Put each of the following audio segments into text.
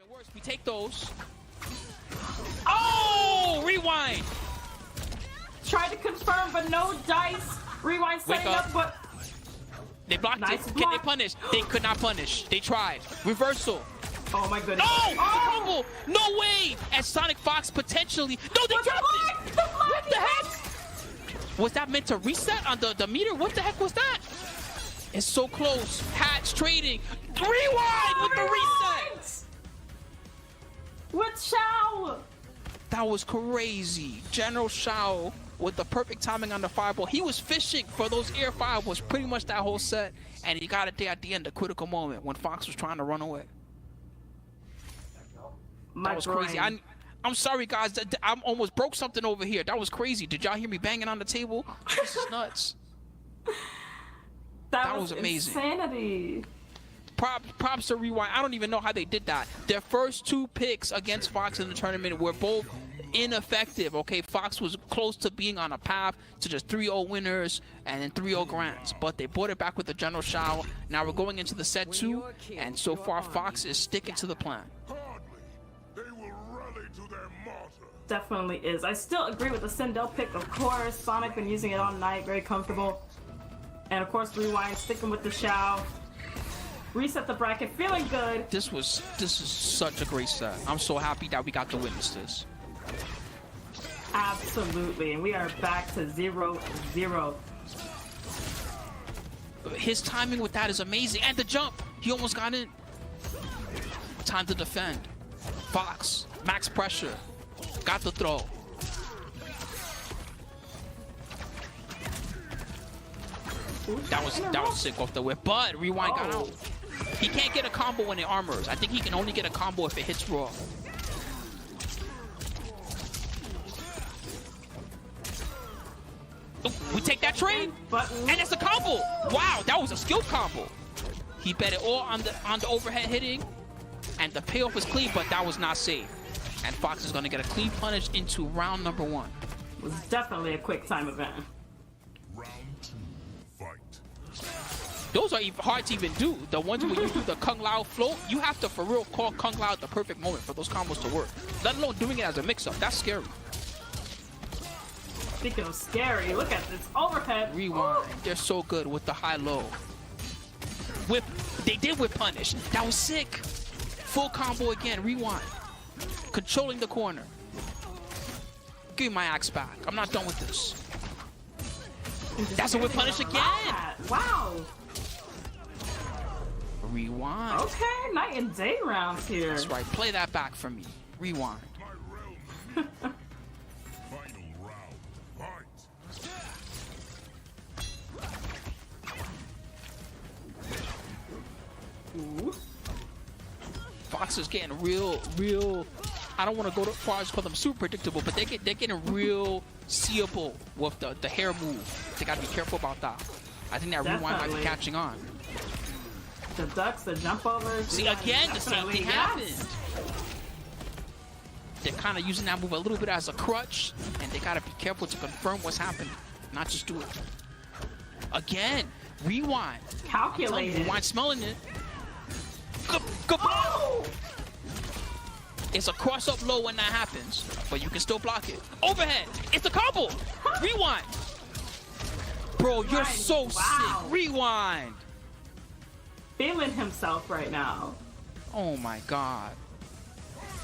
even worse. We take those. Oh, rewind. Tried to confirm, but no dice. Rewind setting up, but they blocked nice it. Block. Can they punish? They could not punish. They tried. Reversal. Oh my goodness. Oh, oh! combo. No way. And Sonic Fox potentially. No, they dropped it. What the heck? Was that meant to reset on the meter? What the heck was that? It's so close. Hats trading. Rewind with the reset. With Shao. That was crazy. General Shao with the perfect timing on the fireball. He was fishing for those air fireballs pretty much that whole set, and he got it there at the end, the critical moment when Fox was trying to run away. That was crazy. I'm sorry, guys. I almost broke something over here. That was crazy. Did y'all hear me banging on the table? This is nuts. That was amazing. Insanity. Props to Rewind. I don't even know how they did that. Their first two picks against Fox in the tournament were both ineffective. Okay, Fox was close to being on a path to just 3-0 winners and then 3-0 grands, but they brought it back with the General Shao. Now we're going into the set 2, and so far Fox is sticking to the plan. Definitely is. I still agree with the Sindel pick, of course. Sonic been using it all night, very comfortable. And of course Rewind sticking with the Shao. Reset the bracket, feeling good. This is such a great set. I'm so happy that we got to witness this. Absolutely, and we are back to 0-0. His timing with that is amazing, and the jump. He almost got in. Time to defend. Fox, max pressure. Got the throw. That was sick off the whip, but Rewind got out. He can't get a combo when it armors. I think he can only get a combo if it hits raw. Ooh, we take that trade, and it's a combo. Wow, that was a skilled combo. He bet it all on the overhead hitting, and the payoff was clean, but that was not safe. And Fox is going to get a clean punish into round number 1. It was definitely a quick time event. Round 2, fight. Those are even hard to even do. The ones where you do the Kung Lao float, you have to for real call Kung Lao at the perfect moment for those combos to work. Let alone doing it as a mix-up. That's scary. Speaking of scary, look at this overhead. Rewind. Oh. They're so good with the high-low. Whip. They did whip punish. That was sick. Full combo again. Rewind. Controlling the corner. Give me my axe back. I'm not done with this. That's a whip punish again. Wow. Rewind. Okay, night and day rounds here. That's right. Play that back for me. Rewind. Final round, fight. Ooh. Fox is getting real. I don't want to go as far as call them super predictable, but they're getting real seeable with the hair move. They got to be careful about that. I think that Rewind might be catching on. The ducks, the jump overs. See, again, the same thing happened. They're kind of using that move a little bit as a crutch, and they got to be careful to confirm what's happening, not just do it. Again, Rewind. Calculated. Rewind smelling it. Good. Oh! It's a cross-up low when that happens, but you can still block it. Overhead. It's the combo. Rewind. Bro, you're so sick. Rewind. Feeling himself right now. Oh my God.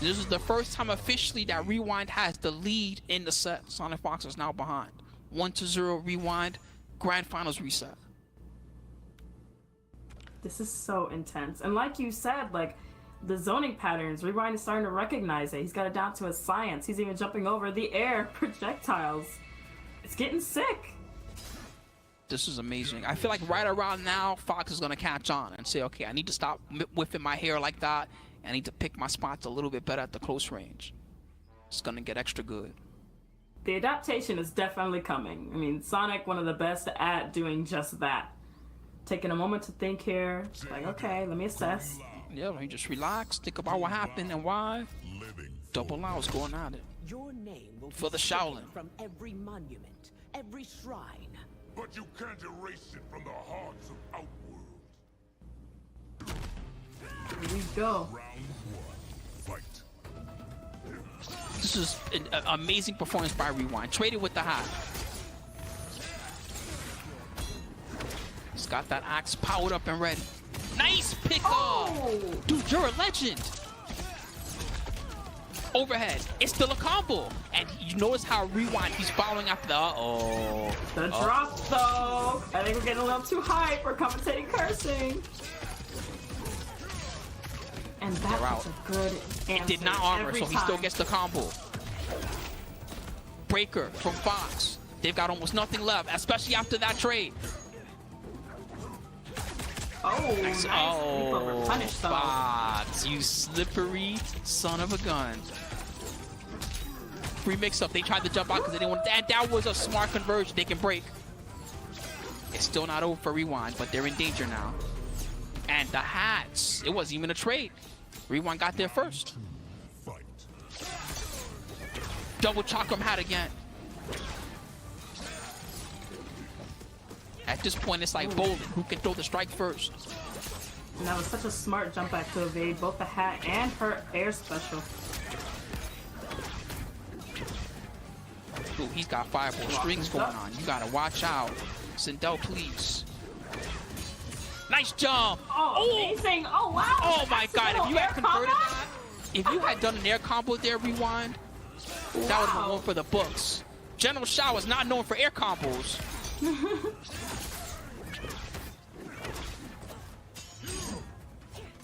This is the first time officially that Rewind has the lead in the set. Sonic Fox is now behind. 1-0 Rewind. Grand Finals reset. This is so intense. And like you said, like, the zoning patterns, Rewind is starting to recognize it. He's got it down to a science. He's even jumping over the air projectiles. It's getting sick. This is amazing. I feel like right around now, Fox is going to catch on and say, okay, I need to stop whipping my hair like that. I need to pick my spots a little bit better at the close range. It's going to get extra good. The adaptation is definitely coming. I mean, Sonic, one of the best at doing just that. Taking a moment to think here. Like, okay, let me assess. Yeah, let me just relax, think about what happened and why. Double Lao's going at it. Your name will for the Shaolin. From every monument, every shrine. But you can't erase it from the hearts of Outworld. Here we go. Round 1, This is an amazing performance by Rewind. Traded with the hat. He's got that axe powered up and ready. Nice pick up! Oh! Dude, you're a legend! Overhead. It's still a combo. And you notice how Rewind, he's following after the The drop though. I think we're getting a little too hype. We're commentating cursing. And They're out. that's a good answer. Did not armor, every so he still time. gets the combo. Breaker from Fox. They've got almost nothing left, especially after that trade. Oh, nice. Oh, Punish though. Fox, you slippery son of a gun. Free mix-up. They tried to jump out because they didn't want to. And that was a smart conversion. They can break. It's still not over for Rewind, but they're in danger now. And the hats. It wasn't even a trade. Rewind got there first. Fight. Double Chakram hat again. At this point, it's like bowling. Who can throw the strike first? And that was such a smart jump back to evade both the hat and her air special. Ooh, he's got fireball strings going on. You gotta watch out. Sindel, please. Nice jump. Oh, amazing. Oh, wow. Oh my That's a god, if little you had air converted combat? that, if you had done an air combo there, Rewind, that would have been one for the books. General Shao is not known for air combos.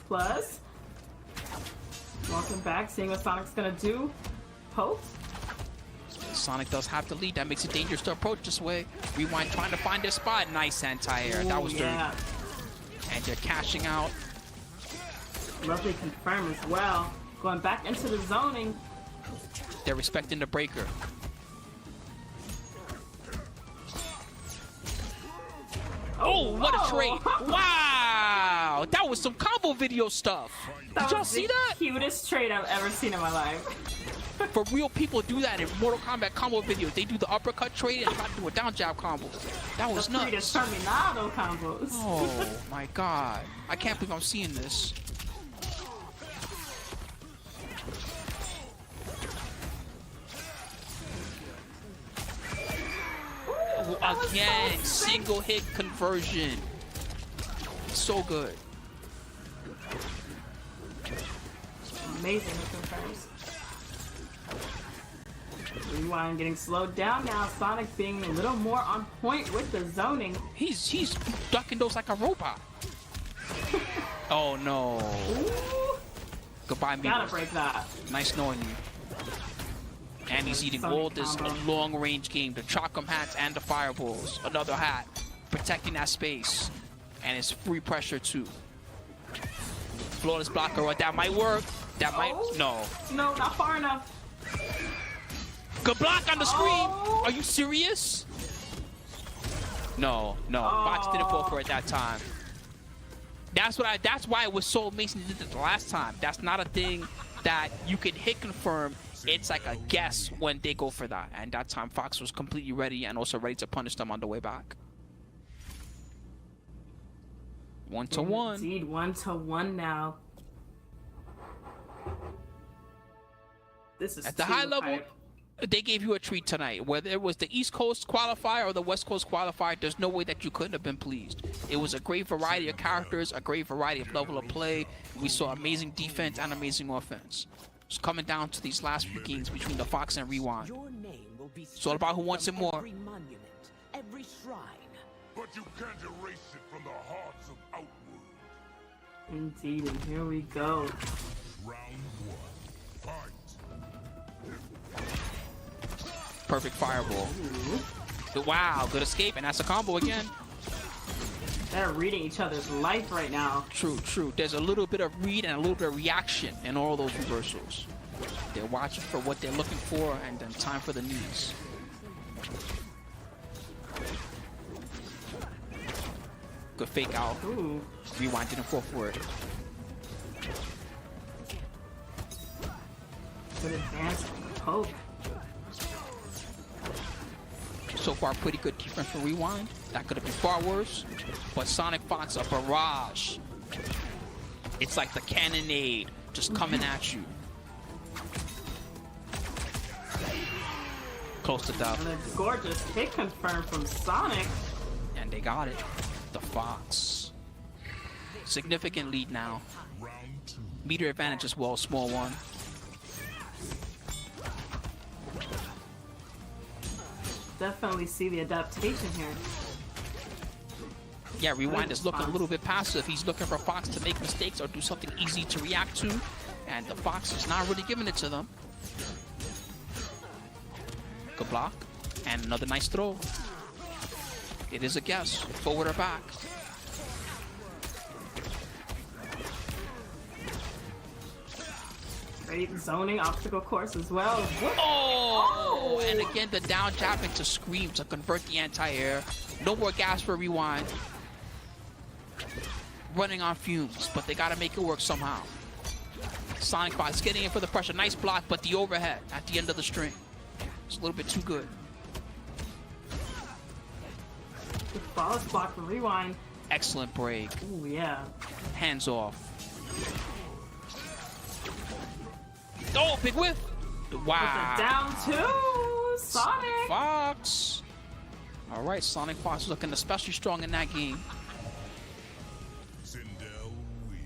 Plus, walking back, seeing what Sonic's gonna do. Poke. Sonic does have the lead. That makes it dangerous to approach this way. Rewind trying to find their spot. Nice anti-air. That was dirty. Yeah. And they're cashing out. Lovely confirm as well. Going back into the zoning. They're respecting the breaker. Oh, what a trade. Wow. That was some combo video stuff. Did y'all see that? Cutest trade I've ever seen in my life. For real people do that in Mortal Kombat combo videos. They do the uppercut trade and try to do a down jab combo. That was The nuts. Terminado combos. Oh my god. I can't believe I'm seeing this. Again, single hit conversion. So good. Amazing confirms. Rewind getting slowed down now. Sonic being a little more on point with the zoning. He's ducking those like a robot. Oh no. Ooh, Goodbye, me. gotta break that. Nice knowing you. And he's eating Sonic all this combo. long-range game. The Chakram hats and the fireballs. Another hat. Protecting that space. And it's free pressure too. Flawless blocker. What that might work. That might. No. No, not far enough. Good block on the screen. Oh. Are you serious? No, no. Fox didn't fall for it that time. That's why it was so amazing to do it the last time. That's not a thing that you can hit confirm. It's like a guess when they go for that. And that time Fox was completely ready and also ready to punish them on the way back. 1-1. Indeed, 1-1 now. This is At the too high level, hype. they gave you a treat tonight. Whether it was the East Coast qualifier or the West Coast qualifier, there's no way that you couldn't have been pleased. It was a great variety of characters, a great variety of level of play. We saw amazing defense and amazing offense. It's coming down to these last few games between the Fox and Rewind. Your name will be It's all about who wants it from more. Every monument, every shrine. But you can't erase it from the hearts of Outworld. Indeed, and here we go. Round one. Fight. Perfect fireball. Wow, good escape, and that's a combo again. They're reading each other's life right now. True, true. There's a little bit of read and a little bit of reaction in all those reversals. They're watching for what they're looking for, and then time for the knees. Good fake out. Ooh. Rewind didn't fall for it. Good advance poke. So far, pretty good defense for Rewind. That could have been far worse. But Sonic Fox, a barrage. It's like the cannonade just coming at you. Close to death. And a gorgeous hit confirmed from Sonic. And they got it. The Fox. Significant lead now. Meter advantage as well, small one. Definitely see the adaptation here. Yeah, Rewind is looking a little bit passive. He's looking for Fox to make mistakes or do something easy to react to. And the Fox is not really giving it to them. Good block. And another nice throw. It is a guess. Forward or back. Great zoning obstacle course as well. Oh! And again, the down jab into Scream to convert the anti-air. No more gas for Rewind. Running on fumes, but they got to make it work somehow. Sonic Fox getting in for the pressure. Nice block, but the overhead at the end of the string. It's a little bit too good. The flawless block from Rewind. Excellent break. Ooh, yeah. Hands off. Oh, big whiff. Wow. Down two, Sonic. Fox. All right, Sonic Fox looking especially strong in that game.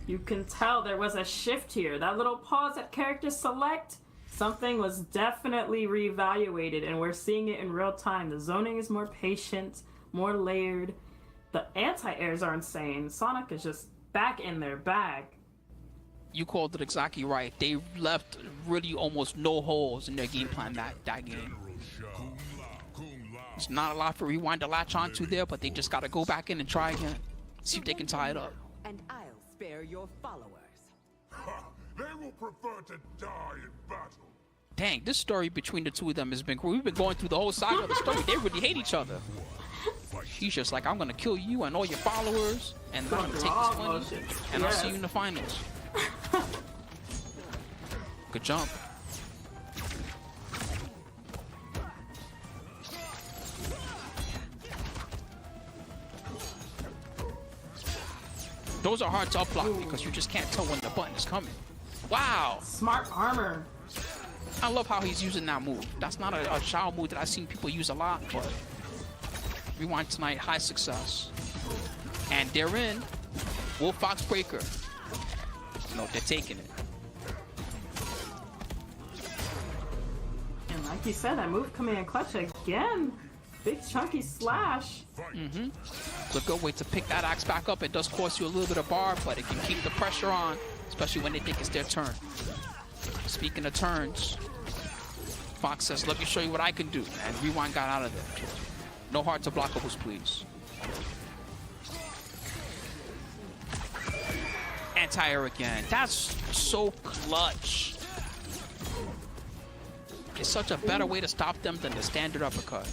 You can tell there was a shift here. That little pause at character select, something was definitely reevaluated, and we're seeing it in real time. The zoning is more patient, more layered. The anti-airs are insane. Sonic is just back in their bag. You called it exactly right. They left really almost no holes in their game plan that game. There's not a lot for Rewind to latch onto there, but they just got to go back in and try again. See if they can tie it up. And I'll spare your followers. They will prefer to die in battle. Dang, this story between the two of them has been cool. We've been going through the whole saga of the story. They really hate each other. He's just like, I'm going to kill you and all your followers, and I'm going to take this money, and I'll see you in the finals. Good jump. Those are hard to up block because you just can't tell when the button is coming. Wow. Smart armor. I love how he's using that move. That's not a Shao move that I've seen people use a lot, but Rewind tonight, high success. And they're in. Wolf Fox Breaker. No, they're taking it. And like you said, that move coming in clutch again. Big chunky slash. It's a good way to pick that axe back up. It does cost you a little bit of bar, but it can keep the pressure on, especially when they think it's their turn. Speaking of turns, Fox says, let me show you what I can do. And Rewind got out of there. No hard to blockables, please. Anti-air again. That's so clutch. It's such a better way to stop them than the standard uppercut.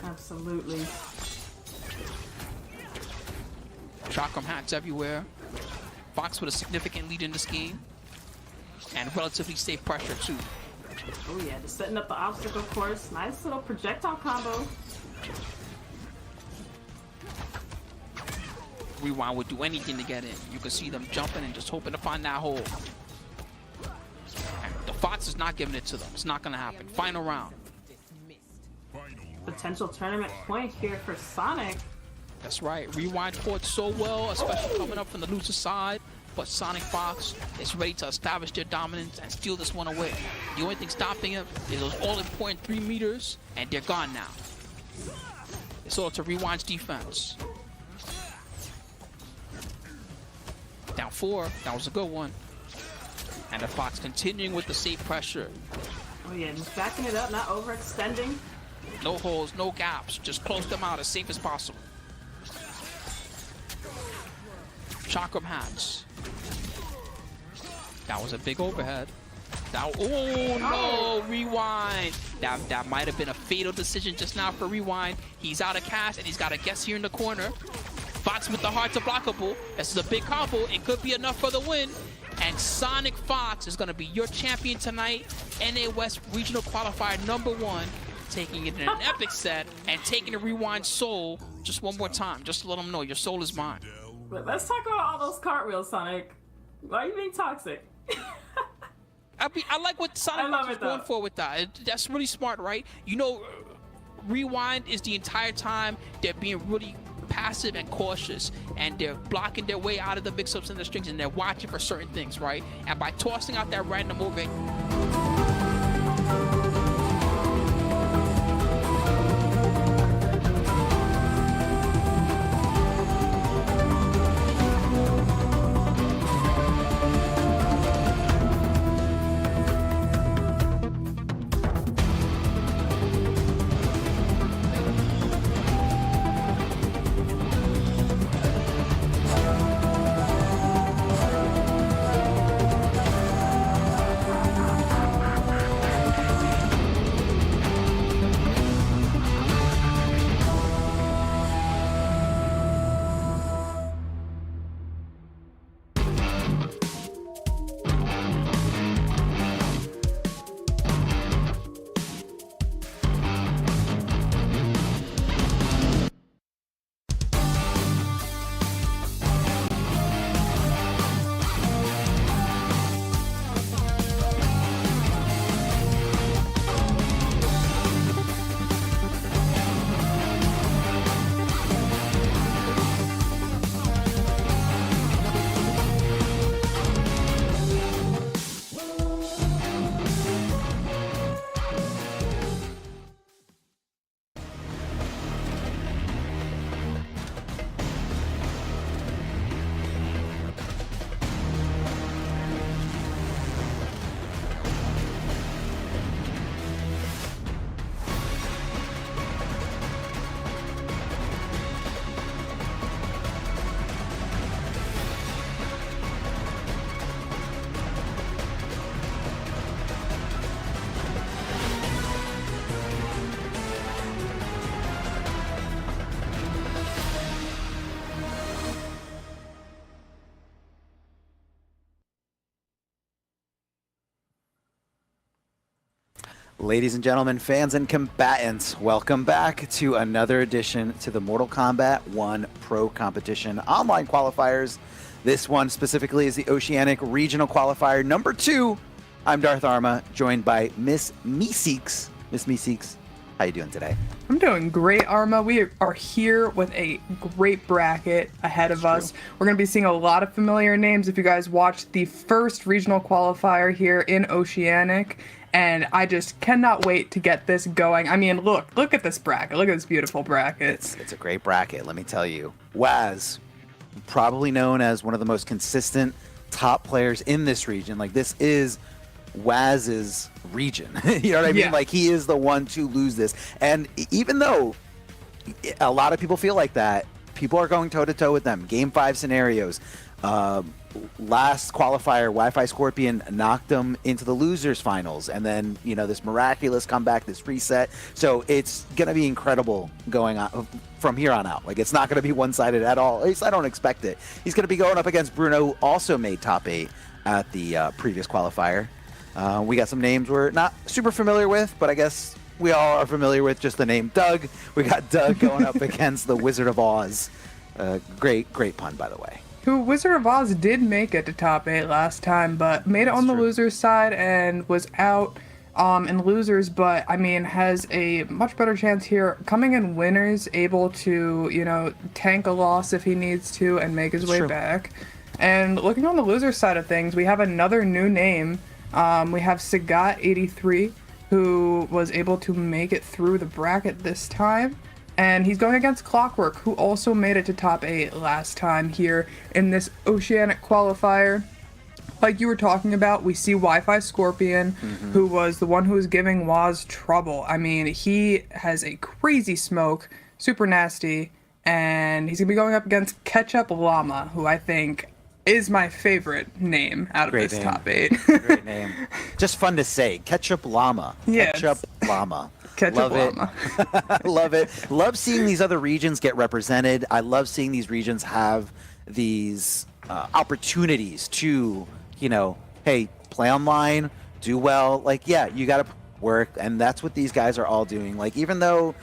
Absolutely. Chakram hats everywhere. Fox with a significant lead in this game. And relatively safe pressure, too. Oh yeah, just setting up the obstacle course. Nice little projectile combo. Rewind would do anything to get in. You can see them jumping and just hoping to find that hole. And the Fox is not giving it to them. It's not going to happen. Final round. Potential tournament point here for Sonic. That's right. Rewind fought so well, especially coming up from the loser side. But Sonic Fox is ready to establish their dominance and steal this one away. The only thing stopping him is those all-important 3 meters, and they're gone now. It's all to Rewind's defense. Down 4. That was a good one. And the Fox continuing with the safe pressure. Oh yeah, just backing it up, not overextending. No holes, no gaps. Just close them out as safe as possible. Chakram hats. That was a big overhead. That, oh no, Rewind. That might have been a fatal decision just now for Rewind. He's out of cash and he's got a guess here in the corner. Fox with the hard to blockable. This is a big combo. It could be enough for the win. And Sonic Fox is going to be your champion tonight. NA West Regional Qualifier #1. Taking it in an epic set and taking the Rewind soul just one more time. Just to let them know your soul is mine. But let's talk about all those cartwheels, Sonic. Why are you being toxic? I like what Sonic love is it, going though. for with that. That's really smart, right? You know, Rewind is the entire time they're being really passive and cautious, and they're blocking their way out of the mix-ups and the strings, and they're watching for certain things, right? And by tossing out that random movement, Ladies and gentlemen, fans and combatants, welcome back to another edition to the Mortal Kombat 1 Pro Competition online qualifiers. This one specifically is the Oceanic Regional Qualifier number 2. I'm Darth Arma, joined by Miss Meeseeks. Miss Meeseeks, how you doing today? I'm doing great, Arma. We are here with a great bracket ahead of us. We're going to be seeing a lot of familiar names if you guys watched the first regional qualifier here in Oceanic. And I just cannot wait to get this going. I mean, look at this bracket. Look at this beautiful bracket. It's a great bracket, let me tell you. Waz, probably known as one of the most consistent top players in this region. Like, this is Waz's region. You know what I mean? Yeah. Like, he is the one to lose this. And even though a lot of people feel like that, people are going toe-to-toe with them. Game 5 scenarios. Last qualifier, Wi-Fi Scorpion knocked them into the losers finals, and then, you know, this miraculous comeback, this reset. So it's gonna be incredible going on from here on out. Like, it's not gonna be one-sided at all. At least I don't expect it. He's gonna be going up against Bruno, who also made top 8 at the previous qualifier. We got some names we're not super familiar with, but I guess we all are familiar with just the name Doug. We got Doug going up against the Wizard of Oz. Great pun, by the way. Who Wizard of Oz did make it to top 8 last time, but made it on the losers side and was out in losers, but I mean has a much better chance here coming in winners, able to, you know, tank a loss if he needs to and make his way back. And looking on the loser side of things, we have another new name. We have Sagat83, who was able to make it through the bracket this time. And he's going against Clockwork, who also made it to top 8 last time here in this Oceanic qualifier. Like you were talking about, we see Wi-Fi Scorpion, who was the one who was giving Waz trouble. I mean, he has a crazy smoke, super nasty, and he's going to be going up against Ketchup Llama, who I think is my favorite name out of this top 8. Great name. Just fun to say. Ketchup Llama. Yes. Ketchup Llama. Ketchup Love Llama. it. Love it. Love seeing these other regions get represented. I love seeing these regions have these opportunities to, you know, hey, play online, do well. Like, yeah, you got to work, and that's what these guys are all doing. Like, even though,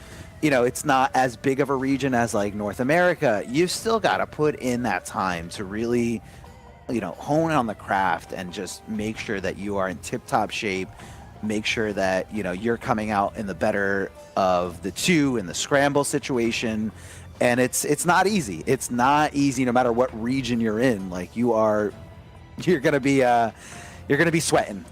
you know, it's not as big of a region as like North America, you still got to put in that time to really hone on the craft and just make sure that you are in tip-top shape. Make sure that you're coming out in the better of the two in the scramble situation. And it's not easy. It's not easy no matter what region you're in. Like you're gonna be sweating.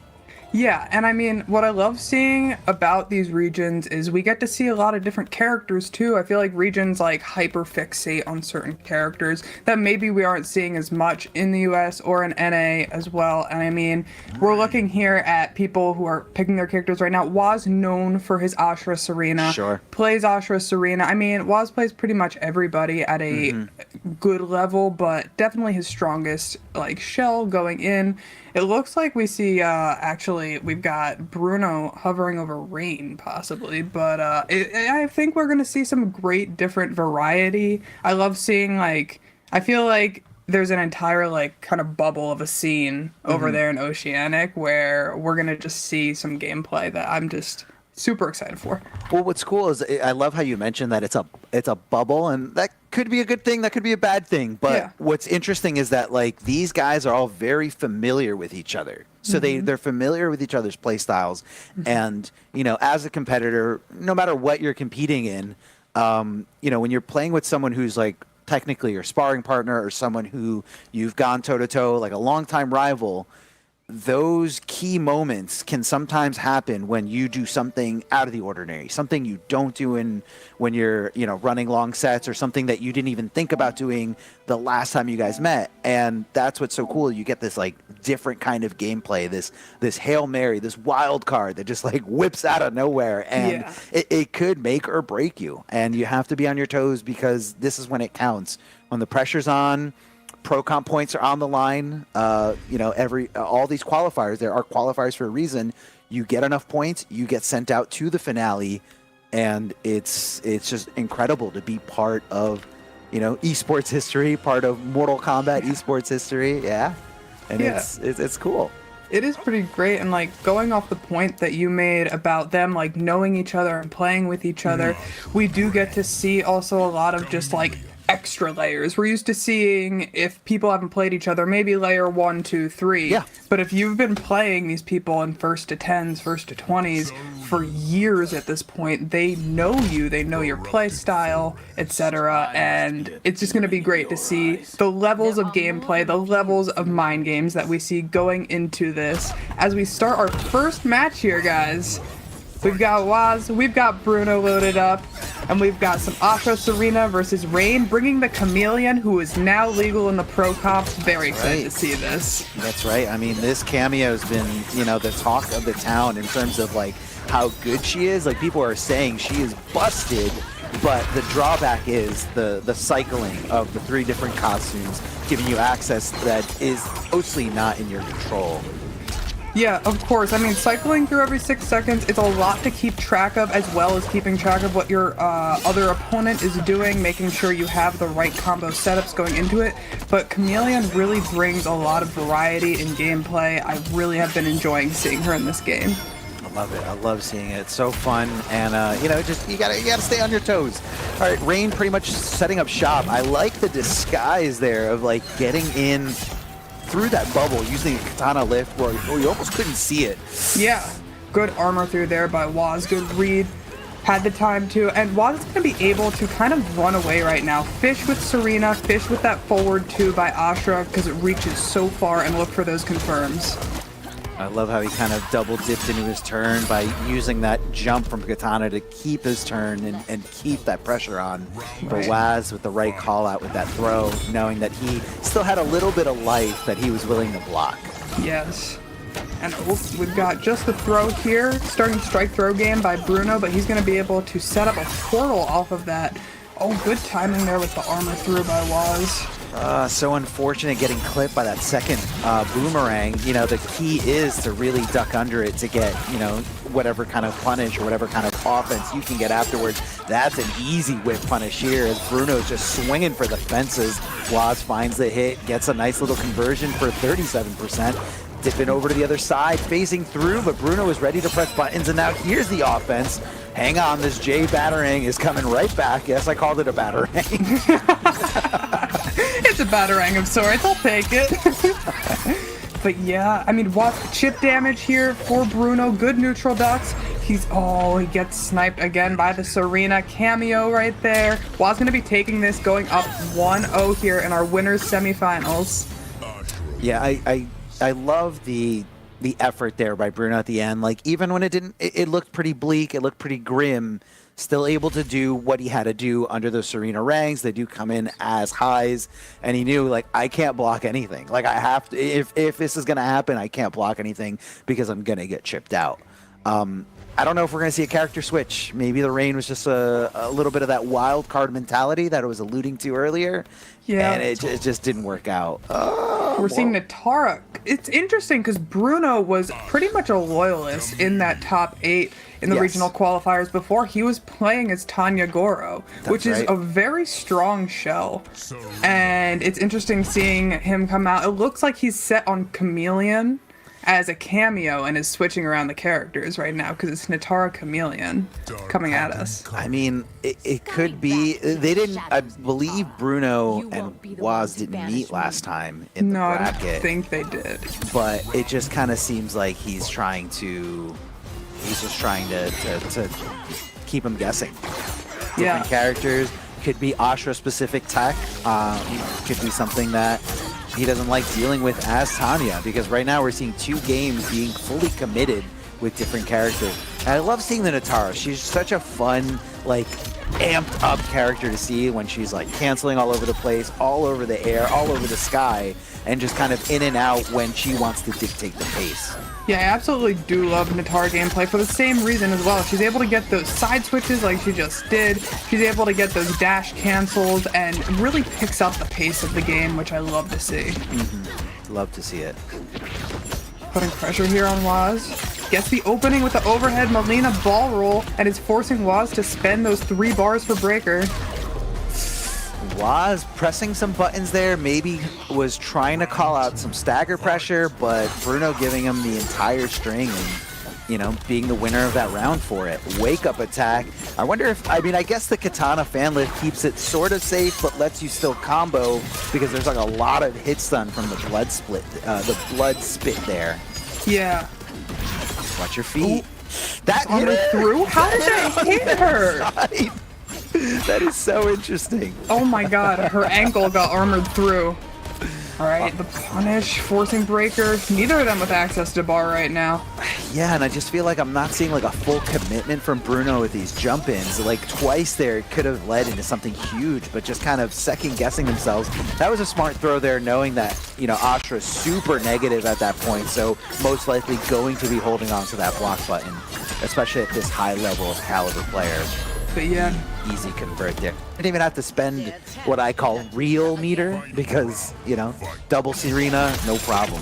Yeah, and I mean, what I love seeing about these regions is we get to see a lot of different characters too. I feel like regions like hyper fixate on certain characters that maybe we aren't seeing as much in the US or in NA as well. And I mean, we're looking here at people who are picking their characters right now. Waz known for his Ashra Serena. Sure. Plays Ashra Serena. I mean, Waz plays pretty much everybody at a good level, but definitely his strongest like shell going in. It looks like we see, actually, we've got Bruno hovering over Rain, possibly, but I think we're going to see some great different variety. I love seeing, like, I feel like there's an entire, like, kind of bubble of a scene over there in Oceanic where we're going to just see some gameplay that I'm just super excited for. Well, what's cool is I love how you mentioned that it's a bubble, and that could be a good thing, that could be a bad thing. But what's interesting is that like these guys are all very familiar with each other, so they're familiar with each other's play styles, and as a competitor, no matter what you're competing in, when you're playing with someone who's like technically your sparring partner or someone who you've gone toe to toe, like a longtime rival. Those key moments can sometimes happen when you do something out of the ordinary, something you don't do when you're, running long sets, or something that you didn't even think about doing the last time you guys met. And that's what's so cool. You get this like different kind of gameplay, this Hail Mary, this wild card that just like whips out of nowhere, and it could make or break you. And you have to be on your toes because this is when it counts. When the pressure's on, pro comp points are on the line. All these qualifiers, there are qualifiers for a reason. You get enough points, you get sent out to the finale, and it's just incredible to be part of esports history, part of Mortal Kombat esports history. And it's cool. It is pretty great, and like going off the point that you made about them like knowing each other and playing with each other, we do get to see also a lot of just like extra layers. We're used to seeing, if people haven't played each other, maybe layer 1, 2, 3. Yeah. But if you've been playing these people in first to 10s, first to 20s for years at this point, they know you, they know your play style, etc. And it's just going to be great to see the levels of gameplay, the levels of mind games that we see going into this as we start our first match here, guys. We've got Waz, we've got Bruno loaded up, and we've got some Ashra Serena versus Rain, bringing the Chameleon, who is now legal in the pro comps. Very excited to see this. That's right. I mean, this cameo has been, the talk of the town in terms of like how good she is. Like people are saying she is busted, but the drawback is the cycling of the 3 different costumes, giving you access that is mostly not in your control. Yeah, of course. I mean, cycling through every 6 seconds, it's a lot to keep track of, as well as keeping track of what your other opponent is doing, making sure you have the right combo setups going into it. But Chameleon really brings a lot of variety in gameplay. I really have been enjoying seeing her in this game. I love it. I love seeing it. It's so fun, and just you gotta stay on your toes. All right, Rain pretty much setting up shop. I like the disguise there of like getting in through that bubble using a katana lift where you almost couldn't see it. Yeah, good armor through there by Waz. Good read. Had the time to, and Waz is going to be able to kind of run away right now. Fish with Serena, fish with that forward 2 by Ashra because it reaches so far, and look for those confirms. I love how he kind of double dipped into his turn by using that jump from Katana to keep his turn and keep that pressure on. But Waz with the right call out with that throw, knowing that he still had a little bit of life that he was willing to block. Yes. And we've got just the throw here, starting strike throw game by Bruno, but he's going to be able to set up a portal off of that. Oh, good timing there with the armor through by Waz. So unfortunate getting clipped by that second boomerang. The key is to really duck under it to get, whatever kind of punish or whatever kind of offense you can get afterwards. That's an easy whip punish here as Bruno's just swinging for the fences. Waz finds the hit, gets a nice little conversion for 37%. Dipping over to the other side, phasing through, but Bruno is ready to press buttons, and now here's the offense. Hang on, this J Batarang is coming right back. Yes, I called it a Batarang. It's a batarang of sorts. I'll take it. But yeah, I mean, what chip damage here for Bruno. Good neutral ducks. He gets sniped again by the Serena cameo right there. Waz gonna be taking this, going up 1-0 here in our winners semifinals. Yeah, I love the effort there by Bruno at the end. Like, even when it looked pretty bleak, it looked pretty grim, still able to do what he had to do under the Serena ranks. They do come in as highs, and he knew, like, I can't block anything. Like, I have to, if this is gonna happen, I can't block anything because I'm gonna get chipped out. I don't know if we're going to see a character switch. Maybe the rain was just a little bit of that wild card mentality that I was alluding to earlier. Yeah. And it just didn't work out. We're seeing Natara. It's interesting because Bruno was pretty much a loyalist in that top 8 in the regional qualifiers before. He was playing as Tanya Goro, which is a very strong shell. And it's interesting seeing him come out. It looks like he's set on Chameleon as a cameo and is switching around the characters right now because it's Natara Chameleon coming at us. I mean, it could be. They didn't. I believe Bruno and Waz didn't meet last time in the bracket. I don't think they did. But it just kind of seems like he's just trying to keep him guessing. Different characters. Could be Ashra specific tech. Could be something that he doesn't like dealing with as Tanya, because right now we're seeing 2 games being fully committed with different characters. And I love seeing the Natara. She's such a fun, like, amped up character to see when she's like canceling all over the place, all over the air, all over the sky, and just kind of in and out when she wants to dictate the pace. Yeah, I absolutely do love Natara gameplay for the same reason as well. She's able to get those side switches like she just did. She's able to get those dash cancels and really picks up the pace of the game, which I love to see. Love to see it. Putting pressure here on Waz. Gets the opening with the overhead Melina ball roll and is forcing Waz to spend those 3 bars for Breaker. Waz pressing some buttons there, maybe was trying to call out some stagger pressure, but Bruno giving him the entire string and, you know, being the winner of that round for it. Wake up attack. I wonder if, I mean, I guess the Katana fan lift keeps it sort of safe, but lets you still combo because there's like a lot of hit stun from the blood split, the blood spit there. Yeah. Watch your feet. Ooh. That hit her through? How did that hit her? That is so interesting. Oh my god, her ankle got armored through. Alright, the punish, forcing Breaker. Neither of them with access to bar right now. Yeah, and I just feel like I'm not seeing like a full commitment from Bruno with these jump-ins. Like twice there, it could have led into something huge, but just kind of second-guessing themselves. That was a smart throw there, knowing that, you know, Ashra is super negative at that point, so most likely going to be holding on to that block button, especially at this high level of caliber player. But yeah. Easy convert there. I didn't even have to spend what I call real meter because, you know, double Serena, no problem.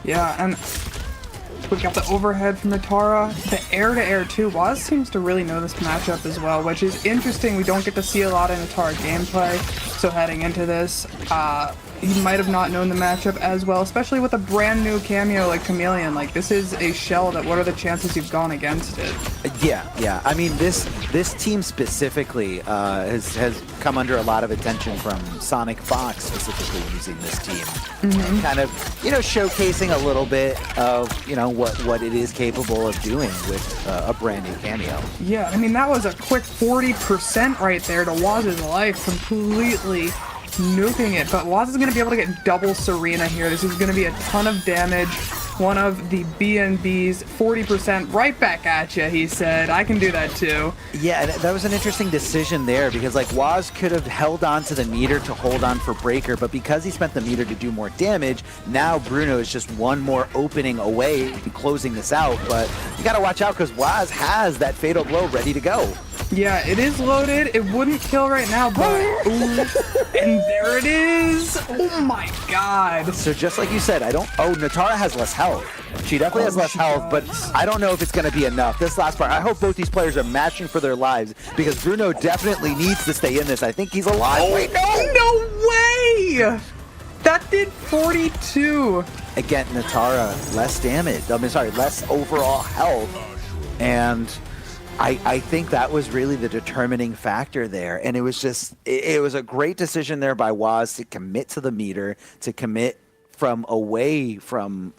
Yeah, and we've got the overhead from Natara. The air-to-air too. Waz seems to really know this matchup as well, which is interesting. We don't get to see a lot of Natara gameplay, so heading into this, he might have not known the matchup as well, especially with a brand new cameo like Chameleon. Like, this is a shell that what are the chances you've gone against it? Yeah. I mean, this team specifically has come under a lot of attention from Sonic Fox specifically using this team. Kind of, you know, showcasing a little bit of, you know, what it is capable of doing with a brand new cameo. Yeah, I mean, that was a quick 40% right there to Waz's life, completely nuking it, but Waz is going to be able to get double Serena here. This is going to be a ton of damage. One of the BNBs, 40% right back at you, he said. I can do that too. Yeah, and that was an interesting decision there because, like, Waz could have held on to the meter to hold on for Breaker, but because he spent the meter to do more damage, now Bruno is just one more opening away from closing this out. But you got to watch out because Waz has that fatal blow ready to go. Yeah, it is loaded. It wouldn't kill right now, but ooh, and there it is. Oh my god. So just like you said, Natara has less health. She definitely has less health, but I don't know if it's going to be enough. This last part, I hope both these players are matching for their lives because Bruno definitely needs to stay in this. I think he's alive. Oh, wait, no way! That did 42. Again, Natara, less damage. I mean, sorry, less overall health. And I think that was really the determining factor there, and it was just it was a great decision there by Waz to commit to the meter, to commit from away from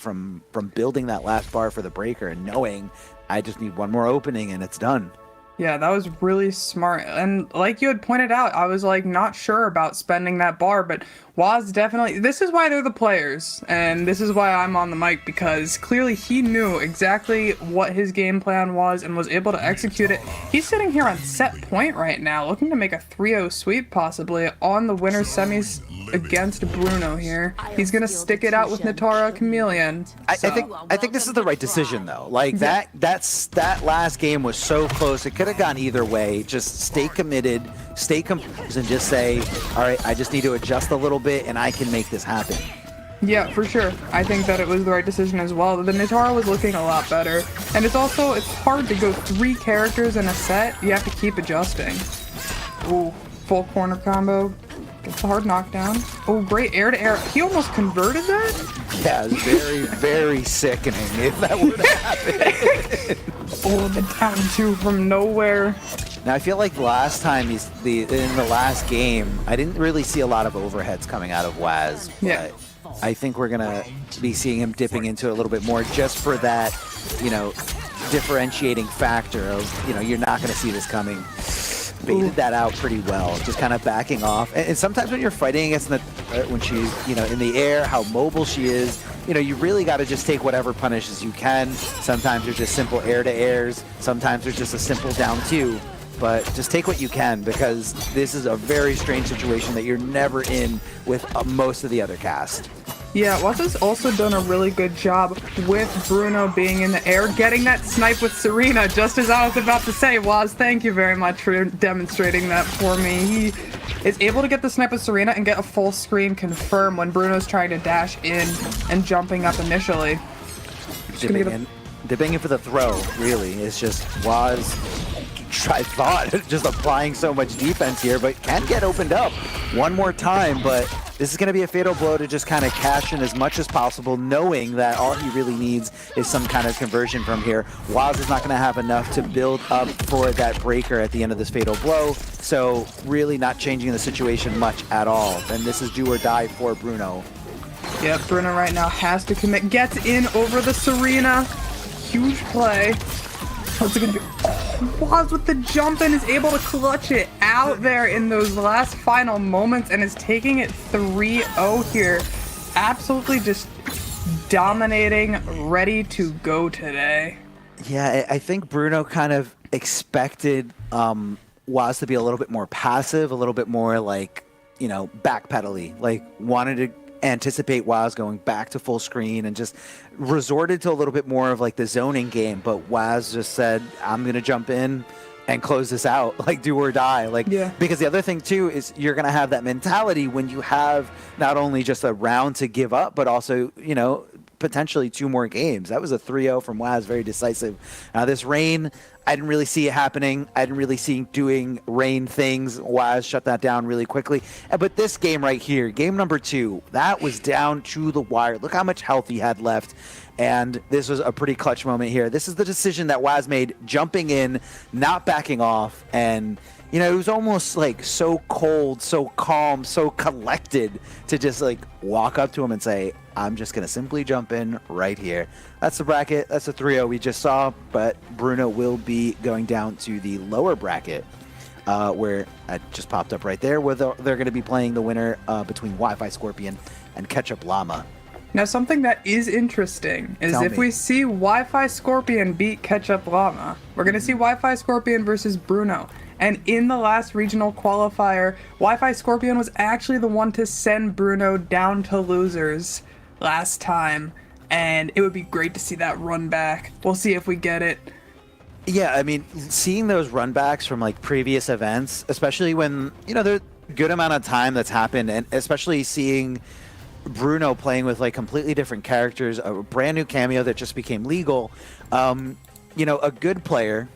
building that last bar for the breaker, and knowing I just need one more opening and it's done. Yeah, that was really smart. And like you had pointed out, I was like not sure about spending that bar, but Waz definitely, this is why they're the players, and this is why I'm on the mic, because clearly he knew exactly what his game plan was and was able to execute it. He's sitting here on set point right now, looking to make a 3-0 sweep possibly on the winner's semis against Bruno here. He's gonna stick it out with Natara Chameleon. I think this is the right decision though. Like that last game was so close. It could have gone either way. Just stay committed, stay composed, and just say, all right, I just need to adjust a little bit and I can make this happen. Yeah, for sure. I think that it was the right decision as well. The Natara was looking a lot better. And it's hard to go 3 characters in a set. You have to keep adjusting. Ooh, full corner combo. Gets a hard knockdown. Oh, great air to air. He almost converted that? Yeah, it was very, very sickening if that would happen. Oh, the down 2 from nowhere. Now, I feel like last time in the last game, I didn't really see a lot of overheads coming out of Waz. Yeah. But I think we're going to be seeing him dipping into it a little bit more just for that, differentiating factor of, you're not going to see this coming. Baited that out pretty well, just kind of backing off. And sometimes when you're fighting against when she's, in the air, how mobile she is, you really got to just take whatever punishes you can. Sometimes there's just simple air to airs. Sometimes there's just a simple down 2. But just take what you can, because this is a very strange situation that you're never in with most of the other cast. Yeah, Waz has also done a really good job with Bruno being in the air, getting that snipe with Serena, just as I was about to say. Waz, thank you very much for demonstrating that for me. He is able to get the snipe with Serena and get a full screen confirm when Bruno's trying to dash in and jumping up initially. Dipping in for the throw, really. It's just Waz, I thought, just applying so much defense here, but can get opened up one more time. But this is going to be a fatal blow to just kind of cash in as much as possible, knowing that all he really needs is some kind of conversion from here. Waz is not going to have enough to build up for that breaker at the end of this fatal blow, so really not changing the situation much at all. And this is do or die for Bruno. Yep, Bruno right now has to commit. Gets in over the Serena. Huge play. What's it gonna be? Oh, Waz with the jump and is able to clutch it out there in those last final moments and is taking it 3-0 here. Absolutely just dominating, ready to go today. Yeah, I think Bruno kind of expected Waz to be a little bit more passive, a little bit more like, backpedally, like wanted to anticipate Waz going back to full screen and just resorted to a little bit more of like the zoning game. But Waz just said, I'm going to jump in and close this out, like do or die. Because the other thing too is you're going to have that mentality when you have not only just a round to give up, but also, potentially 2 more games. That was a 3-0 from Waz, very decisive. This rain, I didn't really see it happening. I didn't really see doing rain things. Waz shut that down really quickly. But this game right here, game number 2, that was down to the wire. Look how much health he had left. And this was a pretty clutch moment here. This is the decision that Waz made, jumping in, not backing off. And, it was almost like so cold, so calm, so collected to just like walk up to him and say, I'm just going to simply jump in right here. That's the bracket. That's the 3-0 we just saw. But Bruno will be going down to the lower bracket where it just popped up right there, where they're going to be playing the winner between Wi-Fi Scorpion and Ketchup Llama. Now, something that is interesting is if we see Wi-Fi Scorpion beat Ketchup Llama, we're going to see Wi-Fi Scorpion versus Bruno. And in the last regional qualifier, Wi-Fi Scorpion was actually the one to send Bruno down to losers last time. And it would be great to see that run back. We'll see if we get it. Yeah, I mean, seeing those run backs from like previous events, especially when, there's a good amount of time that's happened, and especially seeing Bruno playing with like completely different characters, a brand new cameo that just became legal. A good player,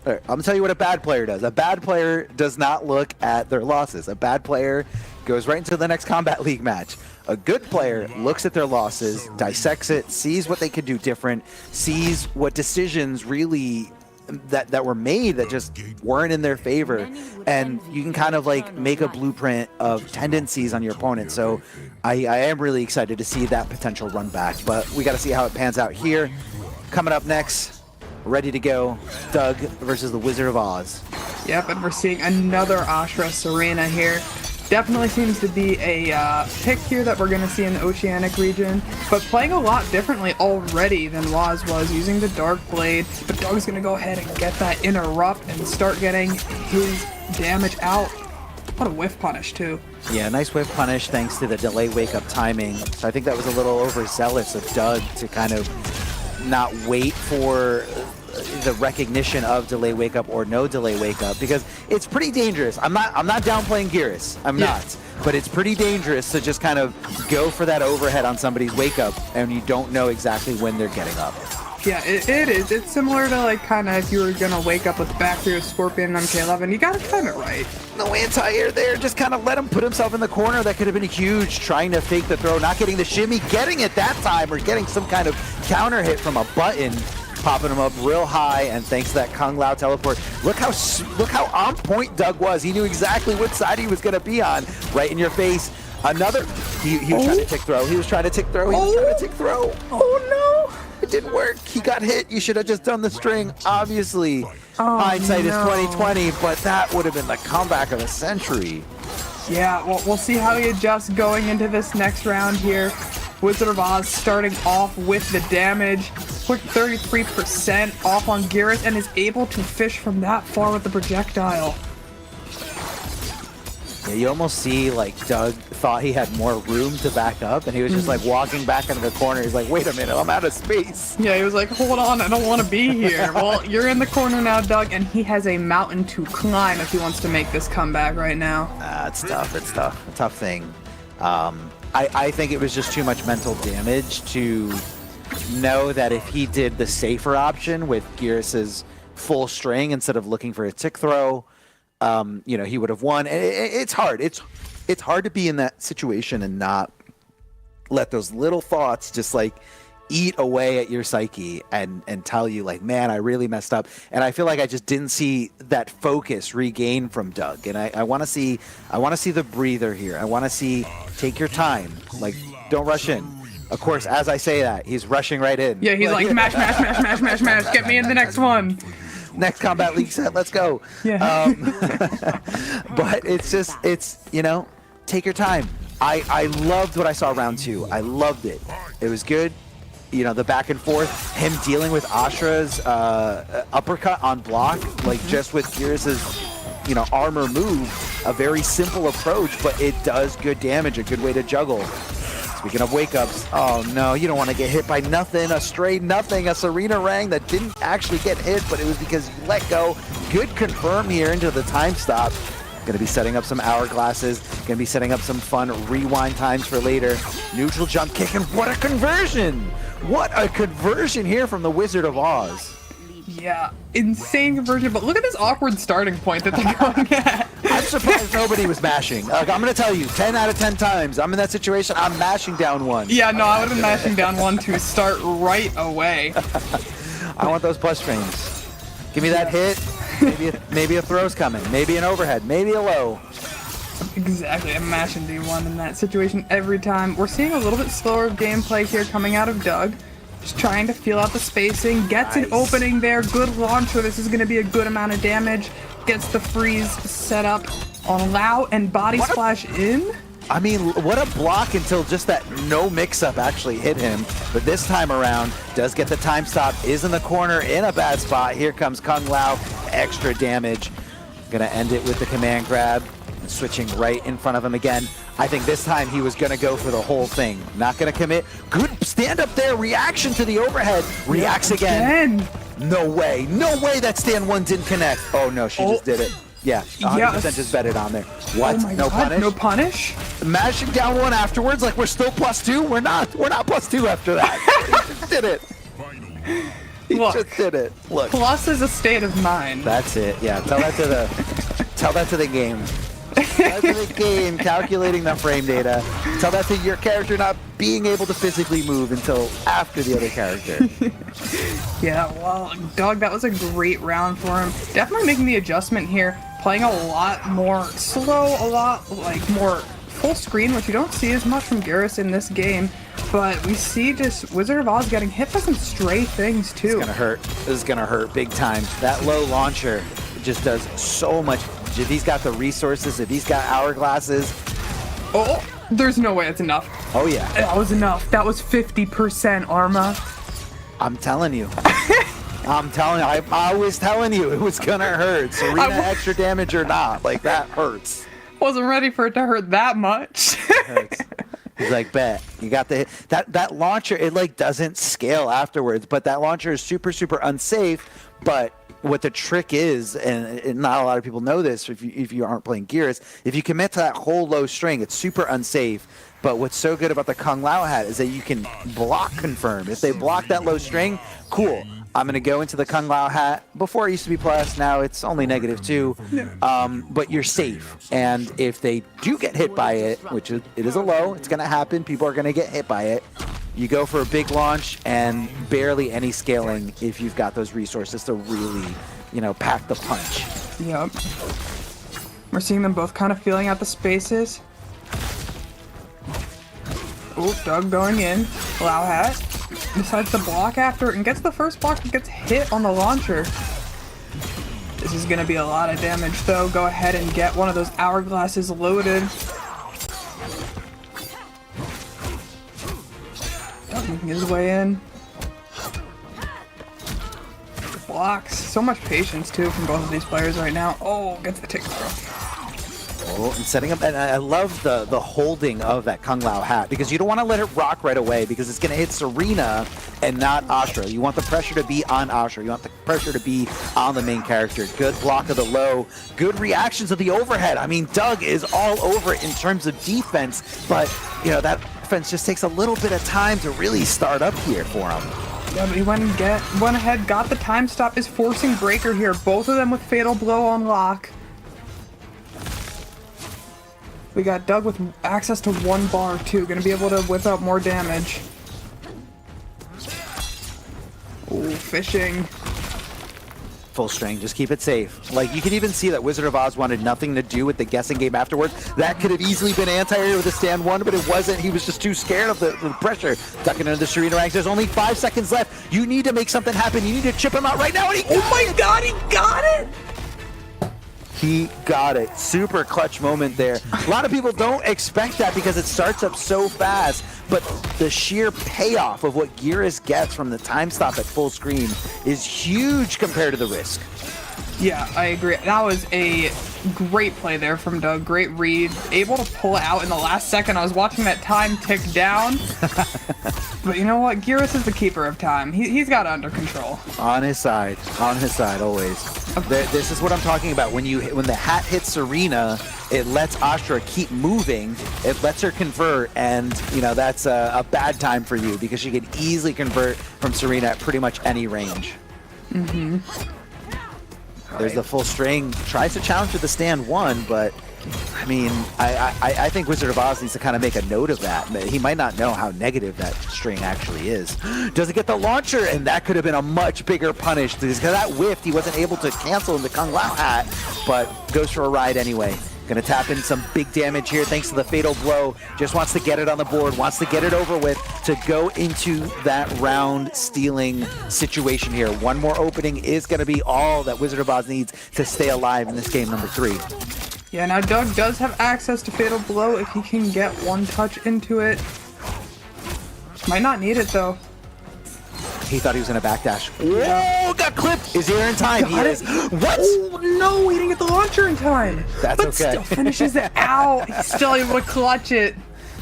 I'm gonna tell you what a bad player does. A bad player does not look at their losses. A bad player goes right into the next Kombat League match. A good player looks at their losses, dissects it, sees what they could do different, sees what decisions really that were made that just weren't in their favor, and you can kind of like make a blueprint of tendencies on your opponent. So I am really excited to see that potential run back, but we got to see how it pans out here. Coming up next, ready to go, Doug versus the Wizard of Oz. Yep, and we're seeing another Ashra Serena here. Definitely seems to be a pick here that we're going to see in the Oceanic region, but playing a lot differently already than Waz was, using the Dark Blade. But Doug's going to go ahead and get that Interrupt and start getting his damage out. What a whiff punish, too. Yeah, nice whiff punish thanks to the delay wake-up timing. So I think that was a little overzealous of Doug to kind of not wait for the recognition of delay wake up or no delay wake up, because it's pretty dangerous. I'm not downplaying Geras. I'm not. But it's pretty dangerous to just kind of go for that overhead on somebody's wake up and you don't know exactly when they're getting up. Yeah, it is. It's similar to like kind of if you were gonna wake up with back through Scorpion and MK11, you gotta time it right. No anti-air there, just kind of let him put himself in the corner. That could have been huge, trying to fake the throw, not getting the shimmy, getting it that time, or getting some kind of counter hit from a button, popping him up real high, and thanks to that Kung Lao teleport. Look how on point Doug was. He knew exactly what side he was gonna be on, right in your face. Another, he was trying to tick throw. He was trying to tick throw. He was trying to tick throw. Oh no! It didn't work. He got hit. You should have just done the string. Obviously, hindsight is 20/20, but that would have been the comeback of the century. Yeah, well, we'll see how he adjusts going into this next round here. Wizard of Oz starting off with the damage. Quick 33% off on Geras, and is able to fish from that far with the projectile. Yeah, you almost see like Doug thought he had more room to back up, and he was just like walking back into the corner. He's like, wait a minute, I'm out of space. Yeah, he was like, hold on, I don't want to be here. Well, you're in the corner now, Doug, and he has a mountain to climb if he wants to make this comeback right now. It's tough. It's tough. A tough thing. I think it was just too much mental damage to know that if he did the safer option with Geras' full string instead of looking for a tick throw, he would have won. It's hard. It's hard to be in that situation and not let those little thoughts just like eat away at your psyche and tell you like, man, I really messed up. And I feel like I just didn't see that focus regain from Doug. And I want to see the breather here. I want to see, take your time. Like, don't rush in. Of course, as I say that, he's rushing right in. Yeah, he's like, mash, mash, mash, mash, mash, mash. Get me in the next one. Next Combat League set, let's go. Yeah. But it's take your time. I loved what I saw round 2. I loved it. It was good. The back and forth, him dealing with Ashra's uppercut on block, like just with Geras' armor move, a very simple approach, but it does good damage, a good way to juggle. Speaking of wake-ups, oh no, you don't want to get hit by nothing, a stray nothing, a Serena Rang that didn't actually get hit, but it was because you let go. Good confirm here into the time stop. Going to be setting up some hourglasses, going to be setting up some fun rewind times for later. Neutral jump kick, and what a conversion! What a conversion here from the Wizard of Oz. Yeah, insane conversion, but look at this awkward starting point that they're going at. I'm surprised nobody was mashing. Like, I'm going to tell you, 10 out of 10 times, I'm in that situation, I'm mashing down one. Yeah, no, I would have been mashing down one to start right away. I want those plus frames. Give me that hit. Maybe a throw's coming. Maybe an overhead. Maybe a low. Exactly, I'm mashing D1 in that situation every time. We're seeing a little bit slower gameplay here coming out of Doug. Just trying to feel out the spacing. Gets an opening there. Good launch, so this is going to be a good amount of damage. Gets the freeze set up on Lao and body splash in. I mean, what a block until just that no mix-up actually hit him. But this time around, does get the time stop, is in the corner, in a bad spot. Here comes Kung Lao, extra damage. Gonna end it with the command grab. Switching right in front of him again. I think this time he was gonna go for the whole thing. Not gonna commit. Good stand up there, reaction to the overhead. Reacts again. No way that stand 1 didn't connect. Oh no, she just did it. Yeah, 100% just bet it on there. What? Oh my no God, punish? no punish? Mashing down 1 afterwards, like we're still +2? We're not +2 after that. He just did it. He just did it. Look. Plus is a state of mind. That's it. Yeah, tell that to the game. That's the game, calculating the frame data. Tell that to your character not being able to physically move until after the other character. Yeah, well, Doug, that was a great round for him. Definitely making the adjustment here, playing a lot more slow, a lot like more full screen, which you don't see as much from Garrus in this game. But we see just Wizard of Oz getting hit by some stray things too. It's gonna hurt. This is gonna hurt big time. That low launcher just does so much. If he's got the resources, if he's got hourglasses. Oh, there's no way it's enough. Oh yeah. That was enough. That was 50% Arma. I'm telling you. I'm telling you. I was telling you it was gonna hurt. Serena extra damage or not, like that hurts. Wasn't ready for it to hurt that much. It hurts. He's like, bet you got the that launcher. It like doesn't scale afterwards, but that launcher is super unsafe. But what the trick is, and not a lot of people know this if you aren't playing Gears, if you commit to that whole low string, it's super unsafe. But what's so good about the Kung Lao hat is that you can block confirm. If they block that low string, cool. I'm going to go into the Kung Lao hat. Before it used to be plus, now it's only -2. But you're safe. And if they do get hit by it, which it is a low, it's going to happen. People are going to get hit by it. You go for a big launch and barely any scaling if you've got those resources to really, pack the punch. Yep. We're seeing them both kind of feeling out the spaces. Oh, Doug going in. Lao hat. Decides to block after and gets the first block and gets hit on the launcher. This is going to be a lot of damage though. Go ahead and get one of those hourglasses loaded. Doug making his way in. Blocks. So much patience too from both of these players right now. Oh, gets the tick throw. Oh, and setting up, and I love the holding of that Kung Lao hat because you don't want to let it rock right away because it's going to hit Serena and not Astra. You want the pressure to be on Astra. You want the pressure to be on the main character. Good block of the low. Good reactions of the overhead. I mean, Doug is all over it in terms of defense, but that offense just takes a little bit of time to really start up here for him. Yeah, but he went ahead, got the time stop, is forcing Breaker here. Both of them with Fatal Blow on lock. We got Doug with access to 1 bar too, gonna be able to whip out more damage. Ooh, fishing. Full string, just keep it safe. Like, you can even see that Wizard of Oz wanted nothing to do with the guessing game afterwards. That could have easily been anti-air with a stand 1, but it wasn't. He was just too scared of the pressure. Ducking into the Serena ranks. There's only 5 seconds left. You need to make something happen. You need to chip him out right now. And oh my god, he got it! He got it. Super clutch moment there. A lot of people don't expect that because it starts up so fast, but the sheer payoff of what Geras gets from the time stop at full screen is huge compared to the risk. Yeah, I agree. That was a great play there from Doug. Great read. Able to pull it out in the last second. I was watching that time tick down. But you know what? Geras is the keeper of time. He's got it under control. On his side, always. This is what I'm talking about. When the hat hits Serena, it lets Astra keep moving. It lets her convert, and that's a bad time for you because she can easily convert from Serena at pretty much any range. Mm-hmm. There's the full string. Tries to challenge with the stand 1, but I mean, I think Wizard of Oz needs to kind of make a note of that. He might not know how negative that string actually is. Doesn't get the launcher, and that could have been a much bigger punish because that whiffed. He wasn't able to cancel in the Kung Lao hat, but goes for a ride anyway. Gonna tap in some big damage here thanks to the Fatal Blow. Just wants to get it on the board, wants to get it over with to go into that round stealing situation here. One more opening is gonna be all that Wizard of Oz needs to stay alive in this game number 3. Yeah, now Doug does have access to Fatal Blow if he can get 1 touch into it. Might not need it though. He thought he was gonna backdash. Whoa, got clipped! Is he there in time? He is. What? Oh no, he didn't get the launcher in time. That's but okay. Still finishes it out. He's still able to clutch it.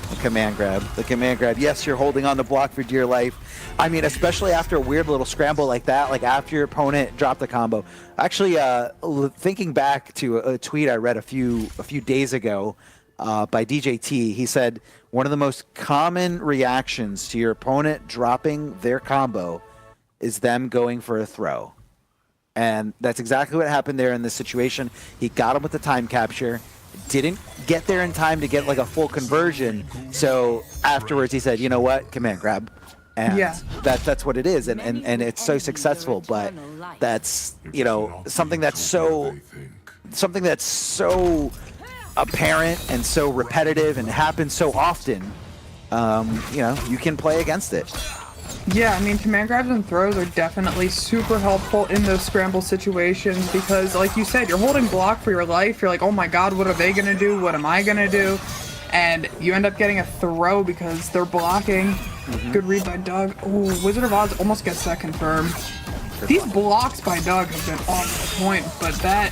The command grab. Yes, you're holding on the block for dear life. I mean, especially after a weird little scramble like that, like after your opponent dropped the combo. Actually, thinking back to a tweet I read a few days ago by DJT, he said one of the most common reactions to your opponent dropping their combo is them going for a throw. And that's exactly what happened there in this situation. He got him with the time capture. didn't get there in time to get like a full conversion. So afterwards he said, you know what, come in, grab. And Yeah. that's what it is. And it's so successful, but that's, you know, something that's so apparent and so repetitive and happens so often, you know, you can play against it. Yeah, I mean, command grabs and throws are definitely super helpful in those scramble situations because, like you said, you're holding block for your life. You're like, oh my god, what are they gonna do? What am I gonna do? And you end up getting a throw because they're blocking. Good read by Doug. Oh, Wizard of Oz almost gets that confirmed. These blocks by Doug have been on point, but that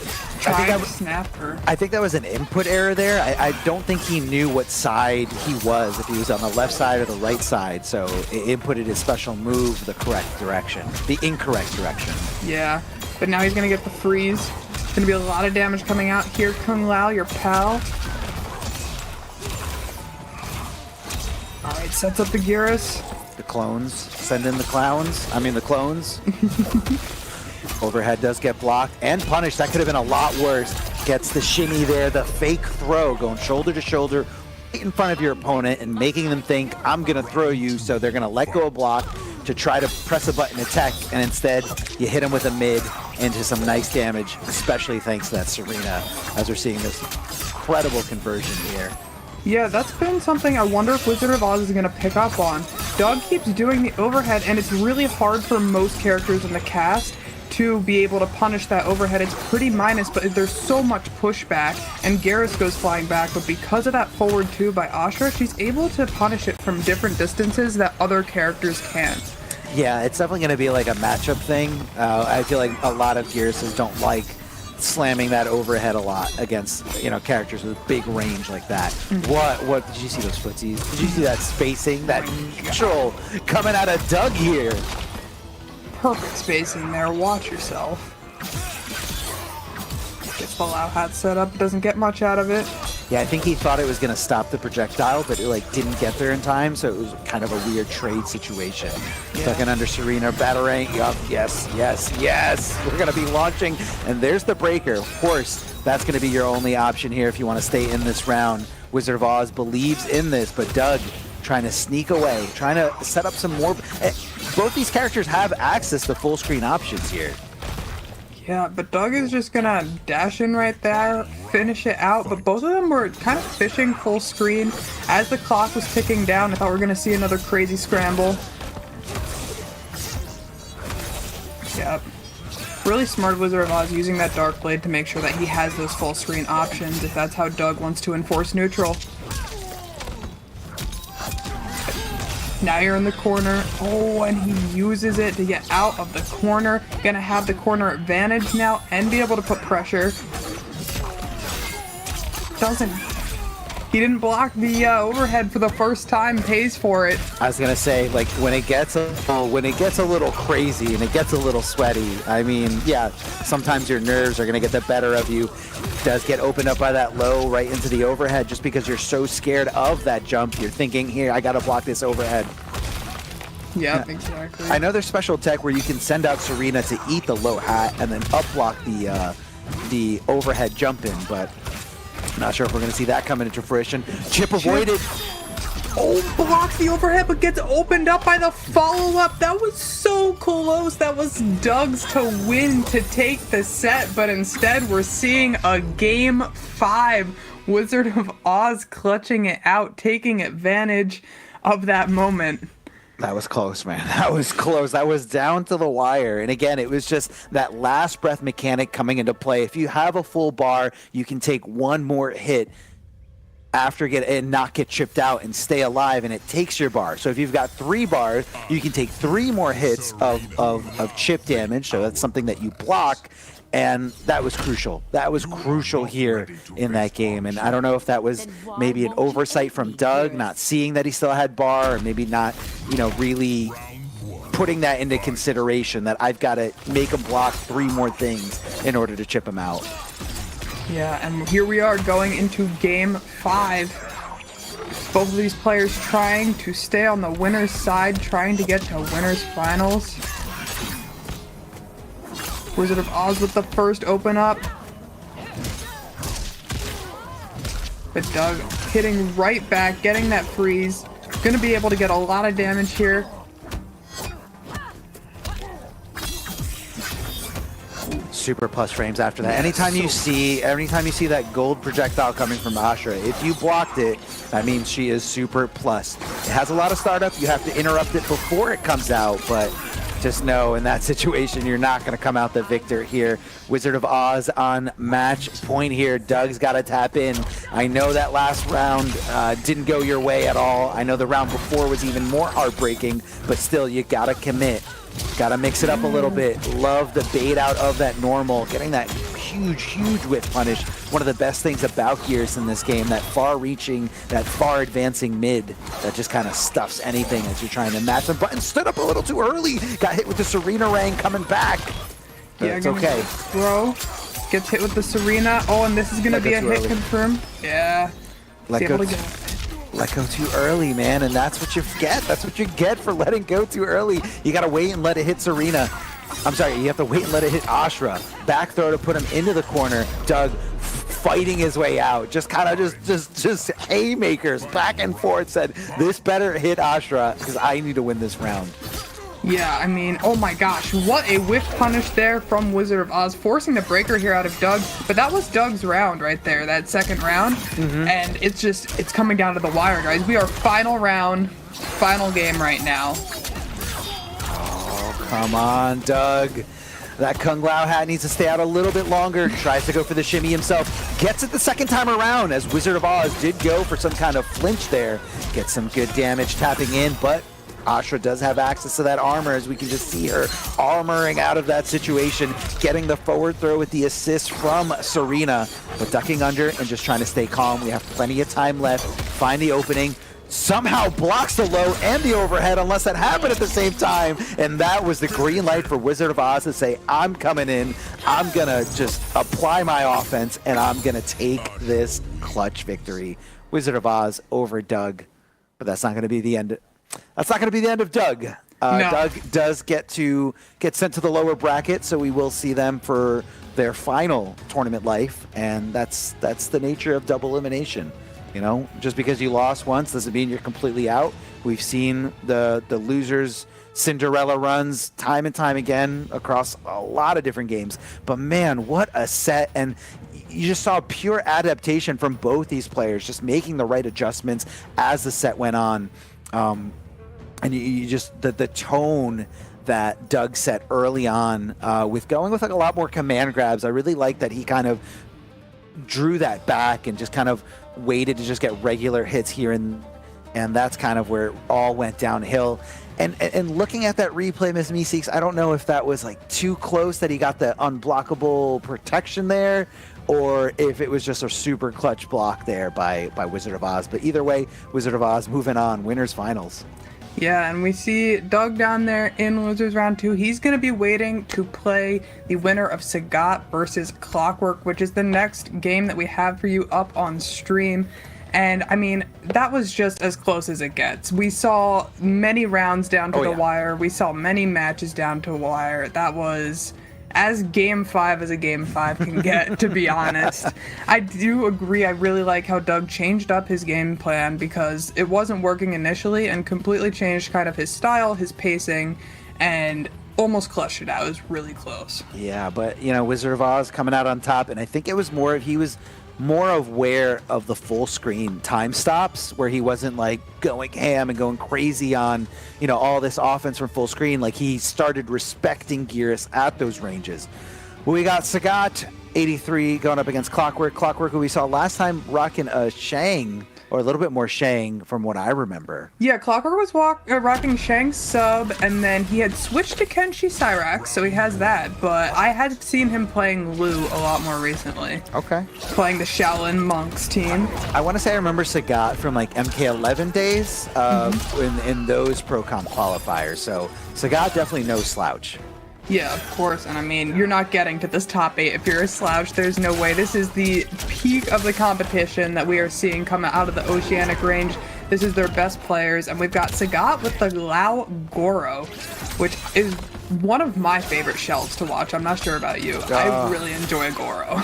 snapper. I think that was an input error there. I don't think he knew what side he was, if he was on the left side or the right side, so it inputted his special move the correct direction, the incorrect direction. Yeah, but now he's gonna get the freeze. Gonna be a lot of damage coming out here, Kung Lao, your pal. Alright, sets up the Gyarus. The clones, send in the clowns. I mean the clones. Overhead does get blocked and punished. That could have been a lot worse. Gets the shimmy there, the fake throw, going shoulder to shoulder right in front of your opponent and making them think, I'm going to throw you, so they're going to let go of block to try to press a button attack, and instead you hit them with a mid into some nice damage, especially thanks to that Serena, as we're seeing this incredible conversion here. Yeah, that's been something I wonder if Wizard of Oz is going to pick up on. Doug keeps doing the overhead, and it's really hard for most characters in the cast to be able to punish that overhead. It's pretty minus, but there's so much pushback, and Gyarus goes flying back, but because of that forward 2 by Ashra, she's able to punish it from different distances that other characters can't. Yeah, it's definitely going to be like a matchup thing. I feel like a lot of Gyarus's don't like slamming that overhead a lot against, you know, characters with big range like that. What did you see those footsies? Did you see that spacing, that control coming out of Doug here? Perfect spacing there, watch yourself. Gets the Lao hat set up, doesn't get much out of it. Yeah, I think he thought it was going to stop the projectile, but it like didn't get there in time, so it was kind of a weird trade situation. Second under Serena, batarang up, yes. We're going to be launching, and there's the breaker. Of course, that's going to be your only option here if you want to stay in this round. Wizard of Oz believes in this, but Doug trying to sneak away, trying to set up some more. Both these characters have access to full screen options here. Yeah, but Doug is just gonna dash in right there, finish it out, but both of them were kind of fishing full screen. As the clock was ticking down, I thought we were gonna see another crazy scramble. Yep. Really smart Wizard of Oz using that Dark Blade to make sure that he has those full screen options if that's how Doug wants to enforce neutral. Now you're in the corner. Oh, and he uses it to get out of the corner. Gonna have the corner advantage now and be able to put pressure. Doesn't. He didn't block the overhead for the first time. Pays for it. I was gonna say, like, when it gets a little crazy and it gets a little sweaty, I mean, yeah, sometimes your nerves are gonna get the better of you. Does get opened up by that low right into the overhead just because you're so scared of that jump. You're thinking, here, I gotta block this overhead. Yeah, exactly. I know there's special tech where you can send out Serena to eat the low hat and then up block the overhead jump in, but I'm not sure if we're gonna see that coming into fruition. Chip avoided. Oh, blocks the overhead, but gets opened up by the follow-up. That was so close. That was Doug's to win, to take the set, but instead we're seeing a Game 5. Wizard of Oz clutching it out, taking advantage of that moment. That was close, man. That was close. That was down to the wire. And again, it was just that last breath mechanic coming into play. If you have a full bar, you can take one more hit after and not get chipped out and stay alive, and it takes your bar. So if you've got 3 bars, you can take 3 more hits of chip damage. So that's something that you block, and that was crucial. That was crucial here in that game. And I don't know if that was maybe an oversight from Doug, not seeing that he still had bar, or maybe not, you know, really putting that into consideration that I've got to make him block 3 more things in order to chip him out. Yeah, and here we are going into Game 5. Both of these players trying to stay on the winner's side, trying to get to winners finals. Wizard of Oz with the first open up. But Doug hitting right back, getting that freeze. Gonna be able to get a lot of damage here. Super plus frames after that. Anytime you see that gold projectile coming from Ashra, if you blocked it, that means she is super plus. It has a lot of startup. You have to interrupt it before it comes out, but just know in that situation you're not going to come out the victor here. Wizard of Oz on match point here. Doug's got to tap in. I know that last round didn't go your way at all. I know the round before was even more heartbreaking, but still you got to commit. Got to mix it up a little bit. Love the bait out of that normal. Getting that huge whip punish. One of the best things about Gears in this game, that far-reaching, that far-advancing mid that just kind of stuffs anything as you're trying to match them. Button stood up a little too early. Got hit with the Serena Rang coming back. But yeah, it's okay. Bro gets hit with the Serena. Oh, and this is going to be a hit confirmed. Yeah. Let go too early, man, and that's what you get. That's what you get for letting go too early. You gotta wait and let it hit Serena. I'm sorry, you have to wait and let it hit Ashra. Back throw to put him into the corner. Doug fighting his way out. Just kind of just haymakers back and forth. Said, this better hit Ashra because I need to win this round. Yeah, I mean, oh my gosh, what a whiff punish there from Wizard of Oz, forcing the breaker here out of Doug. But that was Doug's round right there, that second round. And it's coming down to the wire, guys. We are final round, final game right now. Oh, come on, Doug. That Kung Lao hat needs to stay out a little bit longer. Tries to go for the shimmy himself. Gets it the second time around, as Wizard of Oz did go for some kind of flinch there. Gets some good damage tapping in, but Ashra does have access to that armor, as we can just see her armoring out of that situation, getting the forward throw with the assist from Serena, but ducking under and just trying to stay calm. We have plenty of time left. Find the opening. Somehow blocks the low and the overhead, unless that happened at the same time. And that was the green light for Wizard of Oz to say, I'm coming in. I'm going to just apply my offense, and I'm going to take this clutch victory. Wizard of Oz over Doug. But that's not going to be the end. That's not going to be the end of Doug. No. Doug does get sent to the lower bracket, so we will see them for their final tournament life, and that's the nature of double elimination. You know, just because you lost once doesn't mean you're completely out. We've seen the losers Cinderella runs time and time again across a lot of different games. But man, what a set, and you just saw pure adaptation from both these players, just making the right adjustments as the set went on. And you just the tone that Doug set early on with going with like a lot more command grabs. I really like that he kind of drew that back and just kind of waited to just get regular hits here, and that's kind of where it all went downhill. And looking at that replay, Miss Meeseeks, I don't know if that was like too close that he got the unblockable protection there, or if it was just a super clutch block there by Wizard of Oz. But either way, Wizard of Oz moving on, winners finals. Yeah, and we see Doug down there in losers round 2. He's going to be waiting to play the winner of Sagat versus Clockwork, which is the next game that we have for you up on stream. And I mean, that was just as close as it gets. We saw many rounds down to the wire. We saw many matches down to the wire. That was as game 5 as a game 5 can get, to be honest. I do agree. I really like how Doug changed up his game plan, because it wasn't working initially, and completely changed kind of his style, his pacing, and almost clutched it out. It was really close. Yeah, but you know, Wizard of Oz coming out on top, and I think it was he was more aware of the full screen time stops, where he wasn't like going ham and going crazy on, you know, all this offense from full screen. Like, he started respecting Gears at those ranges. Well, we got Sagat 83 going up against Clockwork. Clockwork, who we saw last time rocking a Shang, or a little bit more Shang from what I remember. Yeah, Clockwork was rocking Shang's sub, and then he had switched to Kenshi Cyrax, so he has that. But I had seen him playing Lu a lot more recently. Okay. Playing the Shaolin Monks team. I want to say I remember Sagat from like MK11 days in those Pro-Com qualifiers. So Sagat definitely no slouch. Yeah, of course, and I mean, you're not getting to this top 8 if you're a slouch. There's no way. This is the peak of the competition that we are seeing come out of the Oceanic range. This is their best players, and we've got Sagat with the Lao Goro, which is one of my favorite shells to watch. I'm not sure about you. I really enjoy Goro.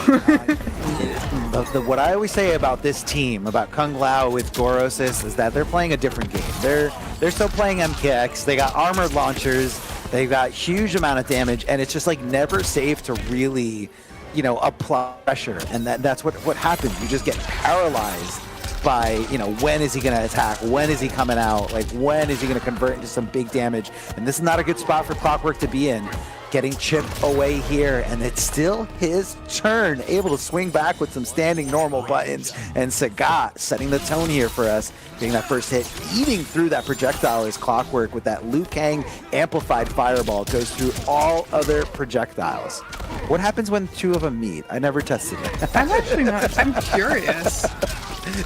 What I always say about this team, about Kung Lao with Gorosis, is that they're playing a different game. They're still playing MKX. They got armored launchers. They've got huge amount of damage, and it's just like never safe to really, you know, apply pressure. And that's what happens. You just get paralyzed by, you know, when is he going to attack? When is he coming out? Like, when is he going to convert into some big damage? And this is not a good spot for Clockwork to be in. Getting chipped away here, and it's still his turn, able to swing back with some standing normal buttons, and Sagat setting the tone here for us, getting that first hit, eating through that projectile is Clockwork with that Liu Kang amplified fireball, goes through all other projectiles. What happens when two of them meet? I never tested it. I'm actually not. I'm curious.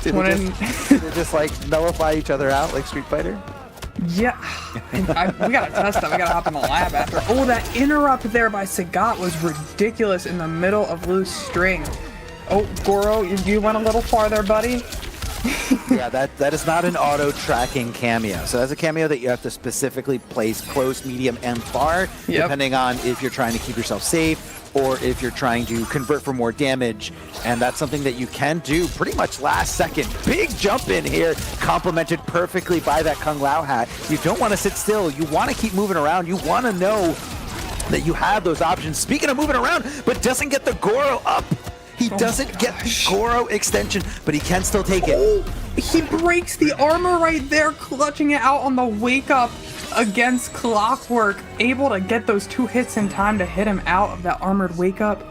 Did they just like nullify each other out like Street Fighter? Yeah, we gotta test that. We gotta hop in the lab after. Oh, that interrupt there by Sagat was ridiculous in the middle of loose string. Oh, Goro, you went a little farther, buddy. Yeah, that is not an auto-tracking cameo. So that's a cameo that you have to specifically place close, medium, and far, depending on if you're trying to keep yourself safe or if you're trying to convert for more damage. And that's something that you can do pretty much last second. Big jump in here, complemented perfectly by that Kung Lao hat. You don't want to sit still. You want to keep moving around. You want to know that you have those options. Speaking of moving around, but doesn't get the Goro up. He doesn't get the Goro extension, but he can still take it. Oh, he breaks the armor right there, clutching it out on the wake up against Clockwork. Able to get those 2 hits in time to hit him out of that armored wake up.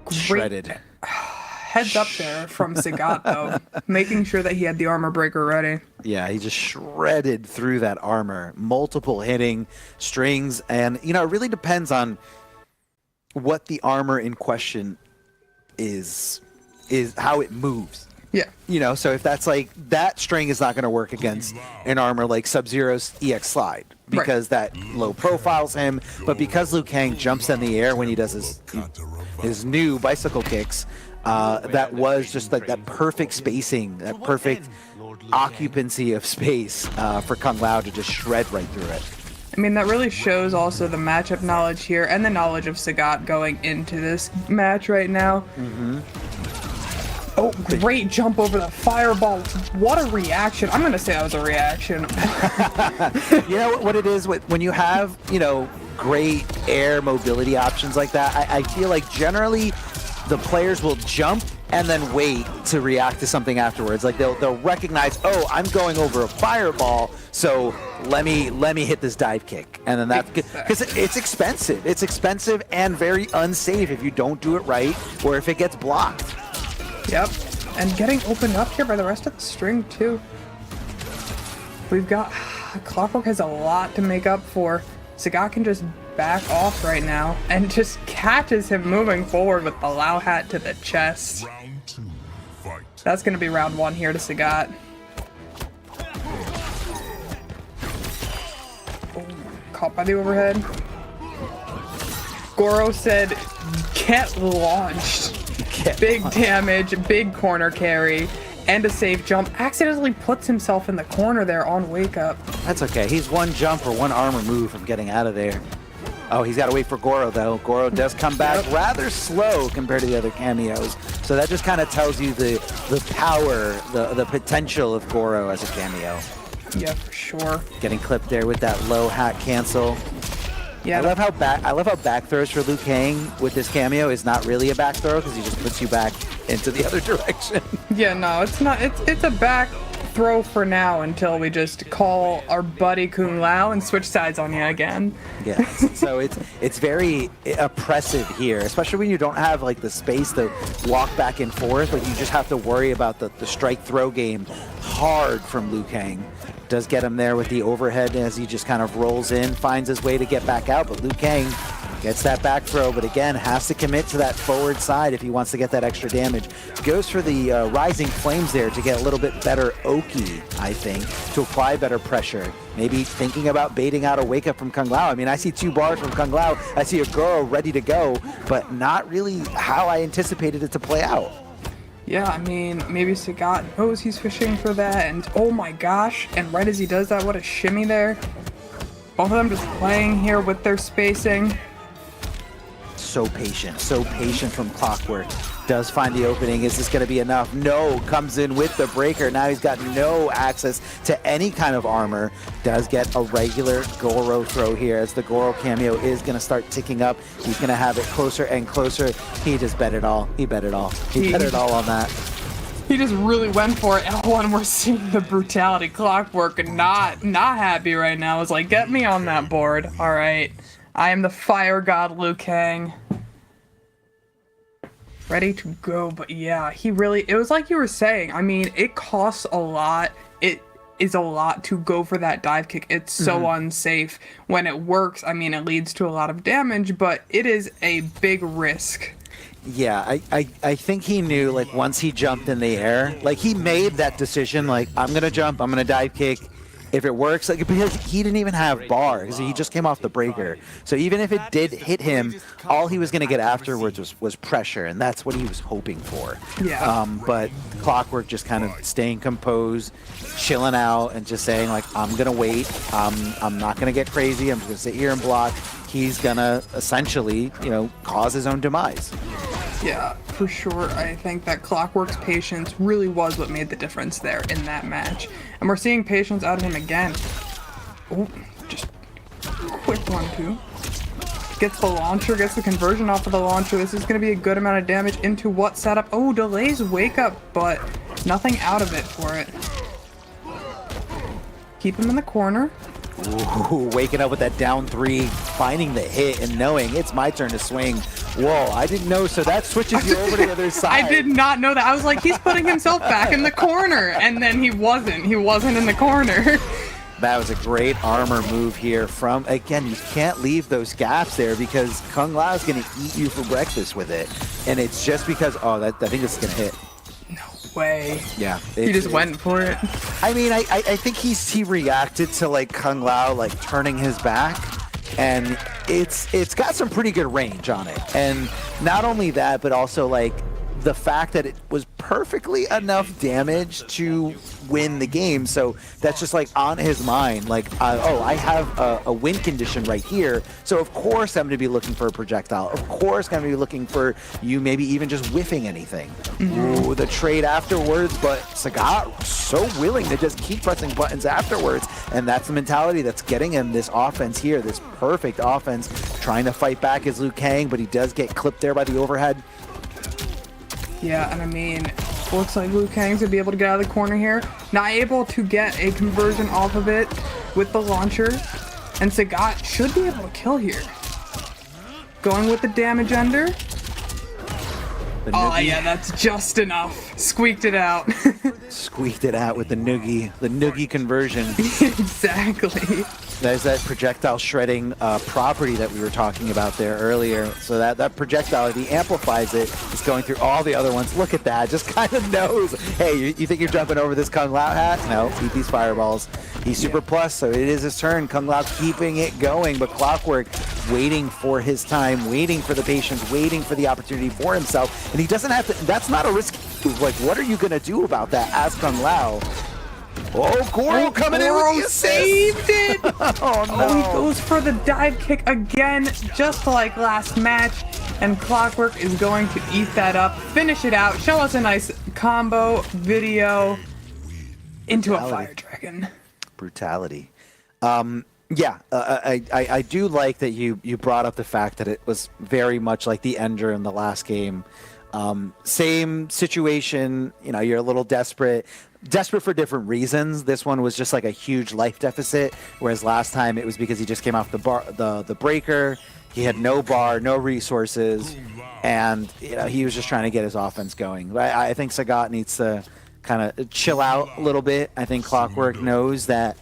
Great. Shredded. Heads up there from Sagat, though, making sure that he had the armor breaker ready. Yeah, he just shredded through that armor. Multiple hitting strings, and, you know, it really depends on what the armor in question is how it moves. Yeah. You know, so if that's like, that string is not going to work against an armor like Sub-Zero's EX Slide because that low profiles him, but because Liu Kang jumps in the air when he does his new bicycle kicks, that was just like that perfect spacing, that perfect occupancy of space for Kung Lao to just shred right through it. I mean, that really shows also the matchup knowledge here and the knowledge of Sagat going into this match right now. Oh, great jump over the fireball. What a reaction. I'm going to say that was a reaction. You know what it is? When you have, you know, great air mobility options like that, I feel like generally the players will jump and then wait to react to something afterwards. Like they'll recognize, oh, I'm going over a fireball, so let me hit this dive kick, and then that, because it's expensive. It's expensive and very unsafe if you don't do it right or if it gets blocked. Yep, and getting opened up here by the rest of the string too. We've got Clockwork has a lot to make up for. Sagat can just back off right now and just catches him moving forward with the Lao hat to the chest. Round 2, fight. That's going to be round 1 here to Sagat. Oh, caught by the overhead. Goro said, get launched. Big damage, big corner carry, and a safe jump. Accidentally puts himself in the corner there on wake up. That's okay. He's one jump or one armor move from getting out of there. Oh, he's got to wait for Goro, though. Goro does come back rather slow compared to the other cameos. So that just kind of tells you the power, the potential of Goro as a cameo. Yeah, for sure. Getting clipped there with that low hat cancel. Yeah, I love how back throws for Liu Kang with this cameo is not really a back throw because he just puts you back into the other direction. Yeah, no, it's not. It's a back throw for now until we just call our buddy Kung Lao and switch sides on you again. Yeah, so it's very oppressive here, especially when you don't have like the space to walk back and forth. Like you just have to worry about the strike throw game hard from Liu Kang. Does get him there with the overhead as he just kind of rolls in, finds his way to get back out, but Liu Kang gets that back throw, but again, has to commit to that forward side if he wants to get that extra damage. Goes for the Rising Flames there to get a little bit better Oki, I think, to apply better pressure. Maybe thinking about baiting out a wake up from Kung Lao. I mean, I see 2 bars from Kung Lao. I see a Goro ready to go, but not really how I anticipated it to play out. Yeah, I mean, maybe Sagat knows he's fishing for that, and oh my gosh, and right as he does that, what a shimmy there. Both of them just playing here with their spacing. So patient from Clockwork. does find the opening. Is this going to be enough? No, comes in with the breaker. Now he's got no access to any kind of armor. Does get a regular Goro throw here as the Goro cameo is going to start ticking up. He's going to have it closer and closer. He just bet it all. He bet it all. He bet it all on that. He just really went for it. And we're seeing the brutality. Clockwork not happy right now. It's like, get me on that board. All right. I am the fire god Liu Kang. Ready to go, but yeah, it was like you were saying. I mean, it costs a lot. It is a lot to go for that dive kick. It's so unsafe. When it works, I mean, it leads to a lot of damage, but it is a big risk. Yeah, I think he knew, like, once he jumped in the air, like, he made that decision, like, I'm going to jump, I'm going to dive kick. If it works, like, because he didn't even have bar, because he just came off the breaker. So even if it did hit him, all he was going to get afterwards was pressure, and that's what he was hoping for. Yeah. But Clockwork just kind of staying composed, chilling out, and just saying, like, I'm going to wait. I'm not going to get crazy. I'm just going to sit here and block. He's going to essentially, cause his own demise. Yeah, for sure. I think that Clockwork's patience really was what made the difference there in that match. And we're seeing patience out of him again. Oh, just quick 1-2. Gets the launcher, gets the conversion off of the launcher. This is going to be a good amount of damage into what setup? Oh, delays wake up, but nothing out of it for it. Keep him in the corner. Ooh, waking up with that down 3, finding the hit and knowing it's my turn to swing. Whoa, I didn't know, so that switches you over to the other side. I did not know that. I was like, he's putting himself back in the corner, and then he wasn't. He wasn't in the corner. That was a great armor move here from, again, you can't leave those gaps there because Kung Lao is going to eat you for breakfast with it. And it's just because, I think this is going to hit. Way. Yeah. He just went for it. I mean, I think he reacted to, like, Kung Lao, like, turning his back, and it's got some pretty good range on it. And not only that, but also, like, the fact that it was perfectly enough damage to win the game. So that's just like on his mind, like, I have a win condition right here. So of course I'm going to be looking for a projectile. Of course I'm going to be looking for you maybe even just whiffing anything. Ooh, the trade afterwards, but Sagat so willing to just keep pressing buttons afterwards. And that's the mentality that's getting him this offense here, this perfect offense, trying to fight back as Liu Kang, but he does get clipped there by the overhead. Yeah, and I mean, looks like Liu Kang's gonna be able to get out of the corner here. Not able to get a conversion off of it with the launcher. And Sagat should be able to kill here. Going with the damage under. Oh yeah, that's just enough. Squeaked it out. Squeaked it out with the noogie conversion. Exactly. There's that projectile shredding property that we were talking about there earlier. So that projectile, if he amplifies it, it's going through all the other ones. Look at that. Just kind of knows, hey, you think you're jumping over this Kung Lao hat? No, eat these fireballs. He's super plus, so it is his turn. Kung Lao keeping it going, but Clockwork waiting for his time, waiting for the patience, waiting for the opportunity for himself. And he doesn't have to, that's not a risky move. Like, what are you going to do about that as Kung Lao? Oh, Goro coming in with the assist. Saved it! Oh, no. Oh, he goes for the dive kick again, just like last match. And Clockwork is going to eat that up, finish it out, show us a nice combo video into a fire dragon. Brutality. Yeah, I do like that you brought up the fact that it was very much like the Ender in the last game. Same situation, you're a little desperate for different reasons. This one was just like a huge life deficit, whereas last time it was because he just came off the breaker. He had no bar, no resources, and he was just trying to get his offense going. I think Sagat needs to kind of chill out a little bit. I think Clockwork knows that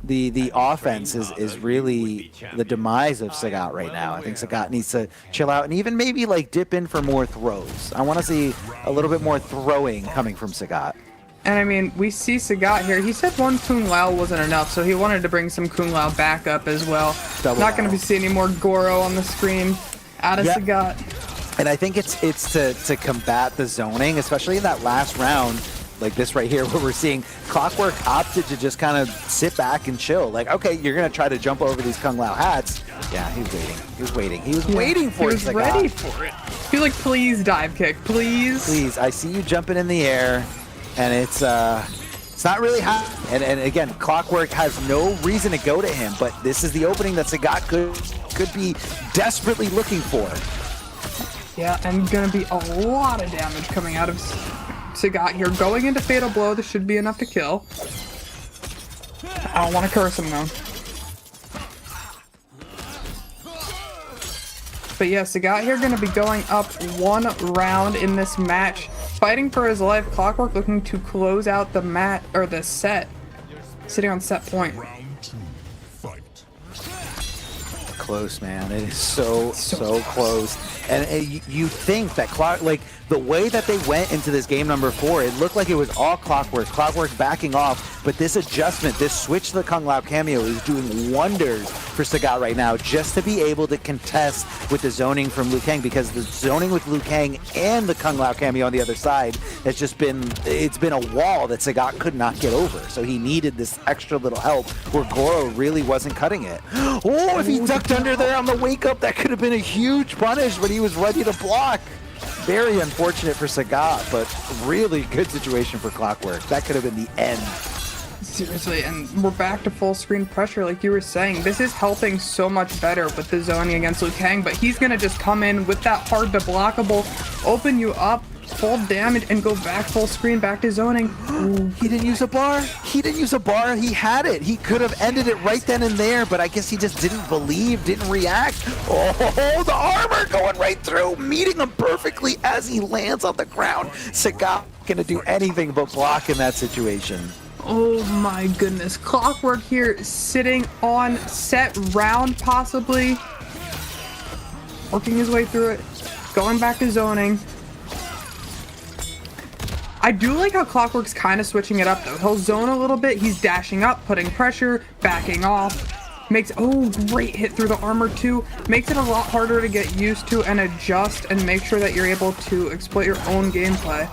the offense is really the demise of Sagat right now. I think Sagat needs to chill out and even maybe like dip in for more throws. I want to see a little bit more throwing coming from Sagat. And I mean, we see Sagat here. He said one Kung Lao wasn't enough, so he wanted to bring some Kung Lao back up as well. Not going to be seeing any more Goro on the screen out of Sagat. And I think it's to combat the zoning, especially in that last round. Like this right here, where we're seeing Clockwork opted to just kind of sit back and chill. Like, okay, you're going to try to jump over these Kung Lao hats. Yeah, he was waiting. He was waiting. He was waiting for it. He was ready for it. He's like, please dive kick, please. Please, I see you jumping in the air, and it's not really hot. And again, Clockwork has no reason to go to him, but this is the opening that Sagat could be desperately looking for. Yeah, and gonna be a lot of damage coming out of Sagat here. Going into Fatal Blow, this should be enough to kill. I don't want to curse him though. But yeah, Sagat here gonna be going up 1 round in this match. Fighting for his life. Clockwork looking to close out the mat or the set. Sitting on set point. Round 2, fight. Close, man. It is so close. And you think that the way that they went into this game number 4, it looked like it was all Clockwork backing off, but this adjustment, this switch to the Kung Lao cameo is doing wonders for Sagat right now, just to be able to contest with the zoning from Liu Kang, because the zoning with Liu Kang and the Kung Lao cameo on the other side has just been a wall that Sagat could not get over. So he needed this extra little help where Goro really wasn't cutting it. Oh, if he ducked under there on the wake up, that could have been a huge punish, but he was ready to block. Very unfortunate for Sagat, but really good situation for Clockwork. That could have been the end. Seriously, and we're back to full screen pressure like you were saying. This is helping so much better with the zoning against Liu Kang, but he's gonna just come in with that hard to blockable, open you up, full damage, and go back full screen, back to zoning. Ooh, he didn't use a bar. He didn't use a bar. He had it. He could have ended it right then and there, but I guess he just didn't believe, didn't react. Oh, the armor going right through, meeting him perfectly as he lands on the ground. Sagat gonna do anything but block in that situation. Oh my goodness. Clockwork here sitting on set round possibly. Working his way through it. Going back to zoning. I do like how Clockwork's kind of switching it up though. He'll zone a little bit. He's dashing up, putting pressure, backing off. Makes, oh, great hit through the armor too. Makes it a lot harder to get used to and adjust and make sure that you're able to exploit your own gameplay.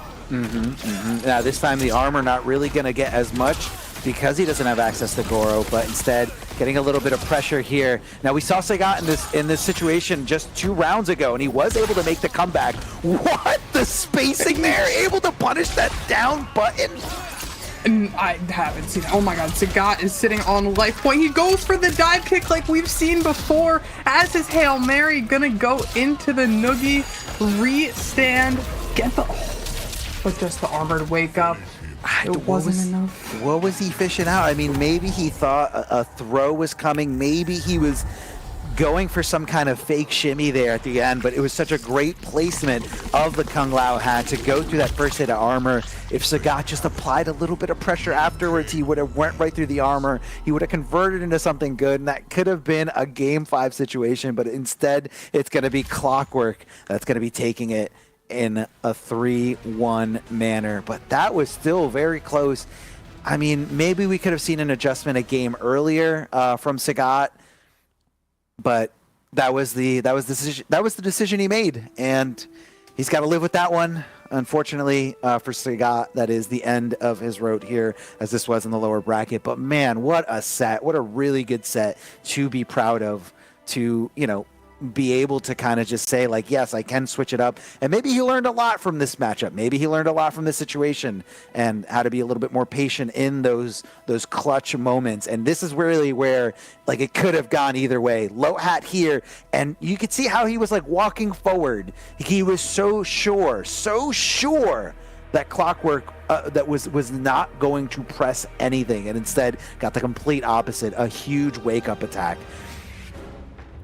Now this time the armor not really going to get as much because he doesn't have access to Goro, but instead getting a little bit of pressure here. Now we saw Sagat in this situation just 2 rounds ago, and he was able to make the comeback. What? The spacing there, able to punish that down button. And I haven't seen it. Oh my god, Sagat is sitting on life point. He goes for the dive kick like we've seen before. As his Hail Mary, gonna go into the noogie, re-stand, get the... But just the armored wake up. It wasn't enough. What was he fishing out? I mean, maybe he thought a throw was coming. Maybe he was going for some kind of fake shimmy there at the end, but it was such a great placement of the Kung Lao hat to go through that first hit of armor. If Sagat just applied a little bit of pressure afterwards, he would have went right through the armor. He would have converted into something good, and that could have been a Game 5 situation, but instead it's going to be Clockwork that's going to be taking it in a 3-1 manner. But that was still very close. I mean, maybe we could have seen an adjustment a game earlier from Sagat, but that was the decision he made, and he's got to live with that one. Unfortunately for Sagat, that is the end of his road here, as this was in the lower bracket. But man, what a set! What a really good set to be proud of. To, you know, be able to kind of just say, like, yes, I can switch it up. And maybe he learned a lot from this matchup. Maybe he learned a lot from this situation and how to be a little bit more patient in those clutch moments. And this is really where, like, it could have gone either way. Low hat here, and you could see how he was, like, walking forward. He was so sure that Clockwork that was not going to press anything, and instead got the complete opposite, a huge wake-up attack.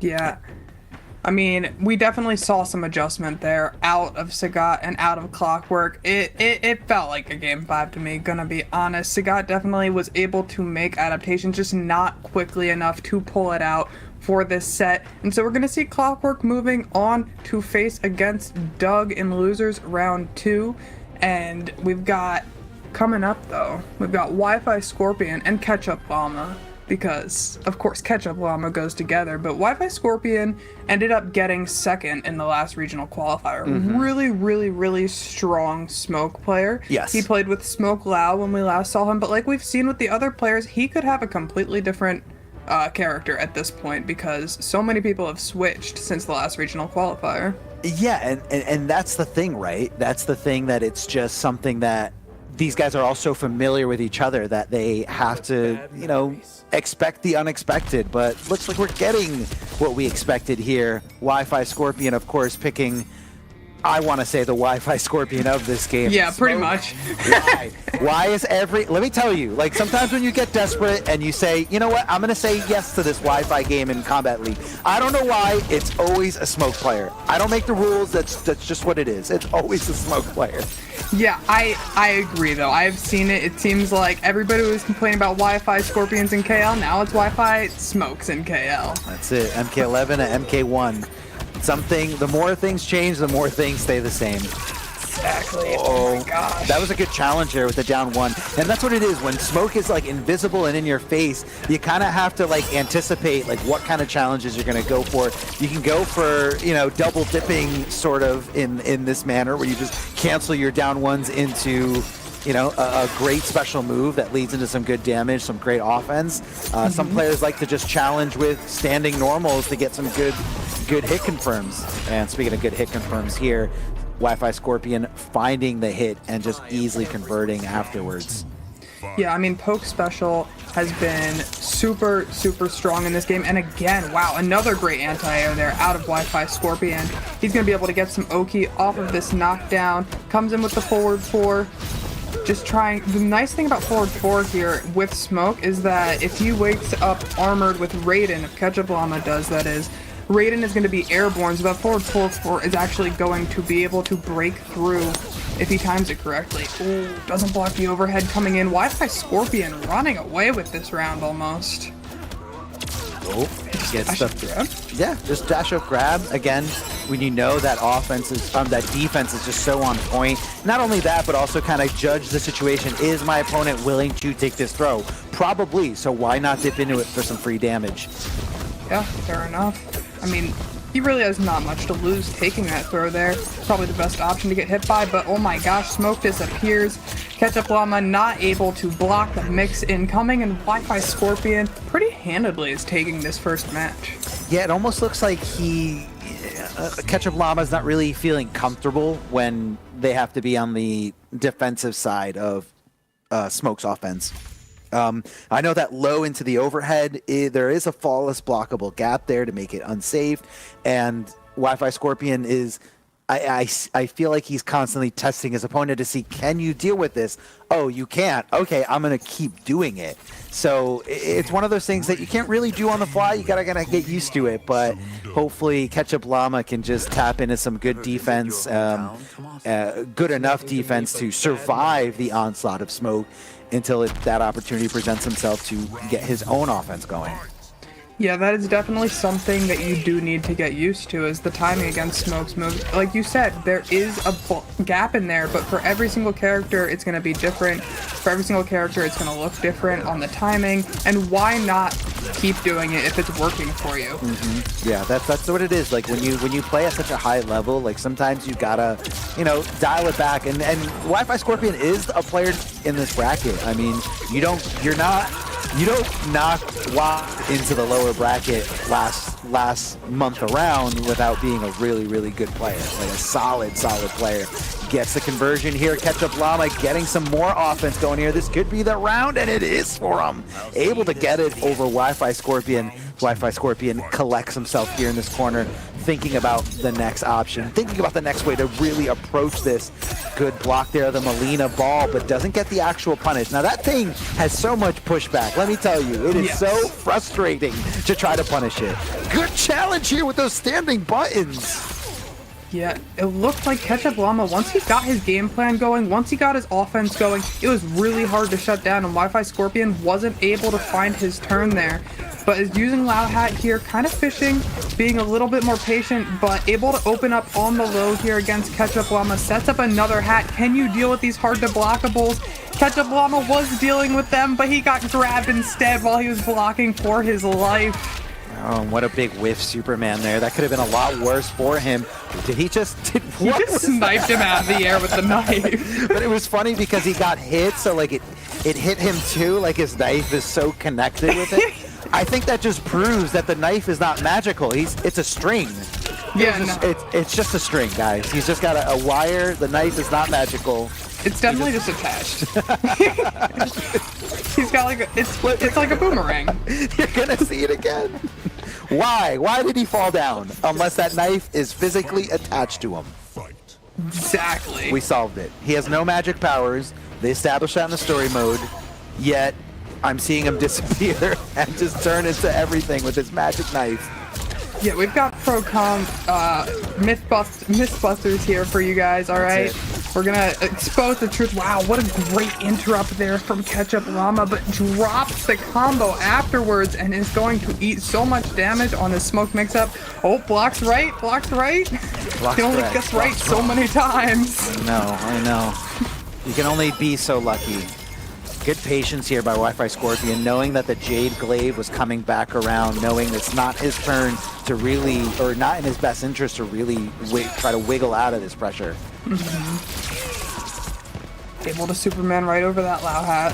Yeah. I mean, we definitely saw some adjustment there out of Sagat and out of Clockwork. It felt like a Game 5 to me, gonna be honest. Sagat definitely was able to make adaptations, just not quickly enough to pull it out for this set. And so we're gonna see Clockwork moving on to face against Doug in losers round 2. And we've got, coming up though, we've got Wi-Fi Scorpion and Ketchup Llama. Because, of course, Ketchup Llama goes together, but Wi-Fi Scorpion ended up getting second in the last regional qualifier. Really strong Smoke player. Yes. He played with Smoke Lao when we last saw him, but like we've seen with the other players, he could have a completely different character at this point because so many people have switched since the last regional qualifier. Yeah, and that's the thing, right? That's the thing, that it's just something that these guys are all so familiar with each other that they have to, you know, expect the unexpected. But looks like we're getting what we expected here. Wi-Fi Scorpion, of course, picking, I want to say, the Wi-Fi Scorpion of this game. Yeah, pretty Smoke. much. Why? Why is let me tell you, like, sometimes when you get desperate and you say, you know what, I'm going to say yes to this Wi-Fi game in Kombat League. I don't know why, it's always a Smoke player. I don't make the rules, that's just what it is. It's always a Smoke player. Yeah, I agree though. I've seen it. It seems like everybody was complaining about Wi-Fi Scorpions in KL. Now it's Wi-Fi Smokes in KL. That's it. MK11 and MK1. The more things change, the more things stay the same. Exactly. Oh my gosh. That was a good challenge there with the down one. And that's what it is. When Smoke is like invisible and in your face, you kind of have to like anticipate like what kind of challenges you're going to go for. You can go for, you know, double dipping sort of in this manner where you just cancel your down ones into, you know, a great special move that leads into some good damage, some great offense. Some players like to just challenge with standing normals to get some good hit confirms. And speaking of good hit confirms here, Wi-Fi Scorpion finding the hit and just easily converting afterwards. Yeah, I mean, Poke Special has been super, super strong in this game. And again, wow, another great anti-air there out of Wi-Fi Scorpion. He's going to be able to get some Oki off of this knockdown. Comes in with the forward 4. Just trying. The nice thing about forward 4 here with Smoke is that if he wakes up armored with Raiden, if Ketchup Llama does, that is, Raiden is going to be airborne, so that forward 4 is actually going to be able to break through if he times it correctly. Ooh, doesn't block the overhead coming in. Wi-Fi Scorpion running away with this round almost. Oh, gets stuff. Yeah, just dash up grab. Again, when you know that that defense is just so on point. Not only that, but also kind of judge the situation. Is my opponent willing to take this throw? Probably, so why not dip into it for some free damage? Yeah, fair enough. I mean, he really has not much to lose taking that throw there. Probably the best option to get hit by, but oh my gosh, Smoke disappears. Ketchup Llama not able to block the mix incoming, and Wi-Fi Scorpion pretty handedly is taking this first match. Yeah, it almost looks like Ketchup Llama's not really feeling comfortable when they have to be on the defensive side of Smoke's offense. I know that low into the overhead, there is a flawless blockable gap there to make it unsafe, and Wi-Fi Scorpion is, I feel like he's constantly testing his opponent to see, can you deal with this? Oh, you can't. Okay, I'm going to keep doing it. So it's one of those things that you can't really do on the fly. You gotta get used to it, but hopefully Ketchup Llama can just tap into some good defense, good enough defense to survive the onslaught of Smoke until that opportunity presents himself to get his own offense going. Yeah, that is definitely something that you do need to get used to, is the timing against Smoke's moves. Like you said, there is a gap in there, but for every single character, it's going to be different. For every single character, it's going to look different on the timing, and why not keep doing it if it's working for you? Mm-hmm. Yeah, that's what it is. Like when you play at such a high level, like sometimes you gotta, dial it back. And Wi-Fi Scorpion is a player in this bracket. I mean, you don't knock WoW into the lower bracket last month around without being a really, really good player. Like a solid player. Gets the conversion here. Ketchup Llama getting some more offense going here. This could be the round, and it is for him. Able to get it over Wi-Fi Scorpion. Wi-Fi Scorpion collects himself here in this corner, thinking about the next option, thinking about the next way to really approach this. Good block there, the Molina ball, but doesn't get the actual punish. Now that thing has so much pushback, let me tell you. It is so frustrating to try to punish it. Good challenge here with those standing buttons. Yeah, it looked like Ketchup Llama, once he got his game plan going, once he got his offense going, it was really hard to shut down, and Wi-Fi Scorpion wasn't able to find his turn there. But is using Loud Hat here, kind of fishing, being a little bit more patient, but able to open up on the low here against Ketchup Llama, sets up another hat. Can you deal with these hard to blockables? Ketchup Llama was dealing with them, but he got grabbed instead while he was blocking for his life. Oh, what a big whiff Superman there. That could have been a lot worse for him. He just sniped him out of the air with the knife. But it was funny because he got hit, so like it hit him too, like his knife is so connected with it. I think that just proves that the knife is not magical. It's a string. Yeah, It's just a string, guys. He's just got a wire. The knife is not magical. it's definitely just attached. He's got like it's like a boomerang. You're gonna see it again. Why? Why did he fall down? Unless that knife is physically attached to him. Exactly. We solved it. He has no magic powers. They established that in the story mode. Yet, I'm seeing him disappear and just turn into everything with his magic knife. Yeah, we've got Procom Mythbusters here for you guys, alright? We're gonna expose the truth. Wow, what a great interrupt there from Ketchup Llama, but drops the combo afterwards and is going to eat so much damage on his smoke mix-up. Oh, blocks right, blocks right. You can only guess right so many times. I know. You can only be so lucky. Good patience here by Wi-Fi Scorpion, knowing that the Jade Glaive was coming back around, knowing it's not his turn to really, or not in his best interest to really try to wiggle out of this pressure. Able to Superman right over that Lao hat.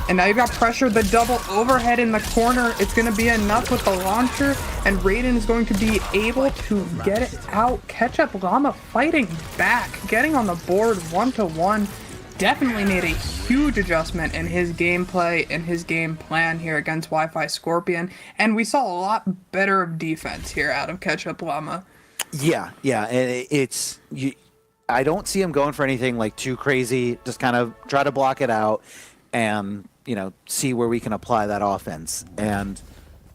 And now you've got pressure, the double overhead in the corner. It's going to be enough with the launcher, and Raiden is going to be able to get it out. Ketchup Llama fighting back, getting on the board 1-1. Definitely made a huge adjustment in his gameplay and his game plan here against Wi-Fi Scorpion, and we saw a lot better of defense here out of Ketchup Llama. Yeah, and I don't see him going for anything like too crazy. Just kind of try to block it out, and see where we can apply that offense. And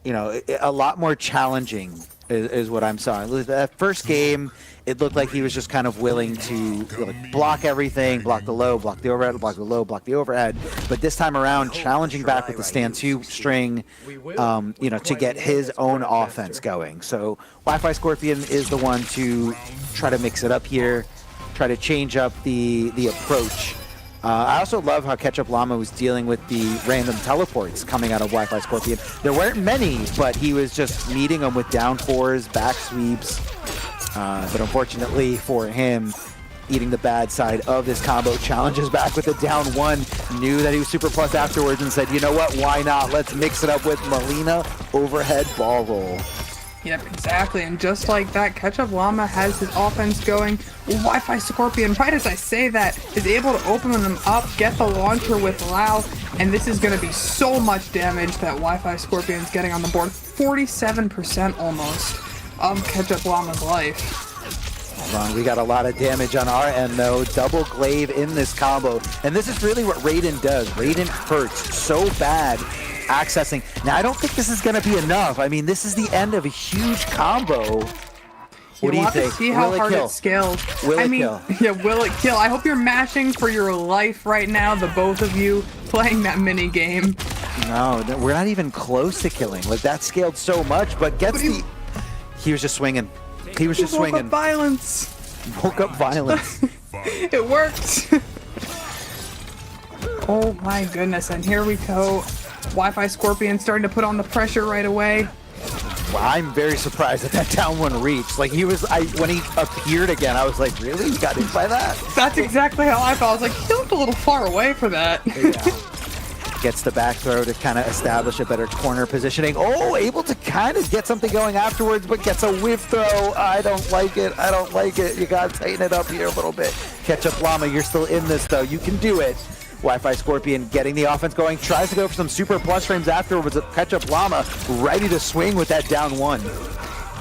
a lot more challenging is what I'm saying. That first game, it looked like he was just kind of willing to block everything, block the low, block the overhead, block the low, block the overhead. But this time around, challenging back with the stand 2 string, to get his own offense going. So Wi-Fi Scorpion is the one to try to mix it up here, try to change up the approach. I also love how Ketchup Llama was dealing with the random teleports coming out of Wi-Fi Scorpion. There weren't many, but he was just meeting them with down 4s, back sweeps. But unfortunately for him, eating the bad side of this combo, challenges back with a down 1, knew that he was super plus afterwards and said, you know what, why not? Let's mix it up with Melina overhead ball roll. Yep, exactly, and just like that, Ketchup Llama has his offense going. Wi-Fi Scorpion, right as I say that, is able to open them up, get the launcher with Lao, and this is going to be so much damage that Wi-Fi Scorpion's getting on the board. 47% almost of Ketchup Llama's life. Hold on, we got a lot of damage on our end though. Double glaive in this combo, and this is really what Raiden does. Raiden hurts so bad accessing. Now I don't think this is going to be enough. I mean, this is the end of a huge combo. What do you think? To see how hard it scales. Will it kill? Yeah, will it kill? I hope you're mashing for your life right now, the both of you playing that mini game. No, we're not even close to killing. Like, that scaled so much, but gets he was just swinging. He was just swinging. Woke up violence. Woke up violence. It worked. Oh my goodness, and here we go. Wi-Fi Scorpion starting to put on the pressure right away. Well, I'm very surprised that down 1 reached. Like, when he appeared again, I was like, really? You got hit by that? That's exactly how I felt. I was like, he looked a little far away for that. Yeah. Gets the back throw to kind of establish a better corner positioning. Oh, able to kind of get something going afterwards, but gets a whiff throw. I don't like it. I don't like it. You got to tighten it up here a little bit. Ketchup Llama, you're still in this, though. You can do it. Wi-Fi Scorpion getting the offense going, tries to go for some super plus frames afterwards. Ketchup Llama ready to swing with that down 1.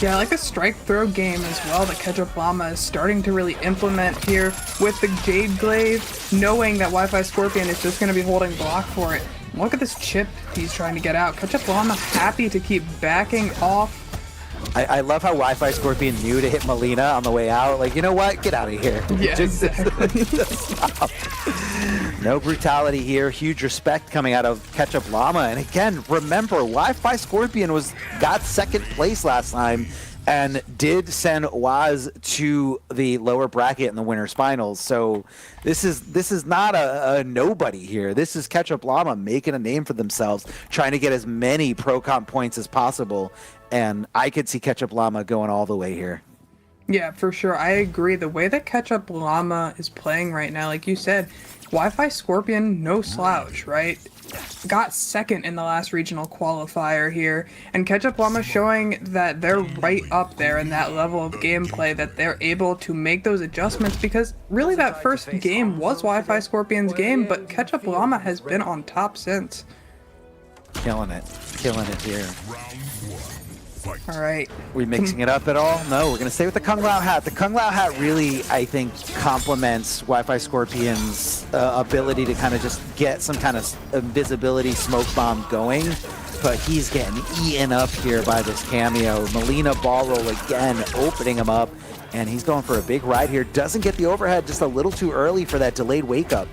Yeah, I like the strike throw game as well that Ketchup Llama is starting to really implement here with the Jade Glaive, knowing that Wi-Fi Scorpion is just going to be holding block for it. Look at this chip he's trying to get out. Ketchup Llama happy to keep backing off. I love how Wi-Fi Scorpion knew to hit Melina on the way out. Like, you know what? Get out of here. Yeah, exactly. Stop. No brutality here. Huge respect coming out of Ketchup Llama. And again, remember, Wi-Fi Scorpion got second place last time and did send Waz to the lower bracket in the winners finals. So this is not a nobody here. This is Ketchup Llama making a name for themselves, trying to get as many pro comp points as possible. And I could see Ketchup Llama going all the way here. Yeah, for sure. I agree. The way that Ketchup Llama is playing right now, like you said, Wi-Fi Scorpion, no slouch, right? got second in the last regional qualifier here, and Ketchup Llama showing that they're right up there in that level of gameplay, that they're able to make those adjustments, because really that first game was Wi-Fi Scorpion's game, but Ketchup Llama has been on top since. Killing it here. All right. We mixing it up at all? No, we're going to stay with the Kung Lao hat. The Kung Lao hat really, I think, complements Wi-Fi Scorpion's ability to kind of just get some kind of invisibility smoke bomb going. But he's getting eaten up here by this cameo. Melina ball roll again, opening him up. And he's going for a big ride here. Doesn't get the overhead, just a little too early for that delayed wake up.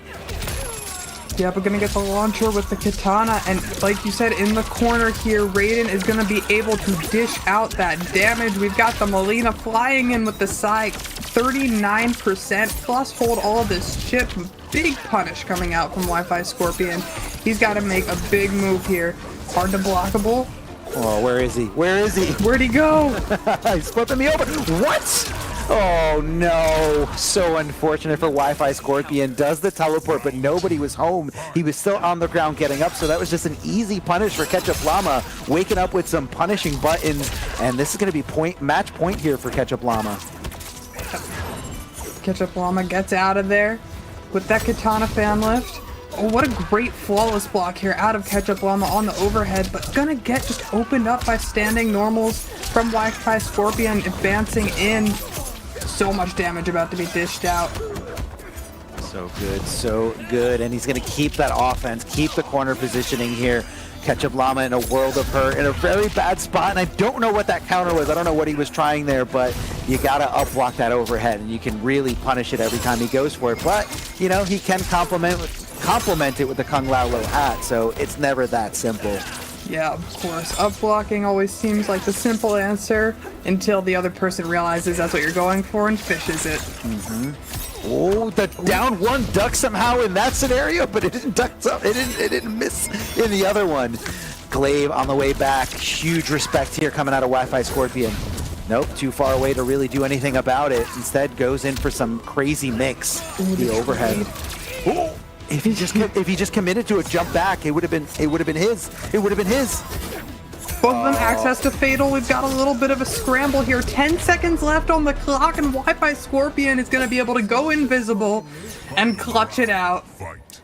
Yeah, we're gonna get the launcher with the katana, and like you said, in the corner here, Raiden is gonna be able to dish out that damage. We've got the Melina flying in with the side, 39% plus hold all of this chip. Big punish coming out from Wi-Fi Scorpion. He's got to make a big move here. Hard to blockable. Oh, where is he? Where is he? Where'd he go? He's flipping me over. What? Oh no, so unfortunate for Wi-Fi Scorpion. Does the teleport, but nobody was home. He was still on the ground getting up, so that was just an easy punish for Ketchup Llama, waking up with some punishing buttons, and this is going to be match point here for Ketchup Llama. Ketchup Llama gets out of there with that katana fan lift. Oh, what a great flawless block here out of Ketchup Llama on the overhead, but gonna get just opened up by standing normals from Wi-Fi Scorpion, advancing in. So much damage about to be dished out. So good, and he's gonna keep that offense, keep the corner positioning here. Ketchup Llama in a world of hurt, in a very bad spot, and I don't know what that counter was. I don't know what he was trying there, but you gotta up-block that overhead, and you can really punish it every time he goes for it. But, you know, he can complement it with the Kung Lao low hat, so it's never that simple. Yeah, of course. Up-blocking always seems like the simple answer until the other person realizes that's what you're going for and fishes it. Oh, the down one duck somehow in that scenario, but it didn't duck up. It didn't miss in the other one. Glaive on the way back. Huge respect here coming out of Wi-Fi Scorpion. Nope, too far away to really do anything about it. Instead, goes in for some crazy mix. The overhead. Ooh, if he just committed to a jump back, it would have been his. It would have been his. Both of them access to Fatal. We've got a little bit of a scramble here. 10 seconds left on the clock, and Wi-Fi Scorpion is going to be able to go invisible and clutch it out.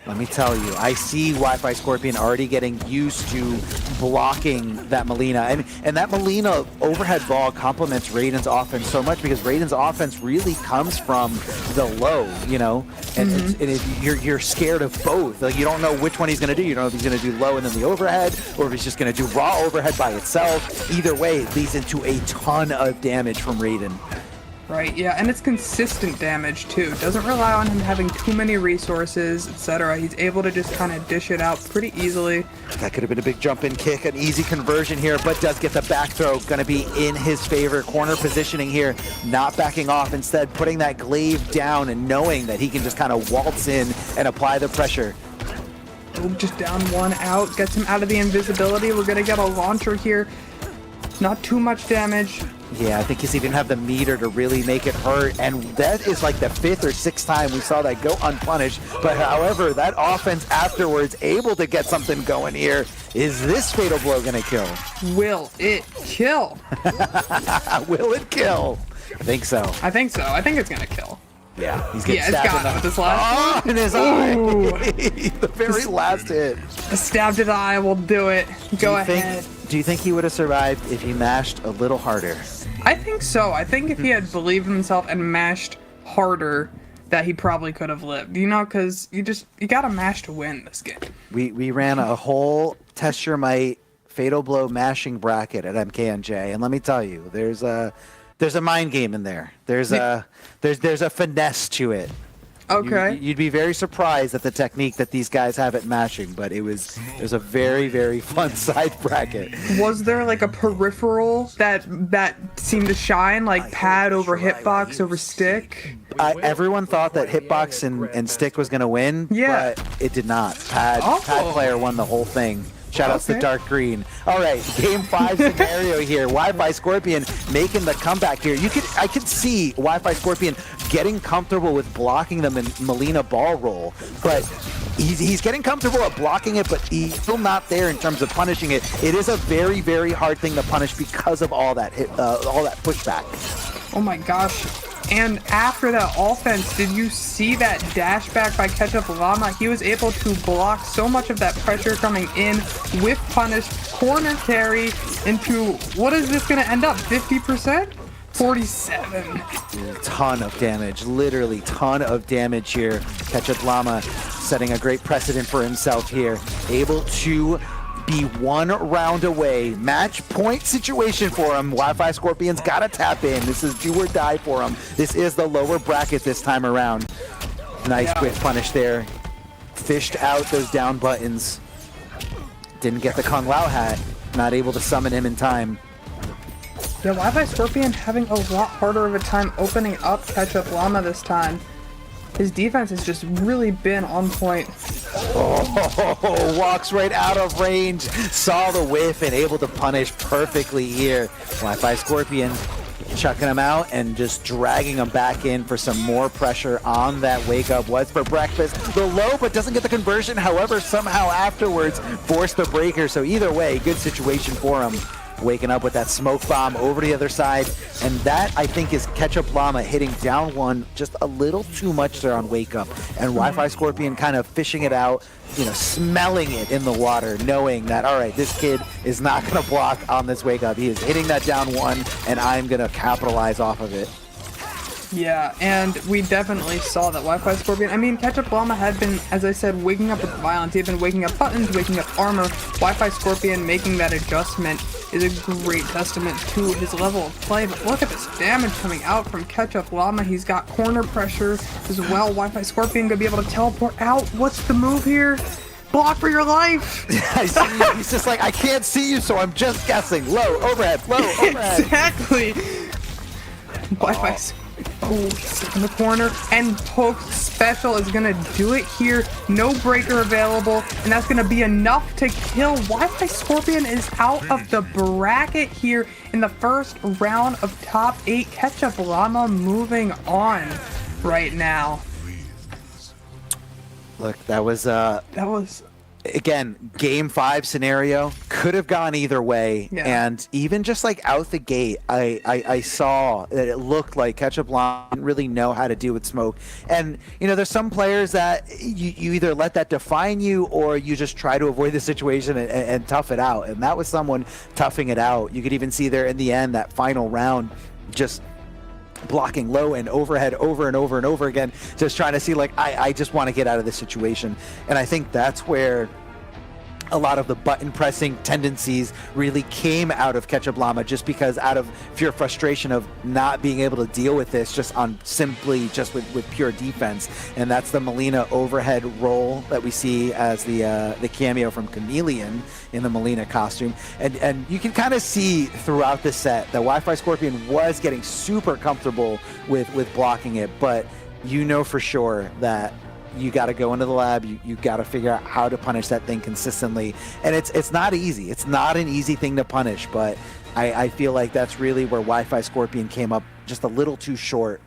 Let me tell you, I see Wi-Fi Scorpion already getting used to blocking that Melina. And that Melina overhead ball complements Raiden's offense so much, because Raiden's offense really comes from the low, you know? And, you're scared of both. Like, you don't know which one he's going to do. You don't know if he's going to do low and then the overhead, or if he's just going to do raw overhead by itself. Either way, it leads into a ton of damage from Raiden. Right, yeah, and it's consistent damage too. Doesn't rely on him having too many resources, etc. He's able to just kind of dish it out pretty easily. That could have been a big jump in kick, an easy conversion here, but does get the back throw. Going to be in his favor. Corner positioning here, not backing off. Instead, putting that glaive down and knowing that he can just kind of waltz in and apply the pressure. Oh, just down one out. Gets him out of the invisibility. We're going to get a launcher here. Not too much damage. Yeah, I think he's even have the meter to really make it hurt, and that is like the 5th or 6th time we saw that go unpunished. But however, that offense afterwards able to get something going here. Is this Fatal Blow gonna kill? Will it kill? Will it kill? I think so. I think so. I think it's gonna kill. Yeah, he's getting it's got him with this last in his eye. The very last hit. A stab to the eye will do it. Go ahead. Do you think he would have survived if he mashed a little harder? I think so. I think if he had believed in himself and mashed harder, that he probably could have lived. You know, because you gotta mash to win this game. We ran a whole Test Your Might Fatal Blow mashing bracket at MKNJ, and let me tell you, there's a mind game in there. There's a finesse to it. Okay. You'd be very surprised at the technique that these guys have at mashing, but it was a very, very fun side bracket. Was there like a peripheral that seemed to shine, like pad over hitbox over stick? Everyone thought that hitbox and stick was going to win, but it did not. Pad player won the whole thing. Shoutouts to Dark Green. All right, game 5 scenario here. Wi-Fi Scorpion making the comeback here. I could see Wi-Fi Scorpion getting comfortable with blocking them in Melina ball roll, but he's getting comfortable at blocking it, but he's still not there in terms of punishing it. It is a very, very hard thing to punish because of all that pushback. Oh my gosh. And after that offense, did you see that dash back by Ketchup Llama? He was able to block so much of that pressure coming in with punish, corner carry into, what is this going to end up, 50%? 47. Ton of damage, literally ton of damage here. Ketchup Llama setting a great precedent for himself here. Able to be 1 round away. Match point situation for him. Wi-Fi Scorpion's got to tap in. This is do or die for him. This is the lower bracket this time around. Nice quick punish there. Fished out those down buttons. Didn't get the Kung Lao hat. Not able to summon him in time. Yeah, Wi-Fi Scorpion having a lot harder of a time opening up Ketchup Llama this time. His defense has just really been on point. Oh, walks right out of range. Saw the whiff and able to punish perfectly here. Wi-Fi Scorpion chucking him out and just dragging him back in for some more pressure on that wake up. What's for breakfast? The low, but doesn't get the conversion. However, somehow afterwards forced the breaker. So either way, good situation for him. Waking up with that smoke bomb over to the other side, and that I think is Ketchup Llama hitting down one just a little too much there on wake up, and Wi-Fi Scorpion kind of fishing it out, you know, smelling it in the water, knowing that, all right, this kid is not going to block on this wake up. He is hitting that down one, and I'm going to capitalize off of it. Yeah, and we definitely saw that Wi-Fi Scorpion. I mean, Ketchup Llama had been, as I said, waking up with violence. He had been waking up buttons, waking up armor. Wi-Fi Scorpion making that adjustment is a great testament to his level of play. But look at this damage coming out from Ketchup Llama. He's got corner pressure as well. Wi-Fi Scorpion gonna be able to teleport out. What's the move here? Block for your life! He's just like, I can't see you, so I'm just guessing. Low, overhead, low, overhead. Exactly! Wi-Fi stuck in the corner, and poke special is gonna do it here. No breaker available, and that's gonna be enough to kill. Wi-Fi Scorpion is out of the bracket here in the first round of top 8. Ketchup Llama moving on right now. Look, that was again, game 5 scenario. Could have gone either way. Yeah. And even just like out the gate, I saw that it looked like Ketchup Llama didn't really know how to deal with smoke. And, you know, there's some players that you either let that define you or you just try to avoid the situation and tough it out. And that was someone toughing it out. You could even see there in the end, that final round, just blocking low and overhead over and over and over again, just trying to see like, I just want to get out of this situation. And I think that's where a lot of the button pressing tendencies really came out of Ketchup Llama, just because out of pure frustration of not being able to deal with this just on simply just with pure defense. And that's the Melina overhead roll that we see as the cameo from Chameleon in the Melina costume. And you can kind of see throughout the set that Wi-Fi Scorpion was getting super comfortable with blocking it, but you know for sure that you got to go into the lab. You got to figure out how to punish that thing consistently, and it's not easy. It's not an easy thing to punish, but I feel like that's really where Wi-Fi Scorpion came up just a little too short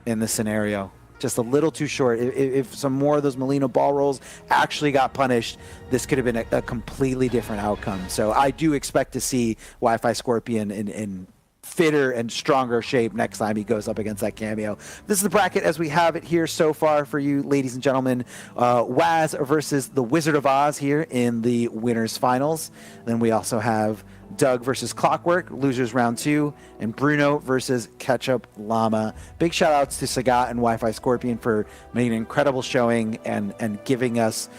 in this scenario. Just a little too short. If some more of those Molina ball rolls actually got punished, this could have been a completely different outcome. So I do expect to see Wi-Fi Scorpion in fitter and stronger shape next time he goes up against that cameo. This is the bracket as we have it here so far for you, ladies and gentlemen. Waz versus the Wizard of Oz here in the winners finals. Then we also have Doug versus Clockwork, losers round 2, and Bruno versus Ketchup Llama. Big shout outs to Sagat and Wi-Fi Scorpion for making an incredible showing and giving us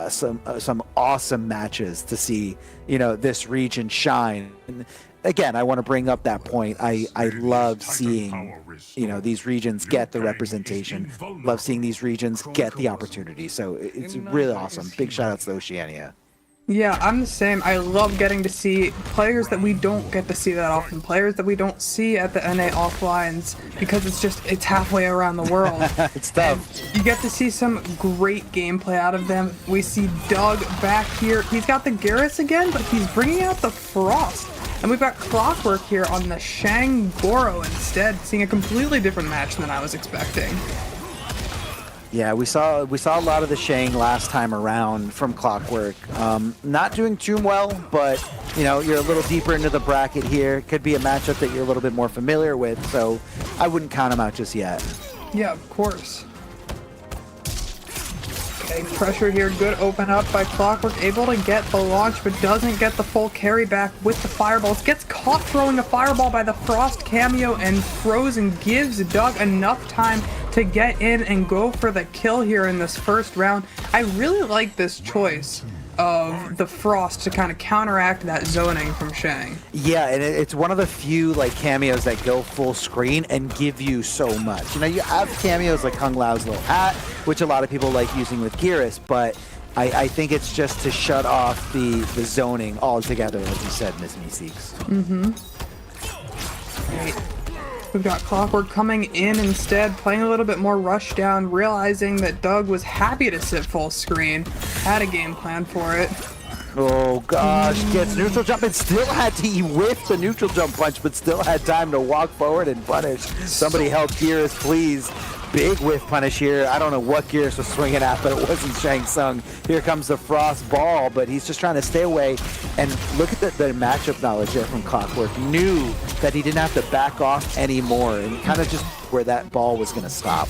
some awesome matches to see, you know, this region shine. And again, I want to bring up that point. I love seeing, you know, these regions get the representation. Love seeing these regions get the opportunity. So it's really awesome. Big shout outs to Oceania. Yeah, I'm the same. I love getting to see players that we don't get to see that often, players that we don't see at the NA offlines, because it's halfway around the world. It's tough. And you get to see some great gameplay out of them. We see Doug back here. He's got the Garrus again, but he's bringing out the Frost. And we've got Clockwork here on the Shang Goro instead, seeing a completely different match than I was expecting. Yeah, we saw a lot of the Shang last time around from Clockwork. Not doing too well, but you know, you're a little deeper into the bracket here. Could be a matchup that you're a little bit more familiar with, so I wouldn't count him out just yet. Yeah, of course. Okay, pressure here, good open up by Clockwork, able to get the launch, but doesn't get the full carry back with the fireballs. Gets caught throwing a fireball by the Frost cameo, and Frozen gives Doug enough time to get in and go for the kill here in this first round. I really like this choice of the Frost to kind of counteract that zoning from Shang. Yeah, and it's one of the few like cameos that go full screen and give you so much. You know, you have cameos like Kung Lao's little hat, which a lot of people like using with Geras, but I think it's just to shut off the zoning altogether, as you said, Miss Meeseeks. Right. We've got Clockwork coming in instead, playing a little bit more rush down, realizing that Doug was happy to sit full screen, had a game plan for it. Oh gosh, gets neutral jump and still had to whiff the neutral jump punch, but still had time to walk forward and punish. Somebody help Geras, please. Big whiff punish here. I don't know what Geras was swinging at, but it wasn't Shang Tsung. Here comes the Frost Ball, but he's just trying to stay away. And look at the matchup knowledge there from Clockwork. Knew that he didn't have to back off anymore, and kind of just where that ball was going to stop.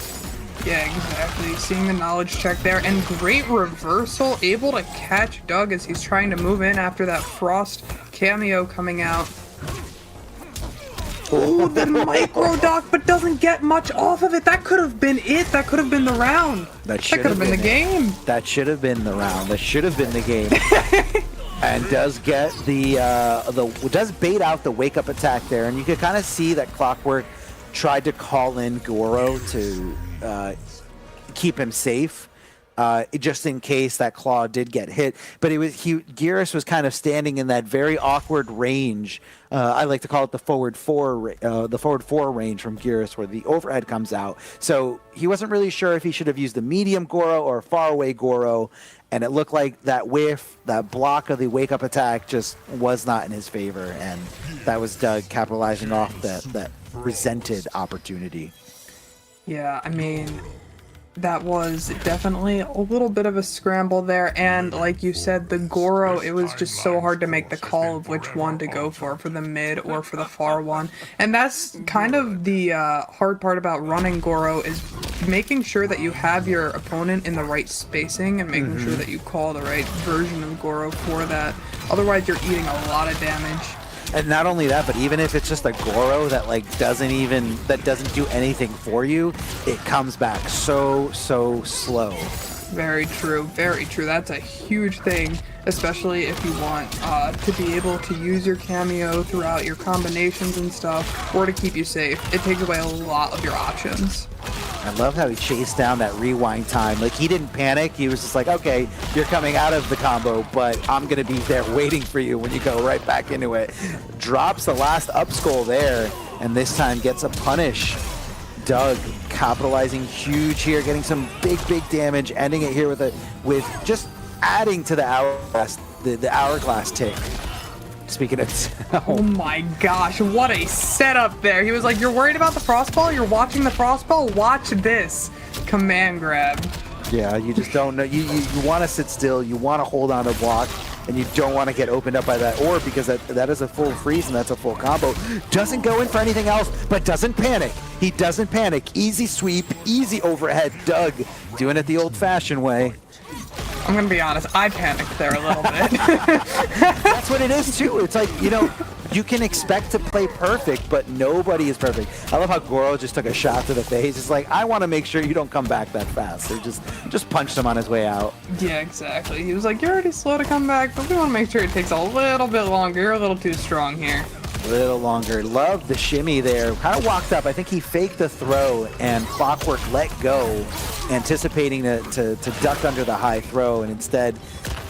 Yeah, exactly. Seeing the knowledge check there, and great reversal, able to catch Doug as he's trying to move in after that Frost cameo coming out. Oh, the micro dock, but doesn't get much off of it. That could have been it. That could have been the round. That could have been the game. That should have been the round. That should have been the game. And does get does bait out the wake up attack there, and you can kind of see that Clockwork tried to call in Goro to keep him safe. Just in case that claw did get hit, but Geras was kind of standing in that very awkward range. I like to call it the forward four range from Geras, where the overhead comes out. So he wasn't really sure if he should have used the medium Goro or far away Goro, and it looked like that whiff, that block of the wake up attack, just was not in his favor, and that was Doug capitalizing off that resented opportunity. Yeah, I mean, that was definitely a little bit of a scramble there, and like you said, the Goro, it was just so hard to make the call of which one to go for the mid or for the far one. And that's kind of the hard part about running Goro, is making sure that you have your opponent in the right spacing and making sure that you call the right version of Goro for that. Otherwise, you're eating a lot of damage. And not only that, but even if it's just a Goro that doesn't do anything for you, it comes back so slow. Very true, very true. That's a huge thing, especially if you want to be able to use your cameo throughout your combinations and stuff, or to keep you safe. It takes away a lot of your options. I love how he chased down that rewind time. Like, he didn't panic. He was just like, okay, you're coming out of the combo, but I'm going to be there waiting for you when you go right back into it. Drops the last up skull there, and this time gets a punish. Doug capitalizing huge here, getting some big damage, ending it here with just adding to the hourglass tick. Speaking of... Oh my gosh, what a setup there. He was like, you're worried about the frostball? You're watching the frostball? Watch this. Command grab. Yeah, you just don't know. You want to sit still, you want to hold on to block, and you don't want to get opened up by that orb, because that is a full freeze and that's a full combo. Doesn't go in for anything else, but doesn't panic. He doesn't panic. Easy sweep, easy overhead. Doug doing it the old-fashioned way. I'm gonna be honest, I panicked there a little bit. That's what it is too. It's like, you know, you can expect to play perfect, but nobody is perfect. I love how Goro just took a shot to the face. It's like, I want to make sure you don't come back that fast. So just punched him on his way out. Yeah, exactly. He was like, you're already slow to come back, but we want to make sure it takes a little bit longer. You're a little too strong here. A little longer. Love the shimmy there. Kind of walked up. I think he faked the throw, and Clockwork let go, anticipating to duck under the high throw, and instead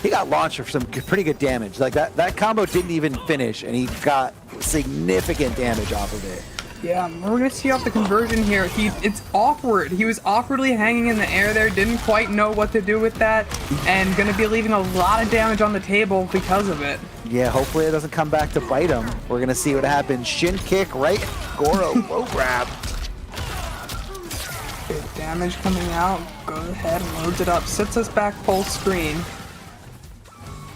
he got launched for some pretty good damage. Like that combo didn't even finish, and he got significant damage off of it. Yeah, we're gonna see off the conversion here. It's awkward. He was awkwardly hanging in the air there, didn't quite know what to do with that, and gonna be leaving a lot of damage on the table because of it. Yeah, hopefully it doesn't come back to bite him. We're gonna see what happens. Shin kick, right? Goro, low grab. Down damage coming out. Goes ahead and loads it up. Sits us back full screen.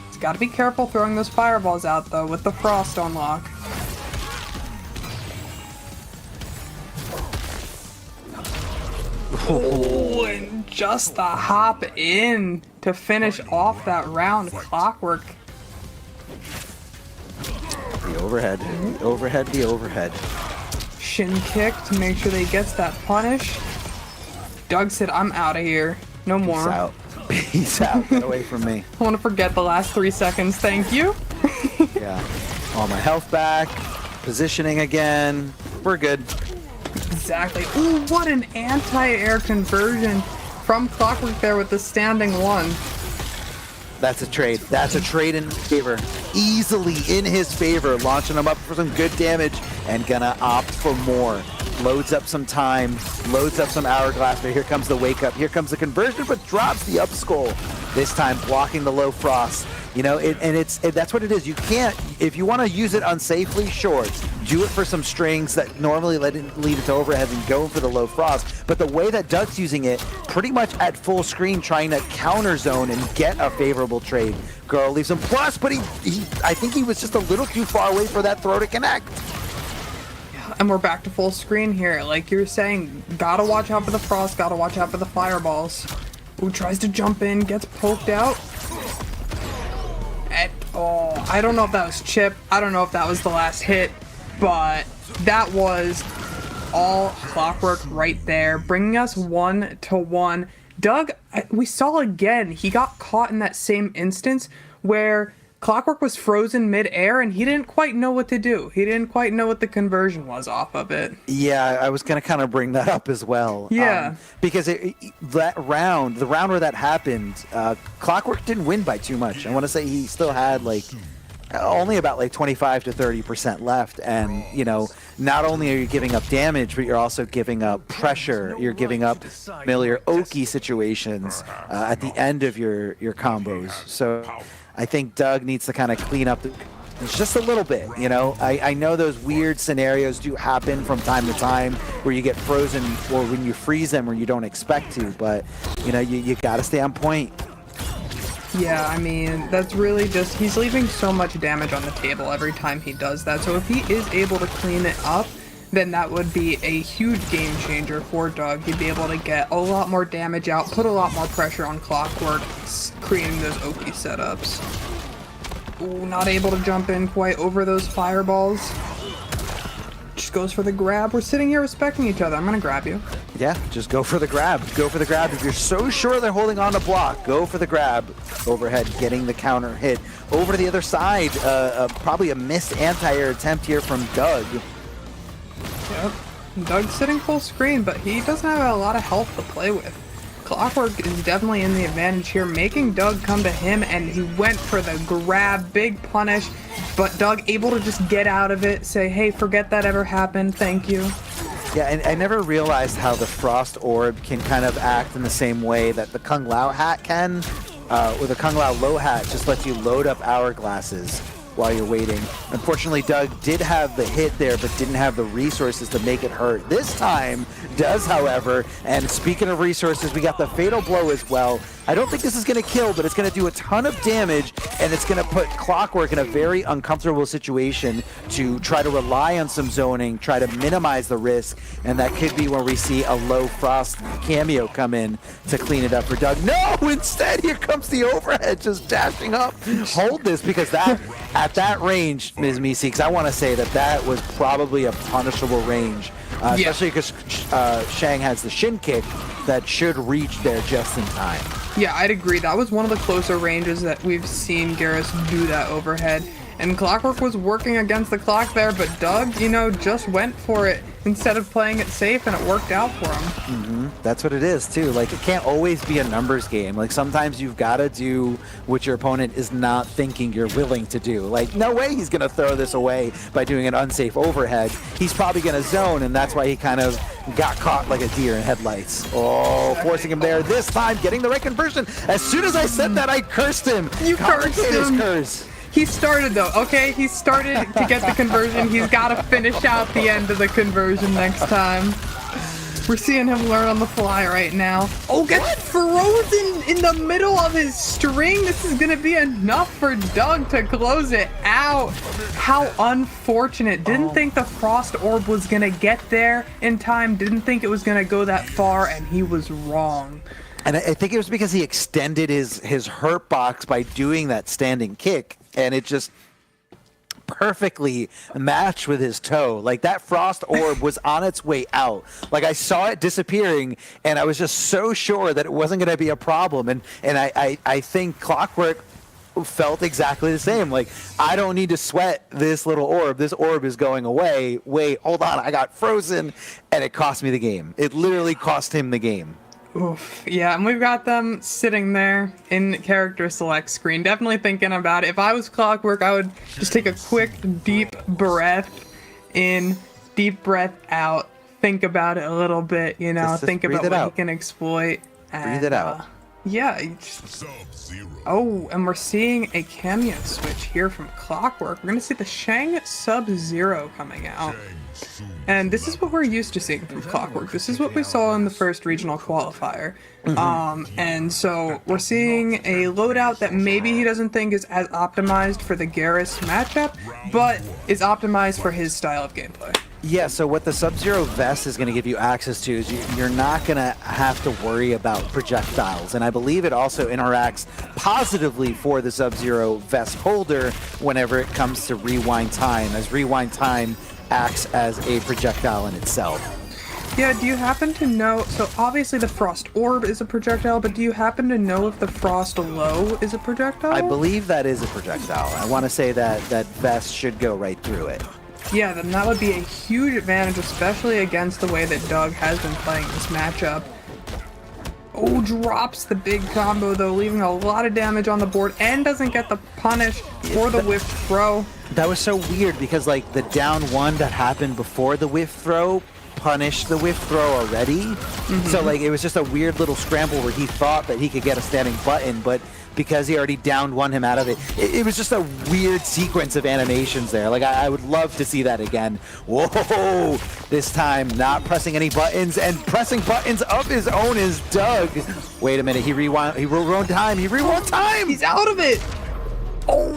He's got to be careful throwing those fireballs out, though, with the Frost on lock. Oh, and just the hop in to finish off that round. Clockwork. The overhead. The overhead, the overhead. Shin kick to make sure that he gets that punish. Doug said, I'm out of here. No more. Peace out. Peace out. Get away from me. I want to forget the last 3 seconds. Thank you. Yeah. All my health back. Positioning again. We're good. Exactly. Ooh, what an anti-air conversion from Clockwork there with the standing one. That's a trade. That's a trade in his favor. Easily in his favor. Launching him up for some good damage and gonna opt for more. Loads up some time. Loads up some hourglass. But here comes the wake up. Here comes the conversion, but drops the up skull. This time blocking the low frost. You know, that's what it is. You can't, if you want to use it unsafely, sure. Do it for some strings that normally lead it to overhead and go for the low frost. But the way that Doug's using it, pretty much at full screen, trying to counter zone and get a favorable trade. Girl leaves him plus, but I think he was just a little too far away for that throw to connect. And we're back to full screen here. Like you're saying, gotta watch out for the frost, gotta watch out for the fireballs. Ooh, tries to jump in, gets poked out. Oh, I don't know if that was Chip. I don't know if that was the last hit, but that was all Clockwork right there, bringing us 1-1. Doug, we saw again, he got caught in that same instance where Clockwork was frozen mid-air and he didn't quite know what to do. He didn't quite know what the conversion was off of it. Yeah, I was going to kind of bring that up as well. Yeah. Because the round where that happened, Clockwork didn't win by too much. I want to say he still had like only about like 25 to 30% left. And, you know, not only are you giving up damage, but you're also giving up pressure. You're giving up familiar Oki situations at the end of your combos. So I think Doug needs to kind of clean up just a little bit, you know. I know those weird scenarios do happen from time to time where you get frozen or when you freeze them where you don't expect to, but, you know, you got to stay on point. Yeah, I mean, that's really just, he's leaving so much damage on the table every time he does that. So if he is able to clean it up, then that would be a huge game changer for Doug. He'd be able to get a lot more damage out, put a lot more pressure on Clockwork, creating those Oki setups. Ooh, not able to jump in quite over those fireballs. Just goes for the grab. We're sitting here respecting each other. I'm gonna grab you. Yeah, just go for the grab. Go for the grab. If you're so sure they're holding on to block, go for the grab. Overhead, getting the counter hit. Over to the other side, probably a missed anti-air attempt here from Doug. Yep. Doug's sitting full screen, but he doesn't have a lot of health to play with. Clockwork is definitely in the advantage here, making Doug come to him, and he went for the grab, big punish, but Doug able to just get out of it, say, hey, forget that ever happened, thank you. Yeah, and I never realized how the Frost Orb can kind of act in the same way that the Kung Lao hat can, or the Kung Lao low hat just lets you load up hourglasses while you're waiting. Unfortunately, Doug did have the hit there, but didn't have the resources to make it hurt. This time does, however, and speaking of resources, we got the Fatal Blow as well. I don't think this is going to kill, but it's going to do a ton of damage, and it's going to put Clockwork in a very uncomfortable situation to try to rely on some zoning, try to minimize the risk, and that could be where we see a low frost cameo come in to clean it up for Doug. No! Instead, here comes the overhead just dashing up. Hold this, because that at that range, Ms. Meeseeks, I want to say that that was probably a punishable range, especially because Shang has the shin kick that should reach there just in time. Yeah, I'd agree. That was one of the closer ranges that we've seen Garrus do that overhead. And Clockwork was working against the clock there, but Doug, you know, just went for it instead of playing it safe, and it worked out for him. That's what it is, too. Like, it can't always be a numbers game. Like, sometimes you've got to do what your opponent is not thinking you're willing to do. Like, no way he's going to throw this away by doing an unsafe overhead. He's probably going to zone, and that's why he kind of got caught like a deer in headlights. Oh, forcing him there. This time, getting the right conversion. As soon as I said that, I cursed him. You cursed him. Curse. He started though, okay? He started to get the conversion. He's got to finish out the end of the conversion next time. We're seeing him learn on the fly right now. Oh, gets frozen in the middle of his string. This is going to be enough for Doug to close it out. How unfortunate. Didn't think the Frost Orb was going to get there in time. Didn't think it was going to go that far, and he was wrong. And I think it was because he extended his hurt box by doing that standing kick, and it just perfectly matched with his toe. Like, that Frost Orb was on its way out. Like, I saw it disappearing, and I was just so sure that it wasn't going to be a problem. And I think Clockwork felt exactly the same. Like, I don't need to sweat this little orb. This orb is going away. Wait, hold on. I got frozen, and it cost me the game. It literally cost him the game. Oof. Yeah, and we've got them sitting there in character select screen, definitely thinking about it. If I was Clockwork, I would just take a quick, deep breath in, deep breath out, think about it a little bit, you know, Just think breathe about it what out. he can exploit. And, Breathe it out. Yeah. Sub-Zero. Oh, and we're seeing a cameo switch here from Clockwork. We're going to see the Shang Sub-Zero coming out. And this is what we're used to seeing from Clockwork. This is what we saw in the first regional qualifier. And so we're seeing a loadout that maybe he doesn't think is as optimized for the Garrus matchup, but is optimized for his style of gameplay. Yeah, so what the Sub-Zero vest is going to give you access to is you're not going to have to worry about projectiles. And I believe it also interacts positively for the Sub-Zero vest holder whenever it comes to rewind time, as rewind time acts as a projectile in itself. Yeah, do you happen to know, so obviously the Frost Orb is a projectile, but do you happen to know if the Frost Low is a projectile? I believe that is a projectile. I want to say that that vest should go right through it. Yeah, then that would be a huge advantage, especially against the way that Doug has been playing this matchup. Oh, drops the big combo though, leaving a lot of damage on the board and doesn't get the punish or the whiff throw. That was so weird because, like, the down one that happened before the whiff throw punished the whiff throw already. So, like, it was just a weird little scramble where he thought that he could get a standing button, but because he already downed one him out of it, it was just a weird sequence of animations there. Like, I would love to see that again. Whoa! This time, not pressing any buttons and pressing buttons of his own is Doug. Wait a minute, he rewound time. He rewound time. He's out of it. Oh,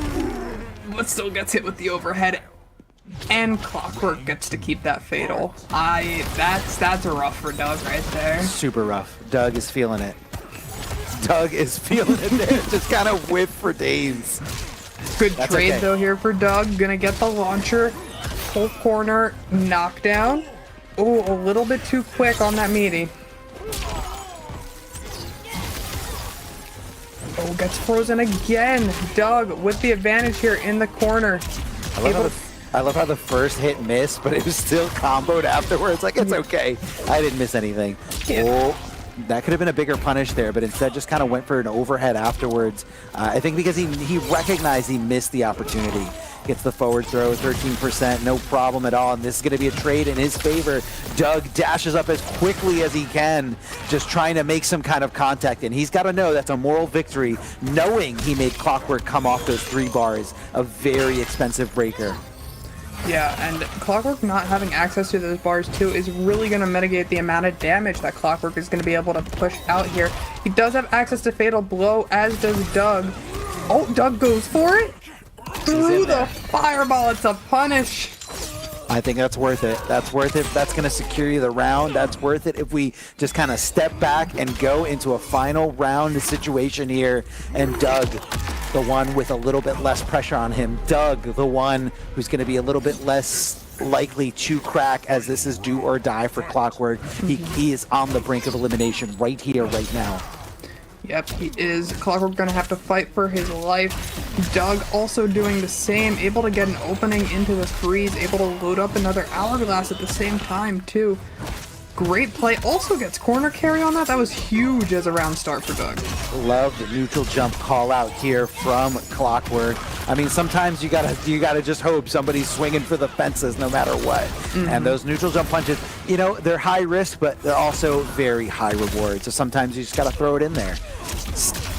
but still gets hit with the overhead. And Clockwork gets to keep that fatal. That's rough for Doug right there. Super rough. Doug is feeling it. Doug is feeling it there. Just kind of whiff for days. Good That's trade okay. though here for Doug. Gonna get the launcher. Full corner knockdown. Oh, a little bit too quick on that meaty. Oh, gets frozen again. Doug with the advantage here in the corner. I love how the first hit missed, but it was still comboed afterwards. Like, it's okay. I didn't miss anything. Yeah. Oh, that could have been a bigger punish there, but instead just kind of went for an overhead afterwards. I think because he recognized he missed the opportunity. Gets the forward throw, 13%, no problem at all. And this is going to be a trade in his favor. Doug dashes up as quickly as he can, just trying to make some kind of contact. And he's got to know that's a moral victory, knowing he made Clockwork come off those 3 bars, a very expensive breaker. Yeah, and Clockwork not having access to those bars too is really going to mitigate the amount of damage that Clockwork is going to be able to push out here. He does have access to Fatal Blow, as does Doug. Oh, Doug goes for it. Through the fireball, it's a punish. I think that's worth it. That's worth it. That's going to secure you the round. That's worth it if we just kind of step back and go into a final round situation here. And Doug, the one with a little bit less pressure on him. Doug, the one who's going to be a little bit less likely to crack, as this is do or die for Clockwork. He is on the brink of elimination right here, right now. Yep, he is. Clockwork gonna have to fight for his life. Doug also doing the same, able to get an opening into the freeze, able to load up another hourglass at the same time too. Great play. Also gets corner carry on that. That was huge as a round start for Doug. Love the neutral jump call out here from Clockwork. I mean, sometimes you gotta just hope somebody's swinging for the fences no matter what. And those neutral jump punches, you know, they're high risk, but they're also very high reward. So sometimes you just gotta throw it in there.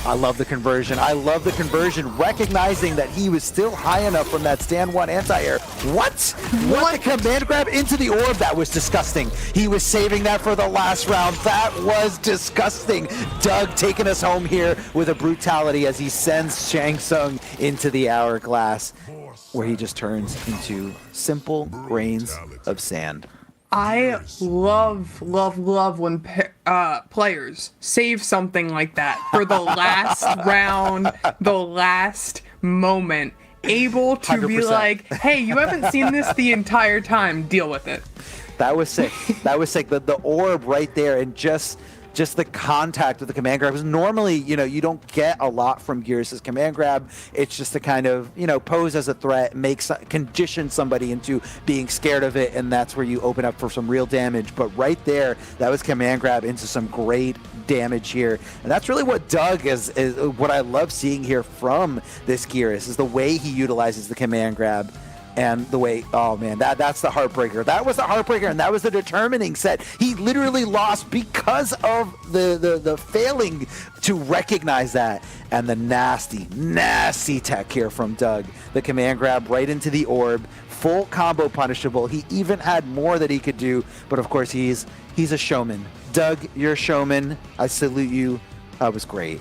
I love the conversion. I love the conversion, recognizing that he was still high enough from that stand one anti-air. What? What? The command grab into the orb? That was disgusting. He was saving that for the last round. That was disgusting. Doug taking us home here with a brutality as he sends Shang Tsung into the hourglass, where he just turns into simple grains of sand. I love when players save something like that for the last round, the last moment, able to be 100%. like, hey, you haven't seen this the entire time, deal with it. That was sick. That was sick. The orb right there, and just the contact with the command grab. Because normally, you don't get a lot from Gears' command grab. It's just to kind of, pose as a threat, condition somebody into being scared of it, and that's where you open up for some real damage. But right there, that was command grab into some great damage here. And that's really what Doug is what I love seeing here from this Gears, is the way he utilizes the command grab. And the way, oh man, that's the heartbreaker. That was the heartbreaker, and that was the determining set. He literally lost because of the failing to recognize that. And the nasty tech here from Doug. The command grab right into the orb, full combo punishable. He even had more that he could do, but of course he's a showman. Doug, you're a showman. I salute you. That was great.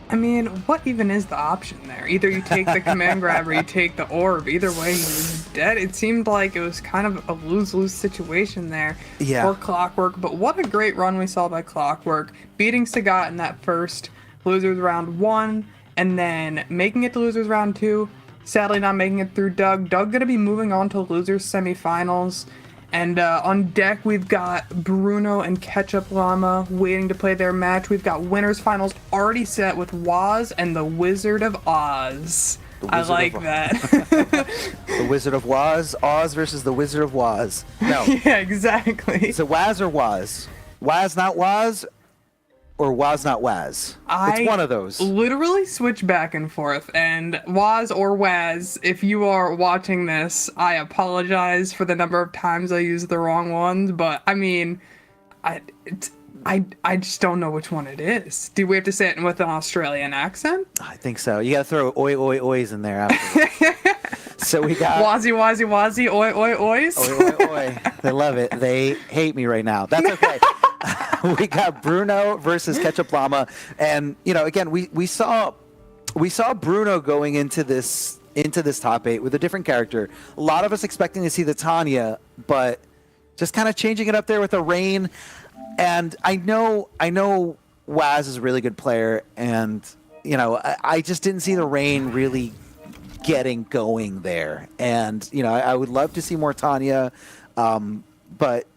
I mean, what even is the option there? Either you take the command grab or you take the orb. Either way, he was dead. It seemed like it was kind of a lose-lose situation there for Clockwork. But what a great run we saw by Clockwork, beating Sagat in that first losers round 1, and then making it to losers round 2. Sadly, not making it through Doug. Doug going to be moving on to losers semifinals. And on deck, we've got Bruno and Ketchup Llama waiting to play their match. We've got winners finals already set with Waz and the Wizard of Oz. I like that. The Wizard of Waz. Oz versus the Wizard of Waz. No. Yeah, exactly. Is it Waz or Waz? Waz not Waz? Or Waz not Waz? It's one of those. Literally switch back and forth. And Waz or Waz, if you are watching this, I apologize for the number of times I use the wrong ones. But I mean, I just don't know which one it is. Do we have to say it with an Australian accent? I think so. You got to throw oi oi ois in there after. So we got Wazzy wazzy oi oi ois. Oi oi oi. They love it. They hate me right now. That's okay. We got Bruno versus Ketchup Llama, and again, we saw Bruno going into this top 8 with a different character. A lot of us expecting to see the Tanya, but just kind of changing it up there with the Rain. And I know Waz is a really good player, and I just didn't see the Rain really getting going there. And I would love to see more Tanya, but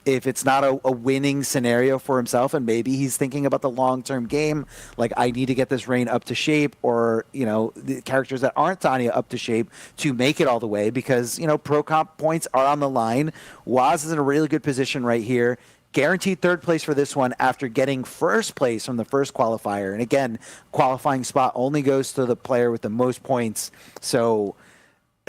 if it's not a winning scenario for himself, and maybe he's thinking about the long-term game, like I need to get this Rain up to shape, or the characters that aren't Tanya up to shape to make it all the way, because pro comp points are on the line. Waz is in a really good position right here. Guaranteed third place for this one after getting first place from the first qualifier. And again, qualifying spot only goes to the player with the most points. So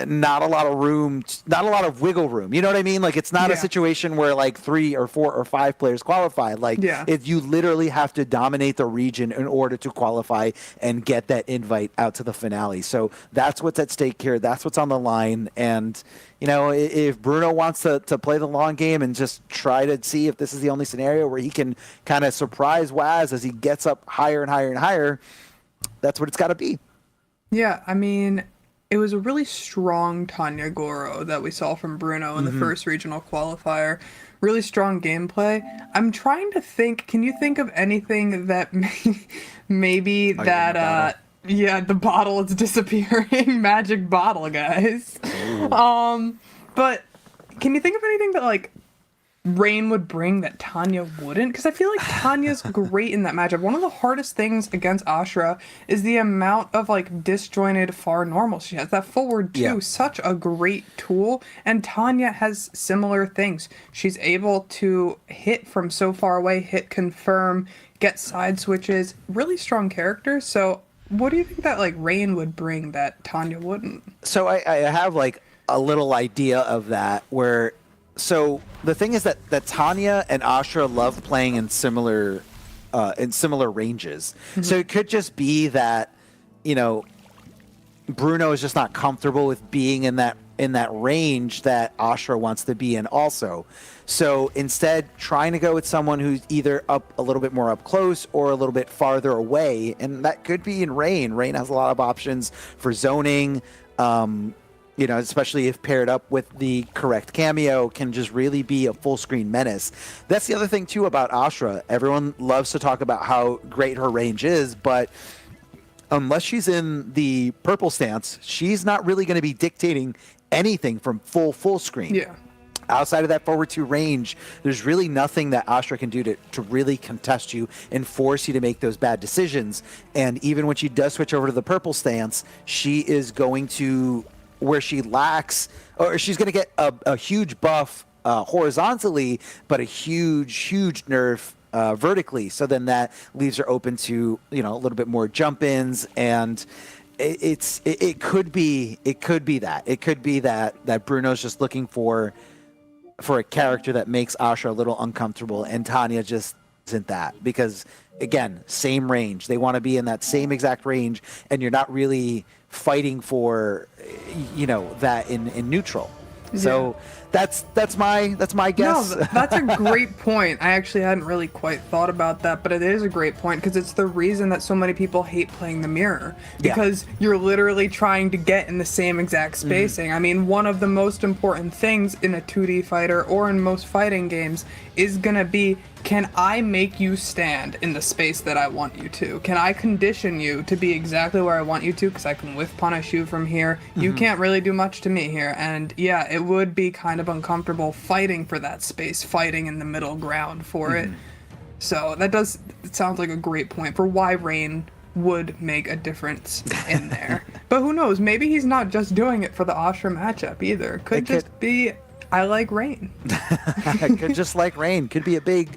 not a lot of room, not a lot of wiggle room. You know what I mean? Like, it's not a situation where like 3 or 4 or 5 players qualify. Like, if you literally have to dominate the region in order to qualify and get that invite out to the finale. So that's what's at stake here. That's what's on the line. And if Bruno wants to play the long game and just try to see if this is the only scenario where he can kind of surprise Waz as he gets up higher and higher and higher, that's what it's got to be. Yeah, I mean, it was a really strong Tanya Goro that we saw from Bruno in the first regional qualifier. Really strong gameplay. I'm trying to think, can you think of anything that maybe the bottle is disappearing. Magic bottle, guys. But can you think of anything that like Rain would bring that Tanya wouldn't? Because I feel like Tanya's great in that matchup. One of the hardest things against Ashra is the amount of like disjointed far normal she has. That forward 2, such a great tool. And Tanya has similar things. She's able to hit from so far away, hit confirm, get side switches. Really strong character. So what do you think that like Rain would bring that Tanya wouldn't? So I have like a little idea of that so the thing is that Tanya and Ashra love playing in similar in similar ranges. So it could just be that, you know, Bruno is just not comfortable with being in that range that Ashra wants to be in also. So instead, trying to go with someone who's either up a little bit more up close or a little bit farther away, and that could be in Rain. Rain has a lot of options for zoning, you know, especially if paired up with the correct cameo, can just really be a full screen menace. That's the other thing too about Ashra. Everyone loves to talk about how great her range is, but unless she's in the purple stance, she's not really going to be dictating anything from full screen. Yeah. Outside of that forward 2 range, there's really nothing that Ashra can do to really contest you and force you to make those bad decisions. And even when she does switch over to the purple stance, she is going to, where she lacks, or she's going to get a huge buff horizontally, but a huge nerf vertically. So then that leaves her open to, you know, a little bit more jump-ins, and it could be that Bruno's just looking for a character that makes Ashra a little uncomfortable, and Tanya just isn't that, because again, same range. They want to be in that same exact range, and you're not really fighting for, you know, that in neutral. So that's my guess. No, that's a great point. I actually hadn't really quite thought about that, but it is a great point because it's the reason that so many people hate playing the mirror, because you're literally trying to get in the same exact spacing. I mean, one of the most important things in a 2D fighter or in most fighting games is gonna be, can I make you stand in the space that I want you to? Can I condition you to be exactly where I want you to? Because I can whiff punish you from here. You can't really do much to me here. And yeah, it would be kind of uncomfortable fighting for that space, fighting in the middle ground for it. So it sounds like a great point for why Rain would make a difference in there. But who knows? Maybe he's not just doing it for the Ashra matchup either. Could just be, I like Rain. Could just like Rain. Could be a big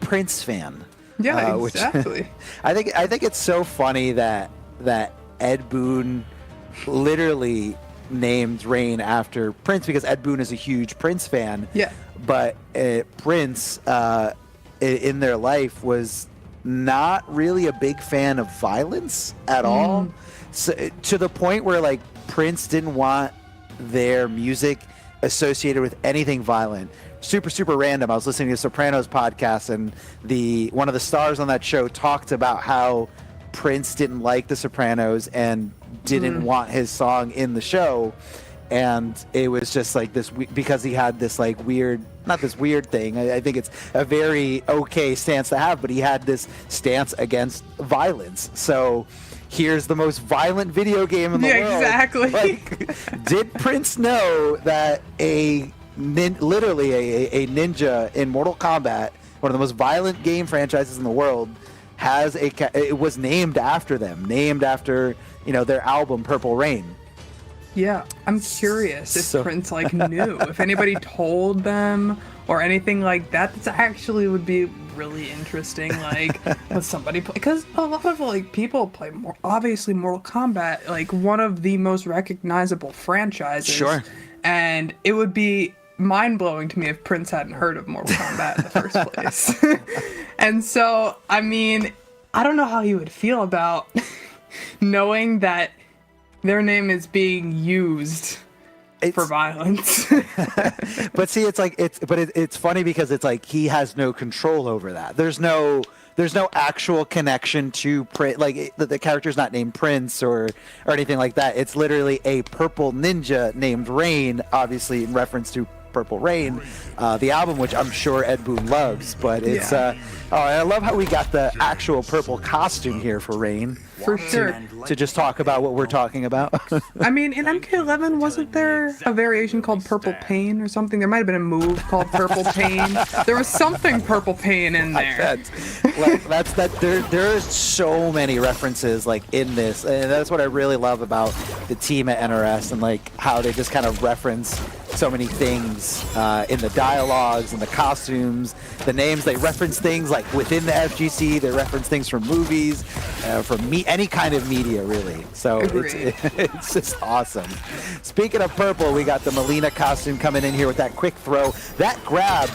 Prince fan. Yeah, exactly. Which, I think it's so funny that Ed Boon literally named Rain after Prince, because Ed Boon is a huge Prince fan. Yeah. But Prince in their life was not really a big fan of violence at all. So, to the point where like Prince didn't want their music associated with anything violent. Super random. I was listening to the Sopranos podcast, and one of the stars on that show talked about how Prince didn't like the Sopranos and didn't want his song in the show, and it was just like this because he had this like weird, not this weird thing, I think it's a very okay stance to have, but he had this stance against violence. So here's the most violent video game in the world. Exactly. Like, did Prince know that literally a ninja in Mortal Kombat, one of the most violent game franchises in the world, it was named after them, named after, you know, their album Purple Rain. Yeah, I'm curious if Prince like knew, if anybody told them or anything like that. That actually would be really interesting. Like, with somebody play, because a lot of like people play obviously Mortal Kombat, like one of the most recognizable franchises. Sure. And it would be mind-blowing to me if Prince hadn't heard of Mortal Kombat in the first place. And so, I mean, I don't know how he would feel about knowing that their name is being used for violence. But see, it's funny because it's like he has no control over that. There's no actual connection to Prince. Like the character's not named Prince or anything like that. It's literally a purple ninja named Rain, obviously in reference to Purple Rain, the album, which I'm sure Ed Boon loves. But it's and I love how we got the actual purple costume here for Rain. For sure. To just talk about what we're talking about. I mean, in MK11, wasn't there a variation called Purple Pain or something? There might have been a move called Purple Pain. There was something Purple Pain in there. There's so many references like in this, and that's what I really love about the team at NRS, and like how they just kind of reference so many things in the dialogues and the costumes, the names. They reference things like within the FGC. They reference things from movies, from any kind of media, really. So it's just awesome. Speaking of purple, we got the Melina costume coming in here with that quick throw. That grab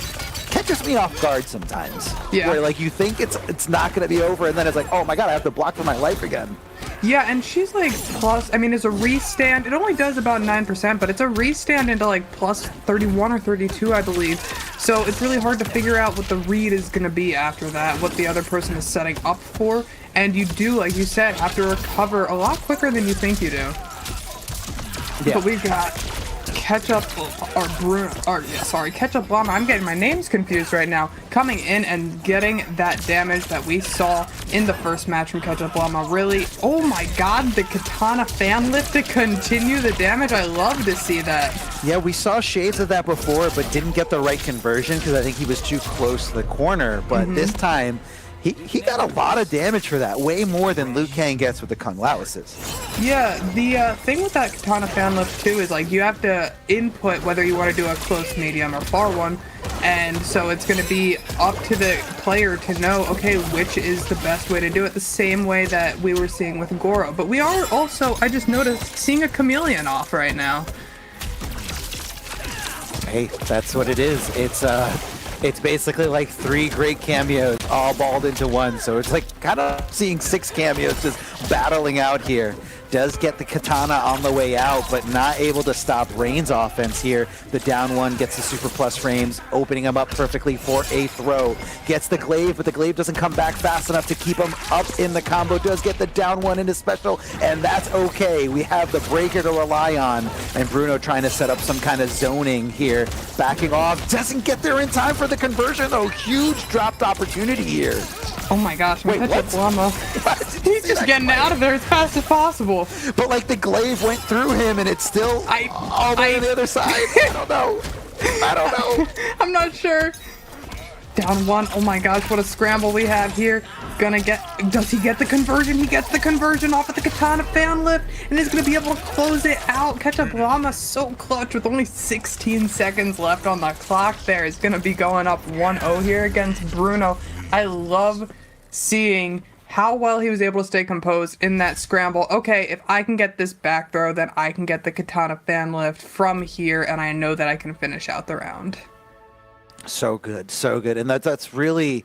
catches me off guard sometimes. Yeah. Where like you think it's not going to be over, and then it's like, oh my god, I have to block for my life again. Yeah, and she's like plus, I mean, it's a restand. It only does about 9%, but it's a restand into like plus 31 or 32, I believe. So it's really hard to figure out what the read is going to be after that, what the other person is setting up for. And you do, like you said, have to recover a lot quicker than you think you do. Yeah. But we've got Ketchup Llama. I'm getting my names confused right now. Coming in and getting that damage that we saw in the first match from Ketchup Llama. Really, oh my god, the Katana fan lift to continue the damage. I love to see that. Yeah, we saw shades of that before, but didn't get the right conversion because I think he was too close to the corner. But this time, he got a lot of damage for that, way more than Liu Kang gets with the Kung Lao assist. Yeah, the thing with that Katana fan lift too is like you have to input whether you want to do a close, medium, or far one, and so it's going to be up to the player to know, okay, which is the best way to do it, the same way that we were seeing with Goro. But we are also, I just noticed, seeing a chameleon off right now. Hey, that's what it is. It's basically like 3 great cameos all balled into one. So it's like kind of seeing 6 cameos just battling out here. Does get the Katana on the way out, but not able to stop Rain's offense here. The down one gets the super plus frames, opening him up perfectly for a throw. Gets the glaive, but the glaive doesn't come back fast enough to keep him up in the combo. Does get the down one into special, and that's okay. We have the breaker to rely on, and Bruno trying to set up some kind of zoning here. Backing off, doesn't get there in time for the conversion, though. Huge dropped opportunity here. Oh my gosh, Wait, Ketchup what? Llama. He's just getting out of there as fast as possible. But like the glaive went through him and it's still all the way on the other side. I don't know. I'm not sure. Down one. Oh my gosh, what a scramble we have here. Does he get the conversion? He gets the conversion off of the Katana fan lift and is going to be able to close it out. Ketchup Llama so clutch with only 16 seconds left on the clock there. Is going to be going up 1-0 here against Bruno. I love seeing how well he was able to stay composed in that scramble. Okay, if I can get this back throw, then I can get the Katana fan lift from here, and I know that I can finish out the round. So good, so good. And that's really,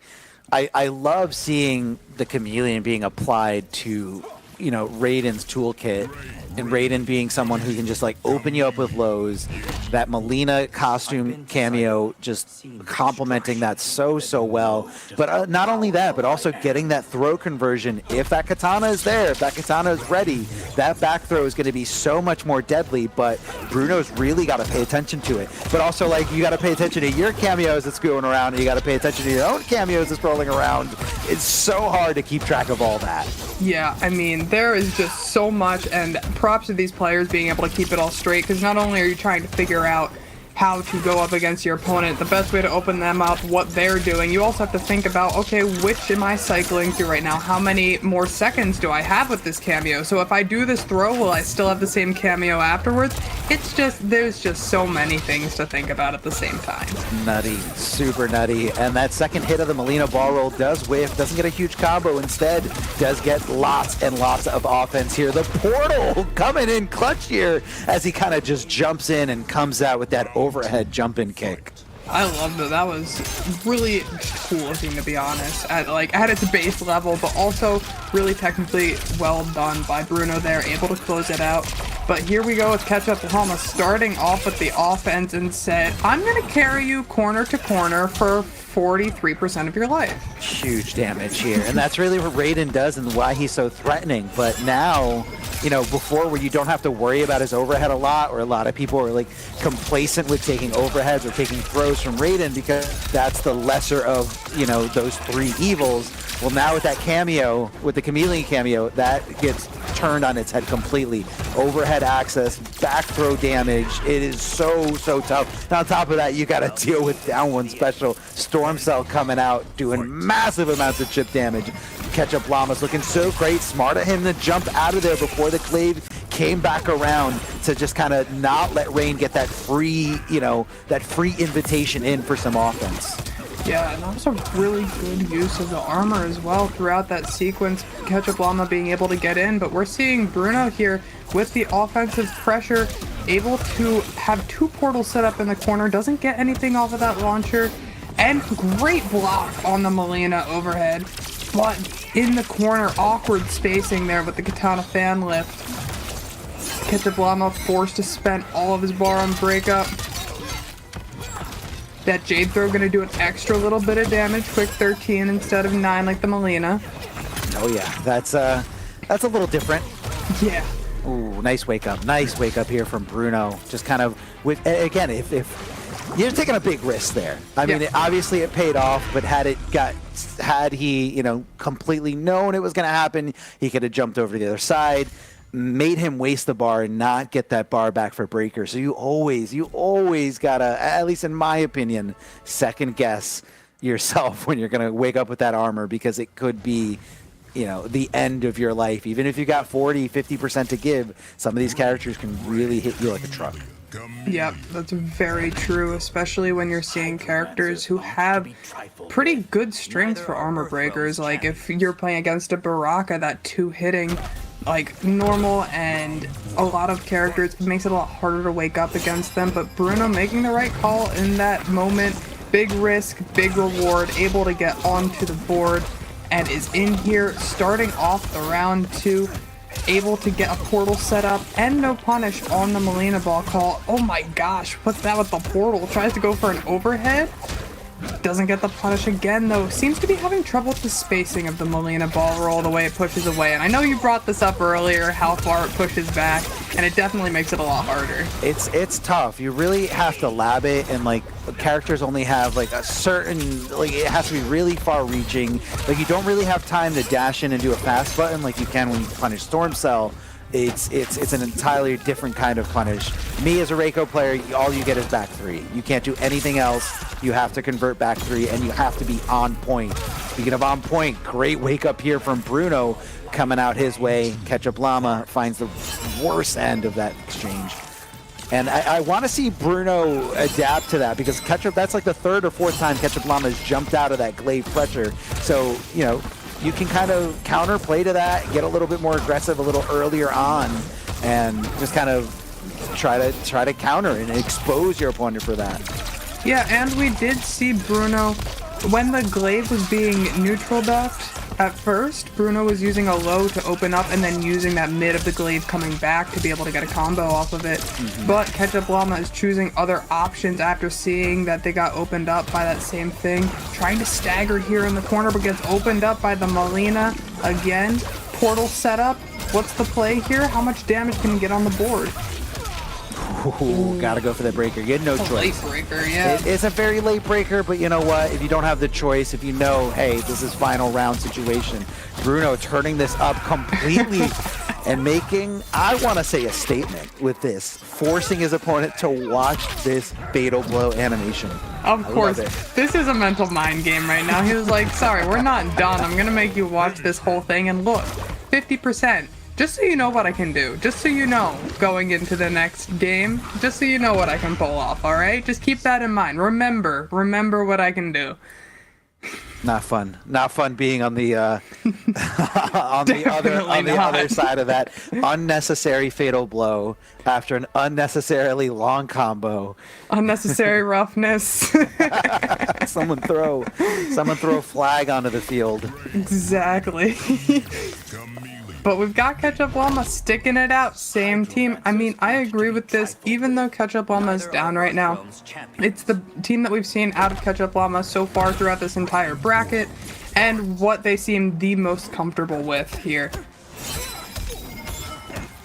I love seeing the chameleon being applied to, you know, Raiden's toolkit, and Raiden being someone who can just like open you up with lows. That Melina costume cameo just complementing that so well. But not only that, but also getting that throw conversion. If that katana is there, if that katana is ready, that back throw is going to be so much more deadly. But Bruno's really got to pay attention to it. But also, like, you got to pay attention to your cameos that's going around, and you got to pay attention to your own cameos that's rolling around. It's so hard to keep track of all that. Yeah, I mean, there is just so much, and props to these players being able to keep it all straight, because not only are you trying to figure out how to go up against your opponent, the best way to open them up, what they're doing, you also have to think about, okay, which am I cycling through right now? How many more seconds do I have with this cameo? So if I do this throw, will I still have the same cameo afterwards? It's just, there's just so many things to think about at the same time. Nutty, super nutty. And that second hit of the Melina ball roll does whiff, doesn't get a huge combo, instead does get lots and lots of offense here. The portal coming in clutch here as he kind of just jumps in and comes out with that overhead jump-in kick. I loved it. That was really cool looking, to be honest. At its base level, but also really technically well done by Bruno there, able to close it out. But here we go with Ketchup Llama starting off with the offense and said, I'm going to carry you corner to corner for 43% of your life. Huge damage here, and that's really what Raiden does and why he's so threatening. But now, you know, before where you don't have to worry about his overhead a lot, or a lot of people are like complacent with taking overheads or taking throws from Raiden because that's the lesser of, you know, those 3 evils. Well, now with that cameo, with the chameleon cameo, that gets turned on its head completely. Overhead access, back throw damage. It is so tough. And on top of that, you got to deal with down one special. Storm Cell coming out, doing massive amounts of chip damage. Ketchup Llama's looking so great. Smart of him to jump out of there before the glaive came back around to just kind of not let Rain get that free, you know, that free invitation in for some offense. Yeah, and also really good use of the armor as well throughout that sequence. Ketchup Llama being able to get in, but we're seeing Bruno here with the offensive pressure, able to have 2 portals set up in the corner, doesn't get anything off of that launcher, and great block on the Melina overhead. But in the corner, awkward spacing there with the Katana fan lift. Ketchup Llama forced to spend all of his bar on breakup. That Jade Throw gonna do an extra little bit of damage, quick 13 instead of 9 like the Melina. Oh yeah, that's a little different. Yeah. Ooh, nice wake up here from Bruno. Just kind of with again, if you're taking a big risk there. I mean, obviously it paid off, but had he, you know, completely known it was going to happen, he could have jumped over to the other side, made him waste the bar and not get that bar back for breaker. So you always gotta, at least in my opinion, second guess yourself when you're gonna wake up with that armor, because it could be, you know, the end of your life. Even if you got 40-50% to give, some of these characters can really hit you like a truck. Yep, that's very true, especially when you're seeing characters who have pretty good strengths for armor breakers. Like if you're playing against a Baraka, that 2 hitting like normal, and a lot of characters, it makes it a lot harder to wake up against them. But Bruno making the right call in that moment, big risk, big reward, able to get onto the board, and is in here starting off the round 2, able to get a portal set up and no punish on the Melina ball call. Oh my gosh, what's that with the portal? Tries to go for an overhead. Doesn't get the punish again though. Seems to be having trouble with the spacing of the Melina ball roll, the way it pushes away. And I know you brought this up earlier, how far it pushes back, and it definitely makes it a lot harder. It's tough. You really have to lab it, and like characters only have like a certain, like it has to be really far reaching. Like you don't really have time to dash in and do a fast button like you can when you punish Storm Cell. It's an entirely different kind of punish. Me as a Reiko player, all you get is back 3. You can't do anything else. You have to convert back 3, and you have to be on point. Speaking of on point, great wake up here from Bruno coming out his way. Ketchup Llama finds the worst end of that exchange. And I want to see Bruno adapt to that, because Ketchup, that's like the 3rd or 4th time Ketchup Llama has jumped out of that glaive pressure. So, you know, you can kind of counterplay to that, get a little bit more aggressive a little earlier on, and just kind of try to counter and expose your opponent for that. Yeah, and we did see Bruno, when the glaive was being neutral buffed, at first, Bruno was using a low to open up and then using that mid of the glaive coming back to be able to get a combo off of it. But Ketchup Llama is choosing other options after seeing that they got opened up by that same thing. Trying to stagger here in the corner, but gets opened up by the Melina again. Portal setup. What's the play here? How much damage can he get on the board? Ooh, gotta go for the breaker. You had no choice. Late breaker, yeah. It's a very late breaker, but you know what? If you don't have the choice, if you know, hey, this is final round situation, Bruno turning this up completely and making, I want to say, a statement with this, forcing his opponent to watch this fatal blow animation. Of course, this is a mental mind game right now. He was like, sorry, we're not done. I'm gonna make you watch this whole thing, and look, 50%. Just so you know what I can do. Just so you know, going into the next game, just so you know what I can pull off, alright? Just keep that in mind. Remember what I can do. Not fun. Not fun being on the on the other side of that unnecessary fatal blow after an unnecessarily long combo. Unnecessary roughness. Someone throw a flag onto the field. Exactly. But we've got Ketchup Llama sticking it out, same team. I mean, I agree with this, even though Ketchup Llama is down right now. It's the team that we've seen out of Ketchup Llama so far throughout this entire bracket, and what they seem the most comfortable with here.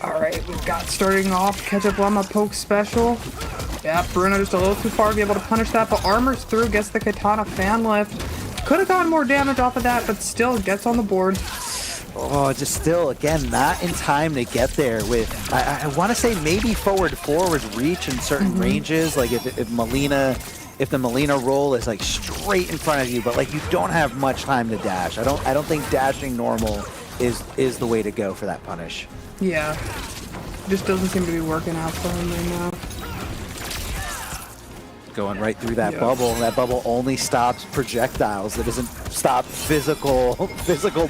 Alright, we've got starting off Ketchup Llama poke special. Yeah, Bruno just a little too far to be able to punish that, but armors through, gets the Katana fan lift. Could have gotten more damage off of that, but still gets on the board. Oh, just still, again, not in time to get there with, I want to say maybe forward reach in certain ranges, like if the Melina roll is like straight in front of you, but like you don't have much time to dash. I don't think dashing normal is the way to go for that punish. Yeah, just doesn't seem to be working out for him right now. Going right through that bubble. That bubble only stops projectiles. It doesn't stop physical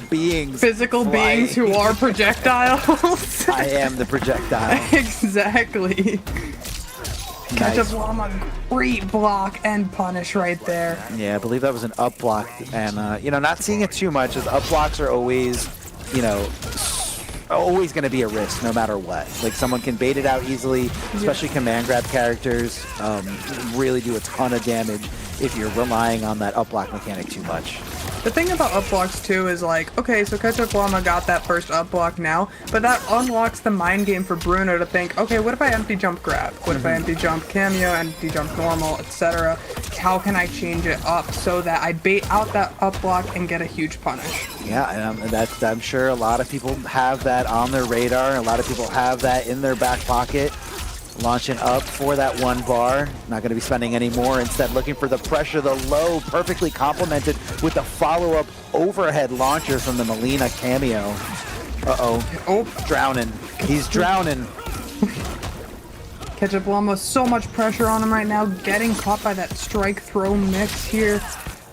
beings. Physical beings who are projectiles. I am the projectile. Exactly. Ketchup Llama, great block and punish right there. Yeah, I believe that was an up block, and you know, not seeing it too much, as up blocks are always, you know, always going to be a risk no matter what. Like, someone can bait it out easily, especially command grab characters really do a ton of damage if you're relying on that up block mechanic too much. The thing about up blocks too is like, okay, so Ketchup Llama got that first up block now, but that unlocks the mind game for Bruno to think, okay, what if I empty jump grab? What if I empty jump cameo, empty jump normal, etc.? How can I change it up so that I bait out that up block and get a huge punish? Yeah, and I'm sure a lot of people have that on their radar. A lot of people have that in their back pocket. Launching up for that one bar. Not going to be spending any more. Instead, looking for the pressure, the low, perfectly complemented with the follow-up overhead launcher from the Melina cameo. Uh-oh. Oh, drowning. He's drowning. Ketchup Llama, so much pressure on him right now. Getting caught by that strike throw mix here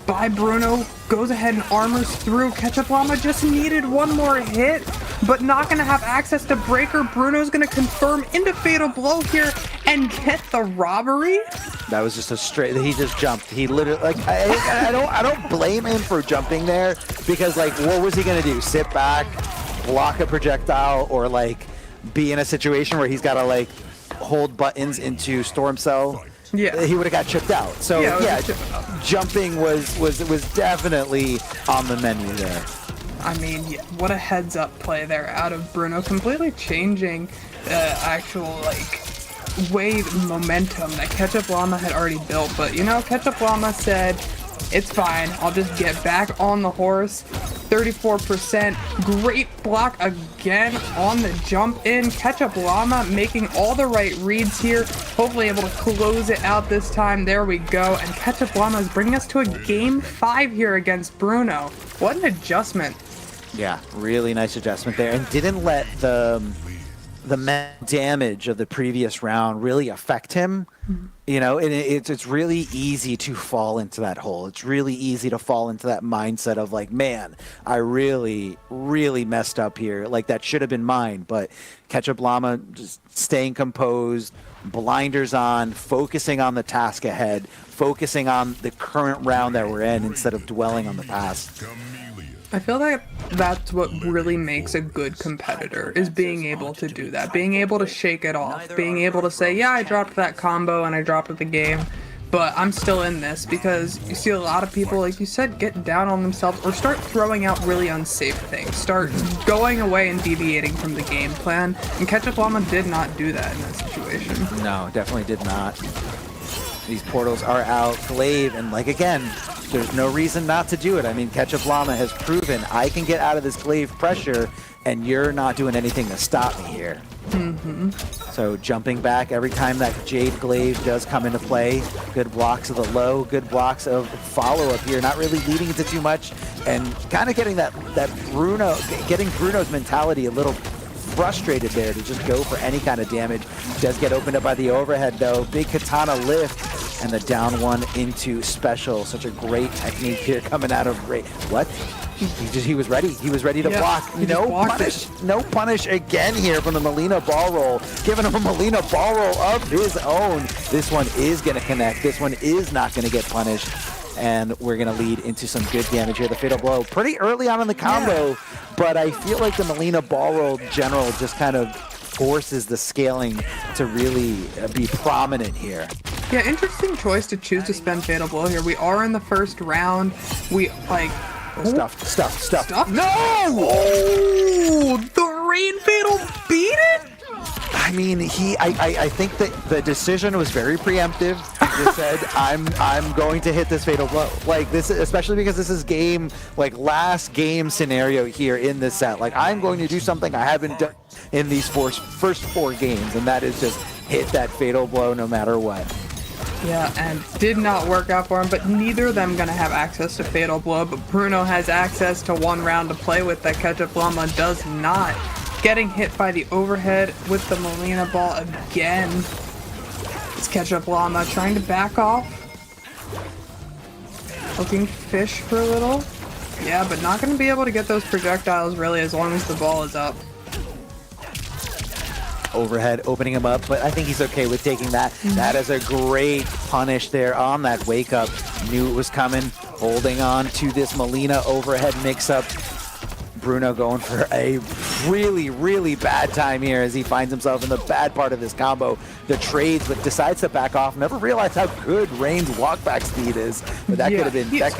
by Bruno. Goes ahead and armors through. Ketchup Llama just needed one more hit, but not going to have access to Breaker. Bruno's going to confirm into Fatal Blow here and get the robbery. That was just a straight, he just jumped. He literally, like, I don't blame him for jumping there, because, like, what was he going to do? Sit back, block a projectile, or, like, be in a situation where he's got to, like, hold buttons into Storm Cell? Yeah, he would have got chipped out. So yeah, jumping was definitely on the menu there. I mean, what a heads up play there out of Bruno, completely changing the actual like momentum that Ketchup Llama had already built. But you know, Ketchup Llama said, it's fine, I'll just get back on the horse. 34%, great block again on the jump in. Ketchup Llama making all the right reads here, hopefully able to close it out this time. There we go, and Ketchup Llama is bringing us to a game 5 here against Bruno. What an adjustment. Yeah, really nice adjustment there, and didn't let the damage of the previous round really affect him. You know, and it's really easy to fall into that hole. It's really easy to fall into that mindset of like, man, I really, really messed up here. Like, that should have been mine. But Ketchup Llama just staying composed, blinders on, focusing on the task ahead, focusing on the current round that we're in instead of dwelling on the past. I feel like that's what really makes a good competitor, is being able to do that, being able to shake it off, being able to say, yeah, I dropped that combo and I dropped the game, but I'm still in this. Because you see a lot of people, like you said, get down on themselves or start throwing out really unsafe things, start going away and deviating from the game plan, and Ketchup Llama did not do that in that situation. No, definitely did not. These portals are out, Glaive, and like, again, there's no reason not to do it. I mean, Ketchup Llama has proven I can get out of this Glaive pressure, and you're not doing anything to stop me here. So jumping back every time that Jade Glaive does come into play. Good blocks of the low, good blocks of follow-up here, not really leading into too much, and kind of getting that getting Bruno's mentality a little frustrated there to just go for any kind of damage. Does get opened up by the overhead though. Big katana lift and the down one into special. Such a great technique here coming out of Ray. What? He was ready. He was ready to block. No punish again here from the Melina ball roll. Giving him a Melina ball roll of his own. This one is going to connect. This one is not going to get punished. And we're going to lead into some good damage here. The Fatal Blow pretty early on in the combo, but I feel like the Melina ball roll general just kind of forces the scaling to really be prominent here. Yeah, interesting choice to choose to spend Fatal Blow here. We are in the first round. We, like... Stuff. No! Oh, the Rain Fatal beat it? I mean, I think that the decision was very preemptive. He just said, I'm going to hit this Fatal Blow. Like, this, especially because this is last game scenario here in this set. Like, I'm going to do something I haven't done in these first 4 games, and that is just hit that Fatal Blow no matter what. Yeah, and did not work out for him, but neither of them gonna have access to Fatal Blow, but Bruno has access to 1 round to play with that Ketchup Llama does not. Getting hit by the overhead with the Melina ball again. It's Ketchup Llama trying to back off. Looking fish for a little. Yeah, but not gonna be able to get those projectiles really as long as the ball is up. overhead, opening him up, but I think he's okay with taking that. That is a great punish there on that wake up. Knew it was coming, holding on to this Molina overhead mix-up. Bruno going for a really, really bad time here as he finds himself in the bad part of this combo. The trades, but decides to back off. Never realized how good Rain's walkback speed is. But that could have been, yeah, it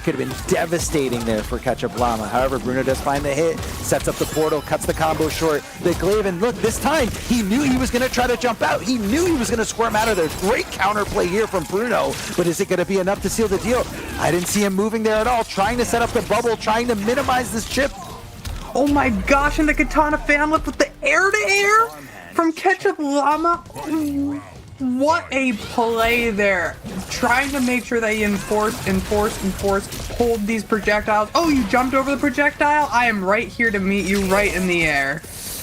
could have been devastating there for Ketchup Llama. However, Bruno does find the hit, sets up the portal, cuts the combo short. The glaive, and look, this time he knew he was going to try to jump out. He knew he was going to squirm out of there. Great counterplay here from Bruno, but is it going to be enough to seal the deal? I didn't see him moving there at all, trying to set up the bubble, trying to minimize this chip. Oh my gosh, and the Katana fan lift with the air-to-air from Ketchup Llama. What a play there. Trying to make sure that he enforced, hold these projectiles. Oh, you jumped over the projectile? I am right here to meet you right in the air.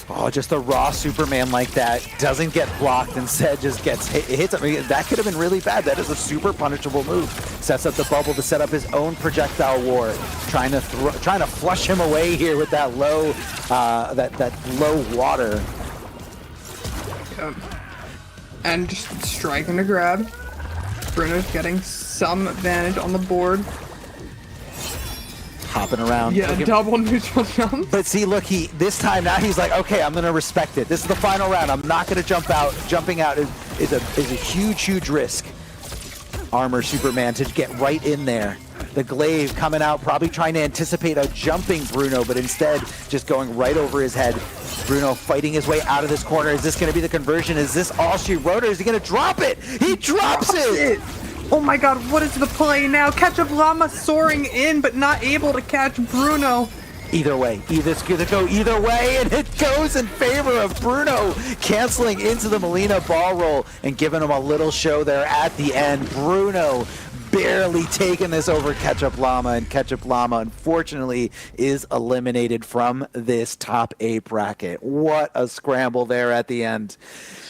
Oh, just a raw Superman like that. Doesn't get blocked, instead just gets hits. I mean, that could have been really bad. That is a super punishable move. Sets up the bubble to set up his own projectile war. Trying to flush him away here with that low, that low water. And just striking to grab. Bruno's getting some advantage on the board. Hopping around. Yeah, double neutral jump. But see, look, this time now he's like, okay, I'm going to respect it. This is the final round. I'm not going to jump out. Jumping out is a huge, huge risk. Armor Superman to get right in there. The glaive coming out, probably trying to anticipate a jumping Bruno, but instead just going right over his head. Bruno fighting his way out of this corner. Is this going to be the conversion? Is this all she wrote, or is he going to drop it? He drops it! Oh my god, what is the play now? Ketchup Llama soaring in, but not able to catch Bruno. Either way, it's going to go either way, and it goes in favor of Bruno, canceling into the Molina ball roll and giving him a little show there at the end. Bruno barely taking this over Ketchup Llama, and Ketchup Llama unfortunately is eliminated from this top 8 bracket. What a scramble there at the end.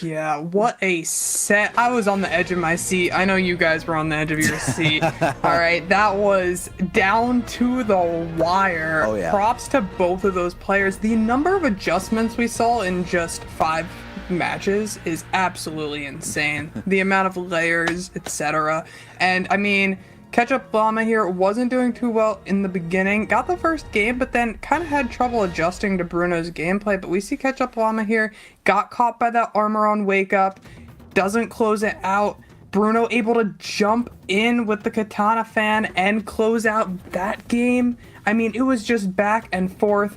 Yeah, what a set. I was on the edge of my seat. I know you guys were on the edge of your seat. All right, that was down to the wire. Oh, yeah. Props to both of those players. The number of adjustments we saw in just 5 matches is absolutely insane. The amount of layers, etc. And I mean, Ketchup Llama here wasn't doing too well in the beginning. Got the first game, but then kind of had trouble adjusting to Bruno's gameplay. But we see Ketchup Llama here, got caught by that armor on wake up, doesn't close it out. Bruno able to jump in with the Katana fan and close out that game. I mean, it was just back and forth.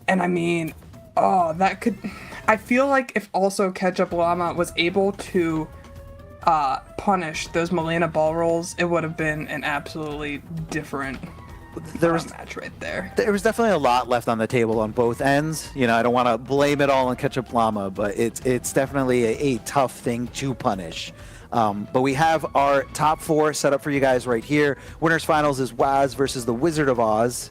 And I mean, oh, that could... I feel like if also Ketchup Llama was able to punish those Molina ball rolls, it would have been an absolutely different match right there. There was definitely a lot left on the table on both ends. You know, I don't want to blame it all on Ketchup Llama, but it's definitely a tough thing to punish. But we have our top 4 set up for you guys right here. Winners finals is Waz versus the Wizard of Oz.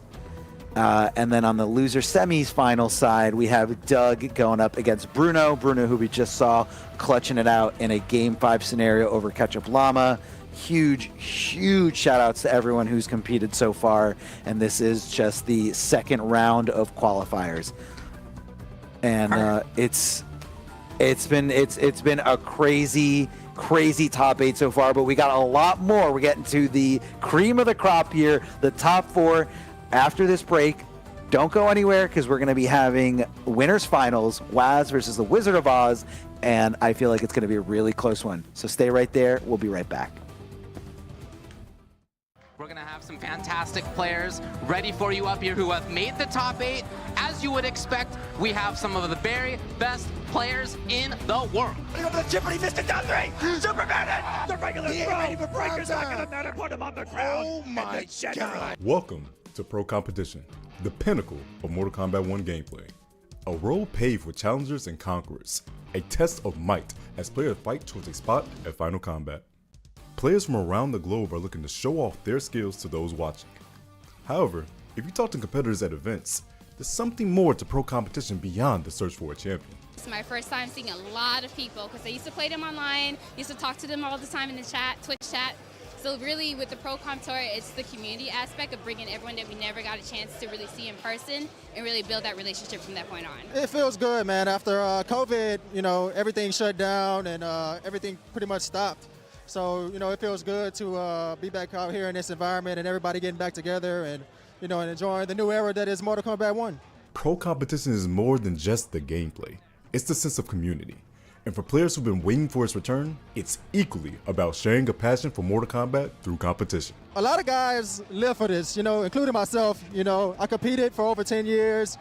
And then on the loser semis final side, we have Doug going up against Bruno. Bruno, who we just saw clutching it out in a Game 5 scenario over Ketchup Llama. Huge shout outs to everyone who's competed so far. And this is just the second round of qualifiers. And it's been a crazy top 8 so far, but we got a lot more. We're getting to the cream of the crop here, the top 4. After this break, don't go anywhere, because we're going to be having winners finals, Waz versus the Wizard of Oz, and I feel like it's going to be a really close one. So stay right there. We'll be right back. We're going to have some fantastic players ready for you up here who have made the top 8. As you would expect, we have some of the very best players in the world. Over the chip and he missed it down 3. Superman it! The regular throw! Breaker's not going to matter. Put him on the ground. Oh my God. Welcome to Pro Competition, the pinnacle of Mortal Kombat 1 gameplay. A role paved with challengers and conquerors. A test of might as players fight towards a spot at Final Combat. Players from around the globe are looking to show off their skills to those watching. However, if you talk to competitors at events, there's something more to Pro Competition beyond the search for a champion. It's my first time seeing a lot of people, because I used to play them online, used to talk to them all the time in the chat, Twitch chat, So really with the Pro Comp Tour, it's the community aspect of bringing everyone that we never got a chance to really see in person and really build that relationship from that point on. It feels good, man. After COVID, you know, everything shut down and everything pretty much stopped. So, you know, it feels good to be back out here in this environment and everybody getting back together and, you know, and enjoying the new era that is Mortal Kombat 1. Pro Competition is more than just the gameplay. It's the sense of community. And for players who've been waiting for its return, it's equally about sharing a passion for Mortal Kombat through competition. A lot of guys live for this, you know, including myself. You know, I competed for over 10 years,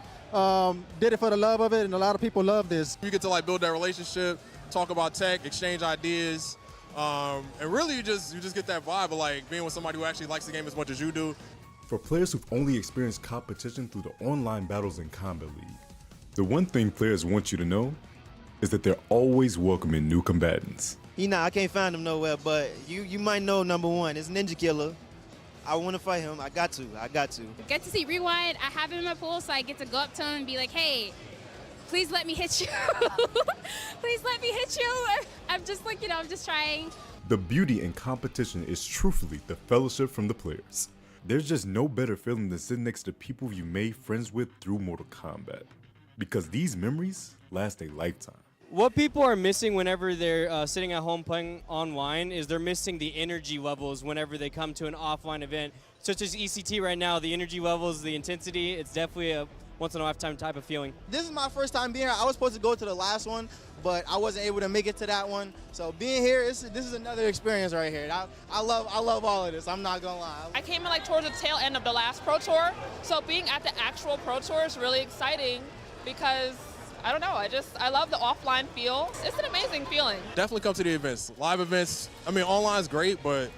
did it for the love of it, and a lot of people love this. You get to like build that relationship, talk about tech, exchange ideas, and really you just get that vibe of like being with somebody who actually likes the game as much as you do. For players who've only experienced competition through the online battles in Kombat League, the one thing players want you to know is that they're always welcoming new combatants. You know, I can't find him nowhere, but you might know number one. It's Ninja Killer. I want to fight him. I got to. Get to see Rewind. I have him in my pool, so I get to go up to him and be like, hey, please let me hit you. Please let me hit you. I'm just like, you know, I'm just trying. The beauty in competition is truthfully the fellowship from the players. There's just no better feeling than sitting next to people you made friends with through Mortal Kombat. Because these memories last a lifetime. What people are missing whenever they're sitting at home playing online is they're missing the energy levels whenever they come to an offline event, such as ECT right now. The energy levels, the intensity, it's definitely a once-in-a-lifetime type of feeling. This is my first time being here. I was supposed to go to the last one, but I wasn't able to make it to that one. So being here, this is another experience right here. I love all of this. I'm not gonna lie. I came in like towards the tail end of the last Pro Tour, so being at the actual Pro Tour is really exciting because I don't know, I love the offline feel. It's an amazing feeling. Definitely come to the events. Live events, I mean, online is great, but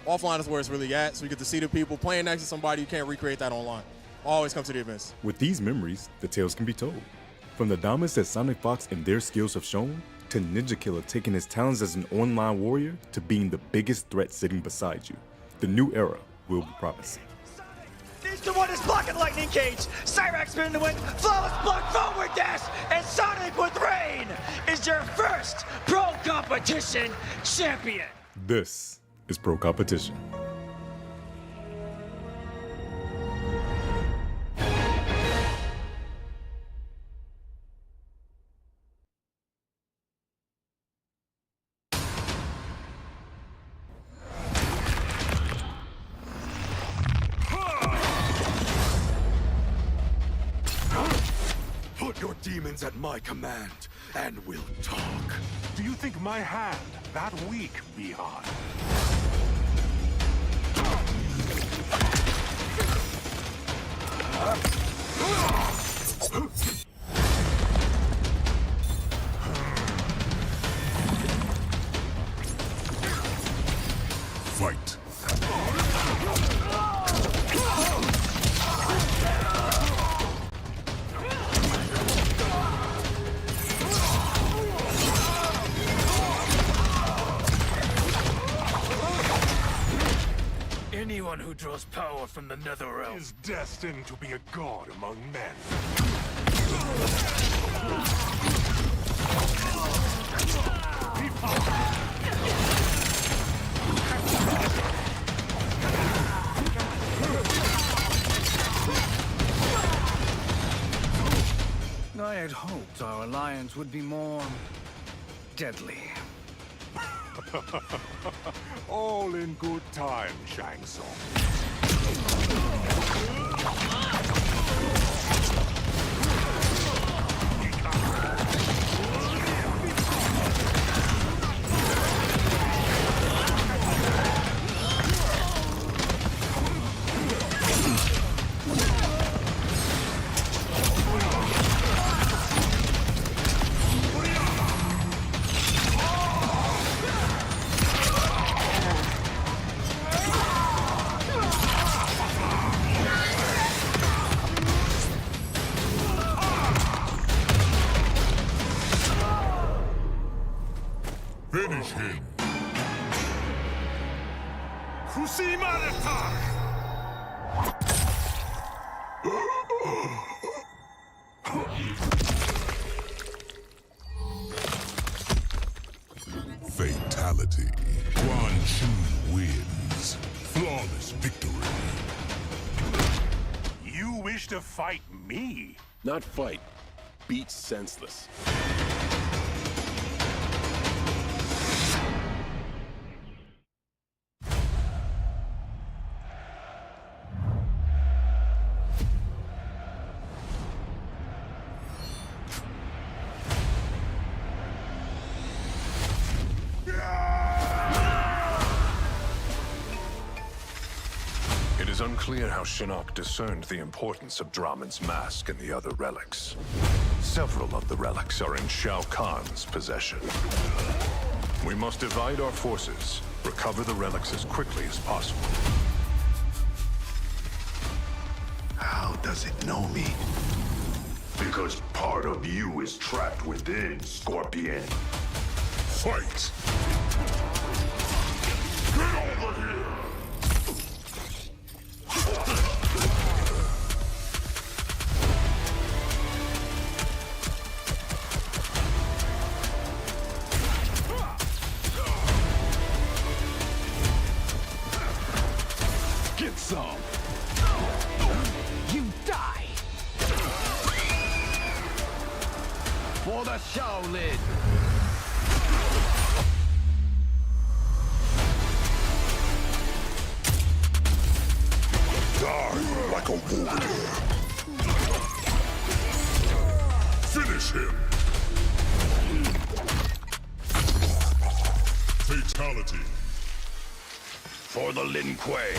offline is where it's really at. So you get to see the people playing next to somebody. You can't recreate that online. Always come to the events. With these memories, the tales can be told. From the dominance that Sonic Fox and their skills have shown, to Ninja Killer taking his talents as an online warrior to being the biggest threat sitting beside you. The new era will be promising. Needs to win his block and lightning cage. Cyrax spin to win. Flawless block forward dash. And Sonic with rain is your first Pro Competition champion. This is Pro Competition. Put your demons at my command, and we'll talk. Do you think my hand that weak, Bihar? Fight. Anyone who draws power from the Netherrealm Is destined to be a god among men. I had hoped our alliance would be more deadly. All in good time, Shang Tsung. Finish him. Kusimanata! Fatality. Quan Chu wins. Flawless victory. You wish to fight me? Not fight. Beat senseless. It is unclear how Shinnok discerned the importance of Draman's mask and the other relics. Several of the relics are in Shao Kahn's possession. We must divide our forces, recover the relics as quickly as possible. How does it know me? Because part of you is trapped within, Scorpion. Fight! Get over here! Get some! You die! For the Shaolin! Die like a warrior! Finish him! Fatality! For the Lin Kuei!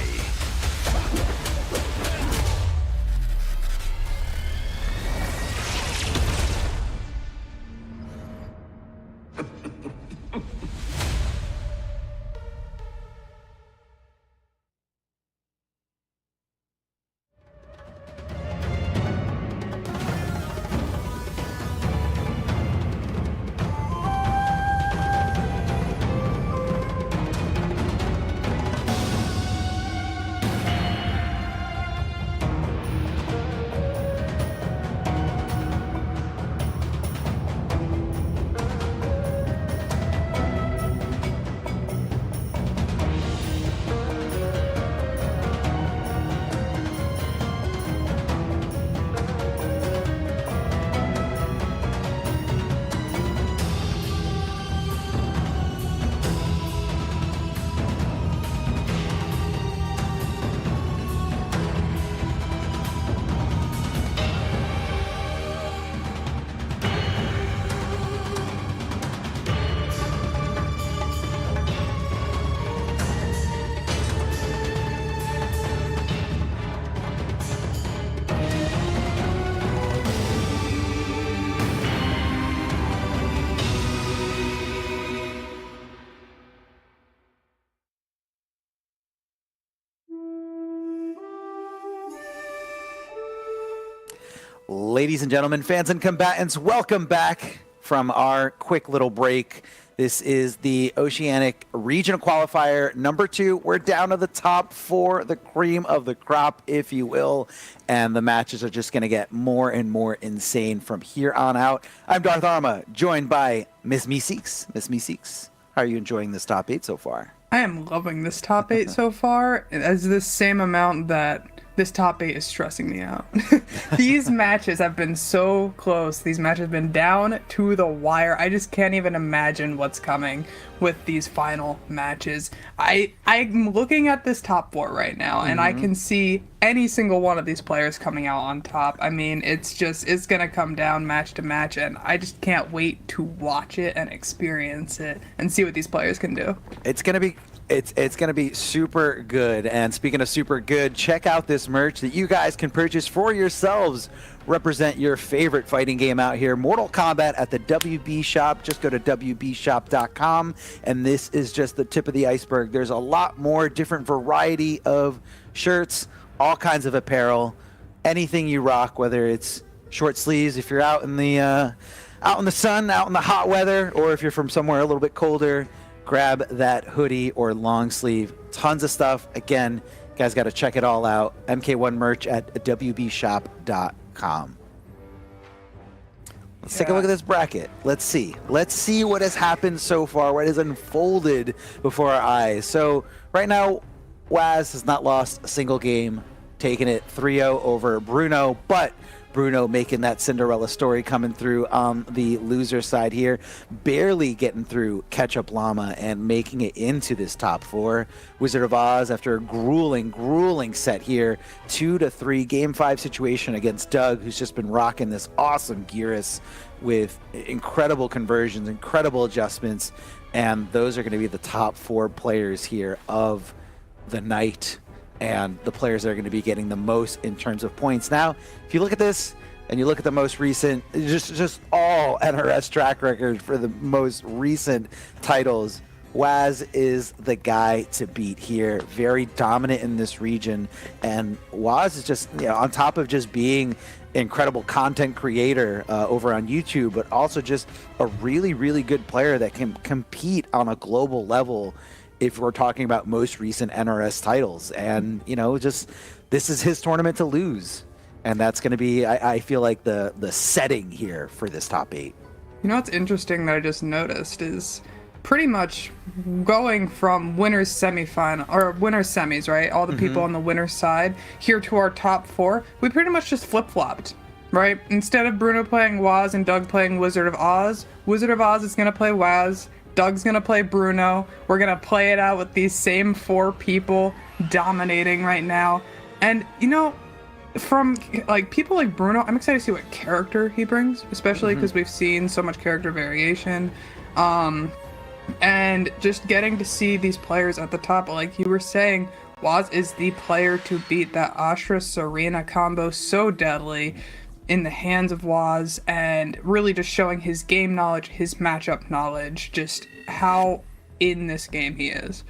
Ladies and gentlemen, fans and combatants, welcome back from our quick little break. This is the Oceanic Regional Qualifier number 2. We're down to the top 4, the cream of the crop, if you will. And the matches are just going to get more and more insane from here on out. I'm Darth Arma, joined by Miss Meeseeks. Miss Meeseeks, how are you enjoying this top 8 so far? I am loving this top 8 so far. As the same amount that this top 8 is stressing me out. These matches have been so close. These matches have been down to the wire. I just can't even imagine what's coming with these final matches. I'm looking at this top 4 right now, and I can see any single one of these players coming out on top. I mean, it's going to come down match to match, and I just can't wait to watch it and experience it and see what these players can do. It's going to be super good. And speaking of super good, check out this merch that you guys can purchase for yourselves. Represent your favorite fighting game out here. Mortal Kombat at the WB Shop. Just go to WBshop.com. And this is just the tip of the iceberg. There's a lot more different variety of shirts, all kinds of apparel, anything you rock, whether it's short sleeves if you're out in the sun, out in the hot weather, or if you're from somewhere a little bit colder, grab that hoodie or long sleeve. Tons of stuff. Again, you guys got to check it all out. MK1 merch at WBshop.com. Let's take a look at this bracket. Let's see what has happened so far, what has unfolded before our eyes. So right now, Waz has not lost a single game, taking it 3-0 over Bruno, but Bruno making that Cinderella story coming through on the loser side here, barely getting through Ketchup Llama and making it into this top 4. Wizard of Oz, after a grueling set here, 2-3 game 5 situation against Doug, who's just been rocking this awesome Gearus with incredible conversions, incredible adjustments, and those are going to be the top 4 players here of the night, and the players that are going to be getting the most in terms of points. Now, if you look at this and you look at the most recent, just all NRS track record for the most recent titles, Waz is the guy to beat here. Very dominant in this region, and Waz is just, you know, on top of just being incredible content creator over on YouTube, but also just a really good player that can compete on a global level if we're talking about most recent NRS titles. And, you know, just this is his tournament to lose. And that's going to be, I feel like, the setting here for this top 8. You know what's interesting that I just noticed is pretty much going from winners semifinal, or winners semis, right? All the people on the winner's side here to our top 4, we pretty much just flip-flopped, right? Instead of Bruno playing Waz and Doug playing Wizard of Oz is going to play Waz, Doug's gonna play Bruno. We're gonna play it out with these same 4 people dominating right now. And, you know, from like people like Bruno, I'm excited to see what character he brings, especially because we've seen so much character variation. And just getting to see these players at the top, like you were saying, Waz is the player to beat. That Ashra Serena combo, so deadly in the hands of Waz, and really just showing his game knowledge, his matchup knowledge, just how in this game he is.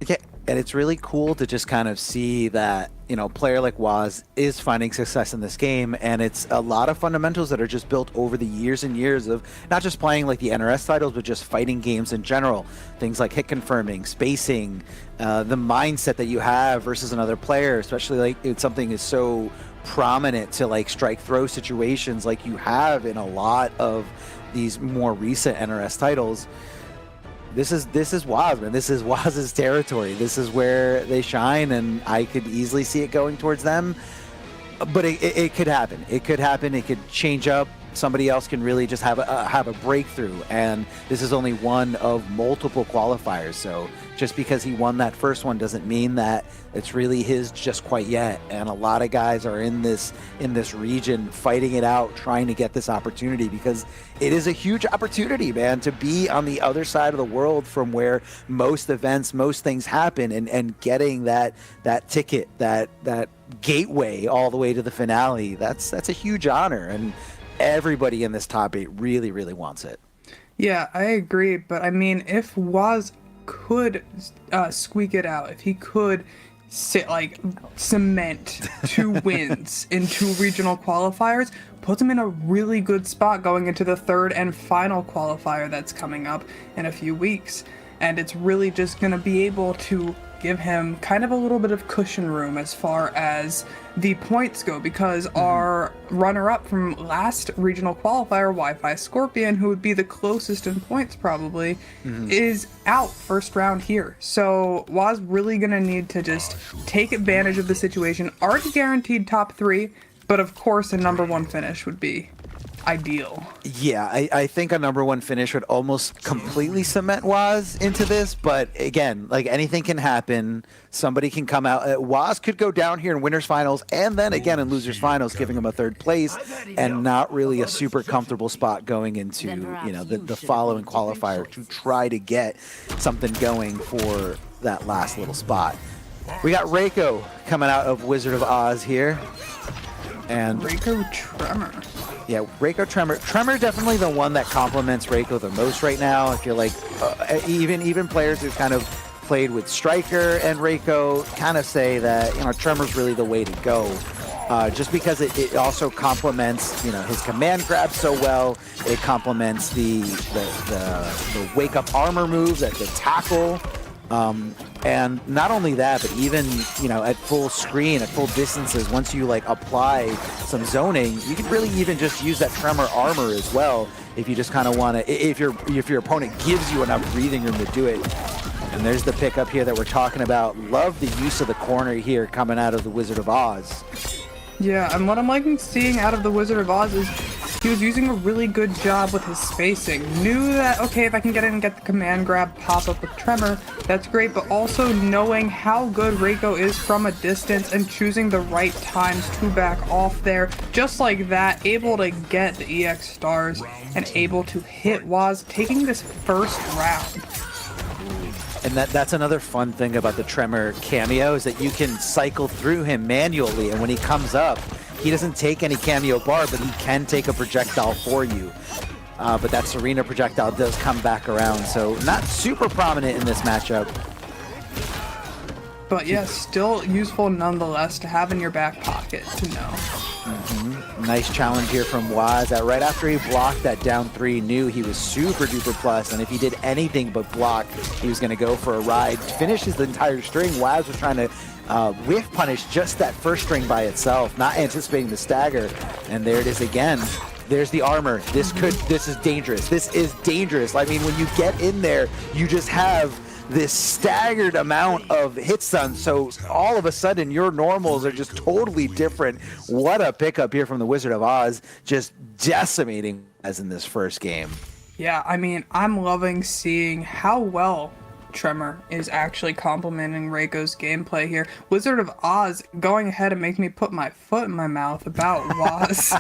Yeah, and it's really cool to just kind of see that, you know, player like Waz is finding success in this game, and it's a lot of fundamentals that are just built over the years and years of not just playing like the NRS titles, but just fighting games in general. Things like hit confirming, spacing, the mindset that you have versus another player, especially like if something is so prominent to like strike throw situations like you have in a lot of these more recent NRS titles. This is Waz, man. This is Waz's territory. This is where they shine, and I could easily see it going towards them. But it could happen. It could happen. It could change up. Somebody else can really just have a breakthrough, and this is only one of multiple qualifiers. So just because he won that first one doesn't mean that it's really his just quite yet. And a lot of guys are in this region fighting it out, trying to get this opportunity, because it is a huge opportunity, man, to be on the other side of the world from where most events, most things happen, and getting that ticket, that gateway all the way to the finale. That's a huge honor, and everybody in this top 8 really wants it. Yeah, I agree, but I mean, if Waz could squeak it out, if he could cement 2 wins in 2 regional qualifiers, puts him in a really good spot going into the 3rd and final qualifier that's coming up in a few weeks. And it's really just going to be able to give him kind of a little bit of cushion room as far as the points go, because our runner-up from last regional qualifier, Wi-Fi Scorpion, who would be the closest in points probably, is out first round here. So Waz really gonna need to just take advantage of the situation. Already guaranteed top 3, but of course a number 1 finish would be ideal. Yeah, I think a number 1 finish would almost completely cement Waz into this, but again, like anything can happen. Somebody can come out. Waz could go down here in winners finals and then again in losers finals, giving him a 3rd place and not really a super comfortable spot going into, you know, the following qualifier to try to get something going for that last little spot. We got Reiko coming out of Wizard of Oz here. And Reiko Tremor. Yeah, Reiko Tremor. Tremor definitely the one that complements Reiko the most right now. I feel like even players who've kind of played with Striker and Reiko kind of say that, you know, Tremor's really the way to go. Just because it also complements, you know, his command grab so well. It complements the wake up armor move, the tackle. And not only that, but even, you know, at full screen, at full distances, once you like apply some zoning, you can really even just use that Tremor armor as well if you just kind of want to, if your opponent gives you enough breathing room to do it. And there's the pickup here that we're talking about. Love the use of the corner here coming out of the Wizard of Oz. Yeah, and what I'm liking seeing out of the Wizard of Oz is he was using a really good job with his spacing. Knew that, okay, if I can get in and get the command grab pop up with Tremor, that's great, but also knowing how good Reiko is from a distance and choosing the right times to back off there. Just like that, able to get the EX stars and able to hit Waz, taking this first round. And that's another fun thing about the Tremor cameo is that you can cycle through him manually, and when he comes up, he doesn't take any cameo bar, but he can take a projectile for you. But that Serena projectile does come back around, so not super prominent in this matchup. But yeah, still useful nonetheless to have in your back pocket to know. Nice challenge here from Waz. That right after he blocked that down 3, knew he was super duper plus, and if he did anything but block, he was going to go for a ride. Finishes the entire string. Waz was trying to whiff punish just that first string by itself, not anticipating the stagger, and there it is again. There's the armor. This is dangerous. This is dangerous. I mean, when you get in there, you just have this staggered amount of hit stun, so all of a sudden your normals are just totally different. What a pickup here from the Wizard of Oz, just decimating as in this first game. Yeah, I mean, I'm loving seeing how well Tremor is actually complementing Reiko's gameplay here. Wizard of Oz going ahead and making me put my foot in my mouth about Waz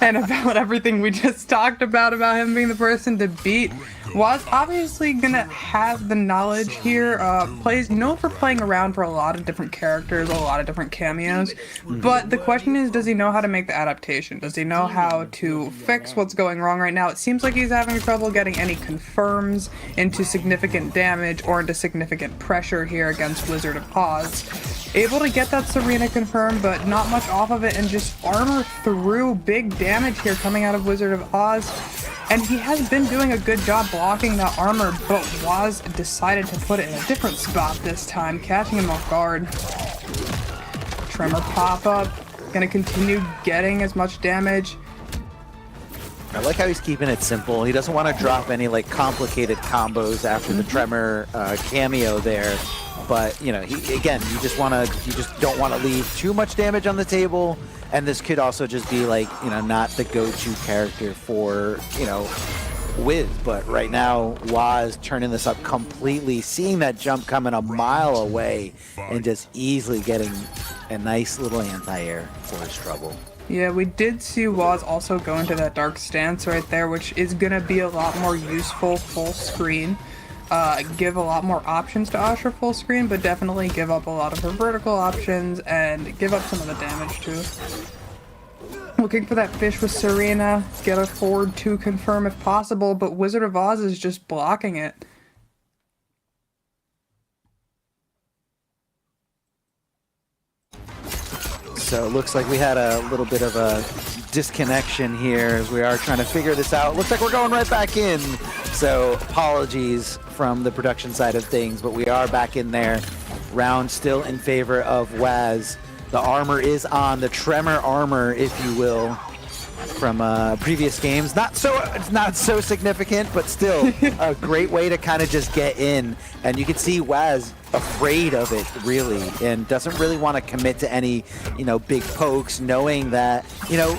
and about everything we just talked about him being the person to beat. Waz obviously gonna have the knowledge here, plays known for playing around for a lot of different characters, a lot of different cameos, but the question is, does he know how to make the adaptation? Does he know how to fix what's going wrong right now? It seems like he's having trouble getting any confirms into significant damage or into significant pressure here against Wizard of Oz. Able to get that Serena confirm, but not much off of it, and just armor through big damage here coming out of Wizard of Oz. And he has been doing a good job blocking that armor, but Waz decided to put it in a different spot this time, catching him off guard. Tremor pop-up, gonna continue getting as much damage. I like how he's keeping it simple. He doesn't want to drop any like complicated combos after the Tremor cameo there. But you know, you just don't want to leave too much damage on the table. And this could also just be like, not the go-to character for, Wiz. But right now, Waz turning this up completely, seeing that jump coming a mile away, and just easily getting a nice little anti-air for his trouble. Yeah, we did see Waz also go into that dark stance right there, which is going to be a lot more useful full screen. Give a lot more options to Asher full screen, but definitely give up a lot of her vertical options and give up some of the damage too. Looking for that fish with Serena, get a forward 2 confirm if possible, but Wizard of Oz is just blocking it. So it looks like we had a little bit of a disconnection here as we are trying to figure this out. Looks like we're going right back in. So apologies from the production side of things, but we are back in there. Round still in favor of Waz. The armor is on, the Tremor armor, if you will, from previous games. Not so significant, but still a great way to kind of just get in. And you can see Waz afraid of it, really, and doesn't really want to commit to any, big pokes, knowing that,